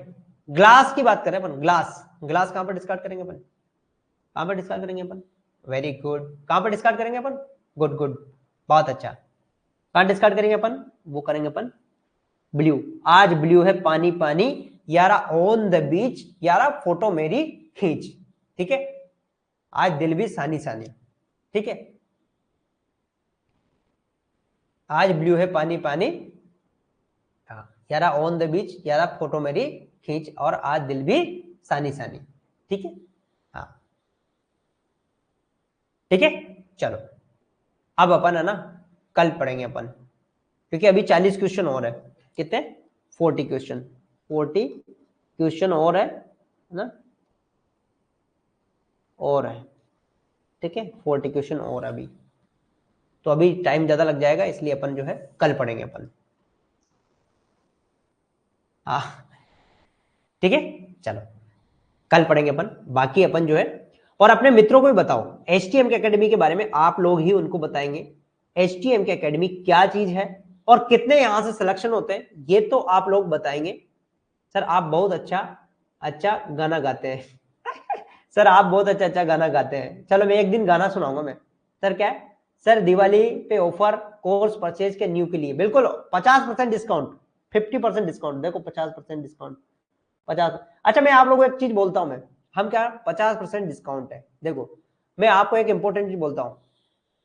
ग्लास की बात करें अपन, ग्लास, ग्लास कहां पर डिस्कार्ड करेंगे अपन, कहां पर डिस्कार्ड करेंगे अपन, वेरी गुड। कहां पर डिस्कार्ड करेंगे अपन, गुड गुड, बहुत अच्छा। कहां डिस्कार्ड करेंगे अपन, वो करेंगे अपन ब्लू। आज ब्लू है पानी पानी यारा ऑन द बीच, यारा फोटो मेरी खींच, ठीक है। आज दिल भी सानी सानी, ठीक है। आज ब्लू है पानी पानी, यारा ऑन द बीच, यारा फोटो मेरी खींच, और आज दिल भी सानी सानी। ठीक है, हाँ ठीक है। चलो अब अपन है ना कल पढ़ेंगे अपन, क्योंकि अभी 40 क्वेश्चन और है। कितने? 40 क्वेश्चन, 40 क्वेश्चन और है ना, और है। ठीक है, 40 क्वेश्चन और अभी, तो अभी टाइम ज्यादा लग जाएगा, इसलिए अपन जो है कल पढ़ेंगे अपन। हाँ ठीक है, चलो कल पढ़ेंगे अपन, बाकी अपन जो है। और अपने मित्रों को भी बताओ HTM के एकेडमी के बारे में, आप लोग ही उनको बताएंगे HTM के एकेडमी क्या चीज है और कितने यहां से सिलेक्शन होते हैं, ये तो आप लोग बताएंगे। सर आप बहुत अच्छा अच्छा गाना गाते हैं सर आप बहुत अच्छा अच्छा गाना गाते हैं, चलो मैं एक दिन गाना सुनाऊंगा मैं। सर क्या है? सर दिवाली पे ऑफर, कोर्स परचेज के न्यू के लिए बिल्कुल 50% डिस्काउंट, 50% डिस्काउंट, देखो 50% डिस्काउंट, 50। अच्छा मैं आप लोगों को एक चीज बोलता हूं, मैं हम क्या 50% डिस्काउंट है, देखो मैं आपको एक इंपॉर्टेंट चीज बोलता हूं,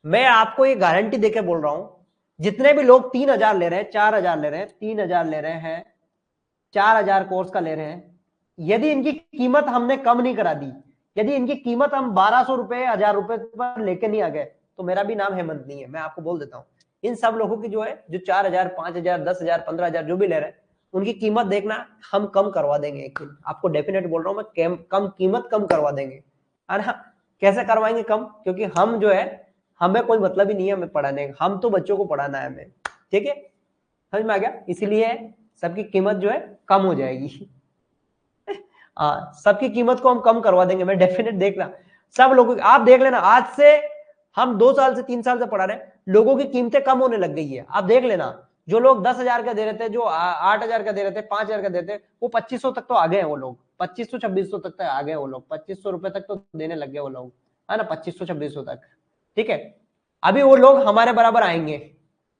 मैं आपको ये गारंटी देकर बोल रहा हूं, जितने भी लोग 3,000 ले रहे हैं, 4,000 ले रहे हैं, 3,000 ले रहे हैं, 4,000 कोर्स का ले रहे हैं, यदि इनकी कीमत हमने कम नहीं करा दी, यदि इनकी कीमत हम 1,200 रुपए, 1,000 रुपए पर लेके नहीं आ गए, तो मेरा भी नाम हेमंत नहीं है, मैं आपको बोल देता हूं। इन सब लोगों की जो है, जो 4,000, 5,000, 10,000, 15,000 जो भी ले रहे हैं, उनकी कीमत देखना, हम कम करवा देंगे एक दिन, आपको डेफिनेट बोल रहा हूं मैं, कम कीमत कम करवा देंगे, है ना। कैसे करवाएंगे कम? क्योंकि हम जो है, हमें कोई मतलब ही नहीं है हमें पढ़ाने का, हम तो बच्चों को पढ़ाना है हमें। ठीक है, समझ में आ गया? इसलिए सबकी कीमत जो है कम हो जाएगी सबकी कीमत को हम कम करवा देंगे, मैं डेफिनेट देखना। सब लोगों की आप देख लेना, आज से हम 2 साल से 3 साल से पढ़ा रहे हैं, लोगों की कीमतें कम होने लग गई है, आप देख लेना। जो लोग 10,000 का दे रहे थे, जो 8,000 का दे रहे थे, 5,000 का देते, वो 2,500 तक तो आ गए हैं वो लोग, 2,500 2,600 तक आ गए वो लोग, 2,500 रुपए तक तो देने लग गए वो लोग, है ना, 2,500 2,600 तक। ठीक है, अभी वो लोग हमारे बराबर आएंगे,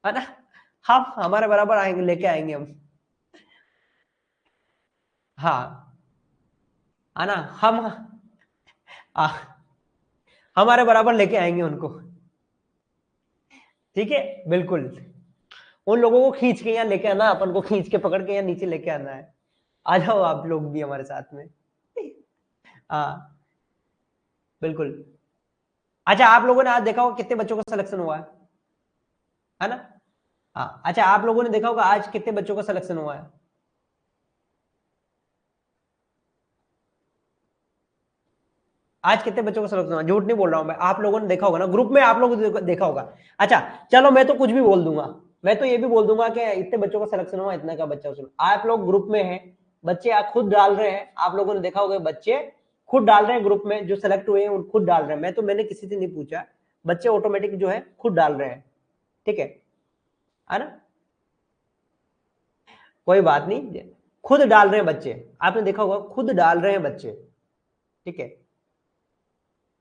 है ना, हम हमारे बराबर आएंगे, लेके आएंगे हम। हाँ, है ना, हम आ, हमारे बराबर लेके आएंगे उनको। ठीक है, बिल्कुल। उन लोगों को खींच के यहाँ लेके आना, अपन को खींच के पकड़ के यहाँ नीचे लेके आना है। आ जाओ आप लोग भी हमारे साथ में। हाँ बिल्कुल। अच्छा आप लोगों ने आज देखा होगा कितने बच्चों का सिलेक्शन हुआ है ना। हाँ अच्छा, आप लोगों ने देखा होगा आज कितने बच्चों का सिलेक्शन हुआ है। आज कितने बच्चों का सिलेक्शन हुआ, झूठ नहीं बोल रहा हूं मैं, आप लोगों ने देखा होगा ना, ग्रुप में आप लोगों ने देखा होगा। अच्छा चलो, मैं तो कुछ भी बोल दूंगा, मैं तो ये भी बोल दूंगा कि इतने बच्चों का सिलेक्शन हुआ, इतना का बच्चा उसमें, आप लोग ग्रुप में हैं, बच्चे आप खुद डाल रहे हैं, आप लोगों ने देखा होगा बच्चे खुद डाल रहे हैं ग्रुप में, जो सिलेक्ट हुए हैं वो खुद डाल रहे हैं, मैंने किसी से नहीं पूछा, बच्चे ऑटोमेटिक जो है खुद डाल रहे हैं। ठीक है ना, कोई बात नहीं, खुद डाल रहे हैं बच्चे, आपने देखा होगा खुद डाल रहे हैं बच्चे। ठीक है,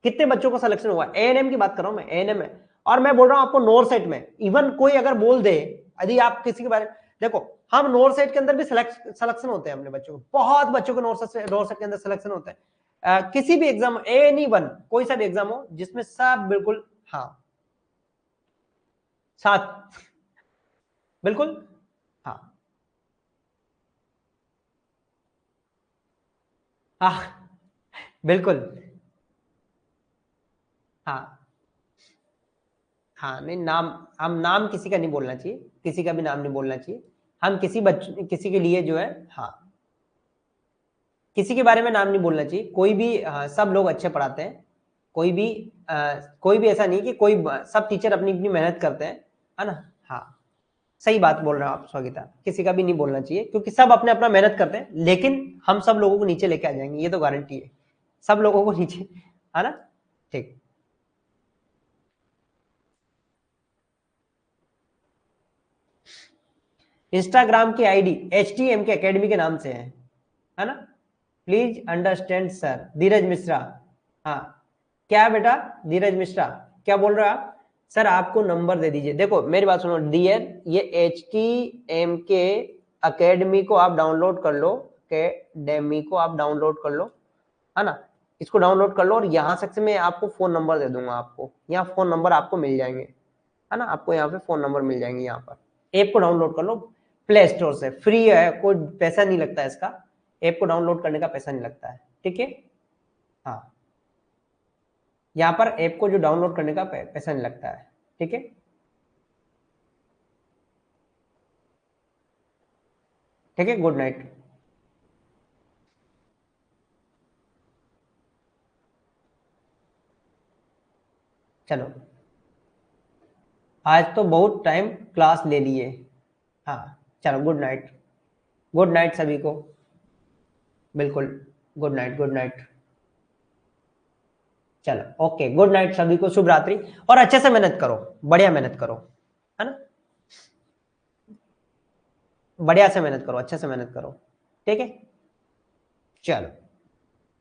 कितने बच्चों का सिलेक्शन हुआ, एएनएम की बात कर रहा हूं मैं, एएनएम में, और मैं बोल रहा हूं आपको नॉर्थ सेट में, इवन कोई अगर बोल दे, यदि आप किसी के बारे में देखो, हम नॉर्थ सेट के अंदर भी सिलेक्शन होते हैं अपने बच्चों को, बहुत बच्चों को नॉर्थ सेट के अंदर सिलेक्शन होता है। किसी भी एग्जाम, एनी वन, कोई सा भी एग्जाम हो जिसमें सब बिल्कुल, हाँ साथ, बिल्कुल, हाँ हाँ बिल्कुल, हाँ हाँ, नहीं नाम, हम नाम किसी का नहीं बोलना चाहिए, किसी का भी नाम नहीं बोलना चाहिए, हम किसी के लिए जो है, हाँ किसी के बारे में नाम नहीं बोलना चाहिए, कोई भी, सब लोग अच्छे पढ़ाते हैं, कोई भी कोई भी ऐसा नहीं कि कोई, सब टीचर अपनी अपनी मेहनत करते हैं, है ना। हाँ सही बात बोल रहे हो आप स्वागता, किसी का भी नहीं बोलना चाहिए, क्योंकि सब अपने अपना मेहनत करते हैं, लेकिन हम सब लोगों को नीचे लेके आ जाएंगे, ये तो गारंटी है, सब लोगों को नीचे, है ना। ठीक, इंस्टाग्राम की आईडी HTM के एकेडमी के नाम से है ना। प्लीज अंडरस्टैंड सर, धीरज मिश्रा, हाँ क्या बेटा, धीरज मिश्रा क्या बोल रहे हो आप? सर आपको नंबर दे दीजिए, देखो मेरी बात सुनो डियर, ये HTM के एकेडमी को आप डाउनलोड कर लो, एकेडमी को आप डाउनलोड कर लो, है ना, इसको डाउनलोड कर लो, और यहाँ से मैं आपको फोन नंबर दे दूंगा, आपको यहाँ फोन नंबर आपको मिल जाएंगे, है ना, आपको यहाँ पे फोन नंबर मिल जाएंगे, यहाँ पर ऐप को डाउनलोड कर लो, प्ले स्टोर से, फ्री है, कोई पैसा नहीं लगता है इसका, ऐप को डाउनलोड करने का पैसा नहीं लगता है, ठीक है। हाँ, यहाँ पर ऐप को जो डाउनलोड करने का पैसा नहीं लगता है, ठीक है। ठीक है, गुड नाइट। चलो, आज तो बहुत टाइम क्लास ले लिए। हाँ, चलो गुड नाइट। गुड नाइट सभी को। बिल्कुल, गुड नाइट, गुड नाइट। चलो ओके, गुड नाइट सभी को, शुभ रात्रि। और अच्छे से मेहनत करो, बढ़िया मेहनत करो, है ना, बढ़िया से मेहनत करो, अच्छे से मेहनत करो, ठीक है। चलो।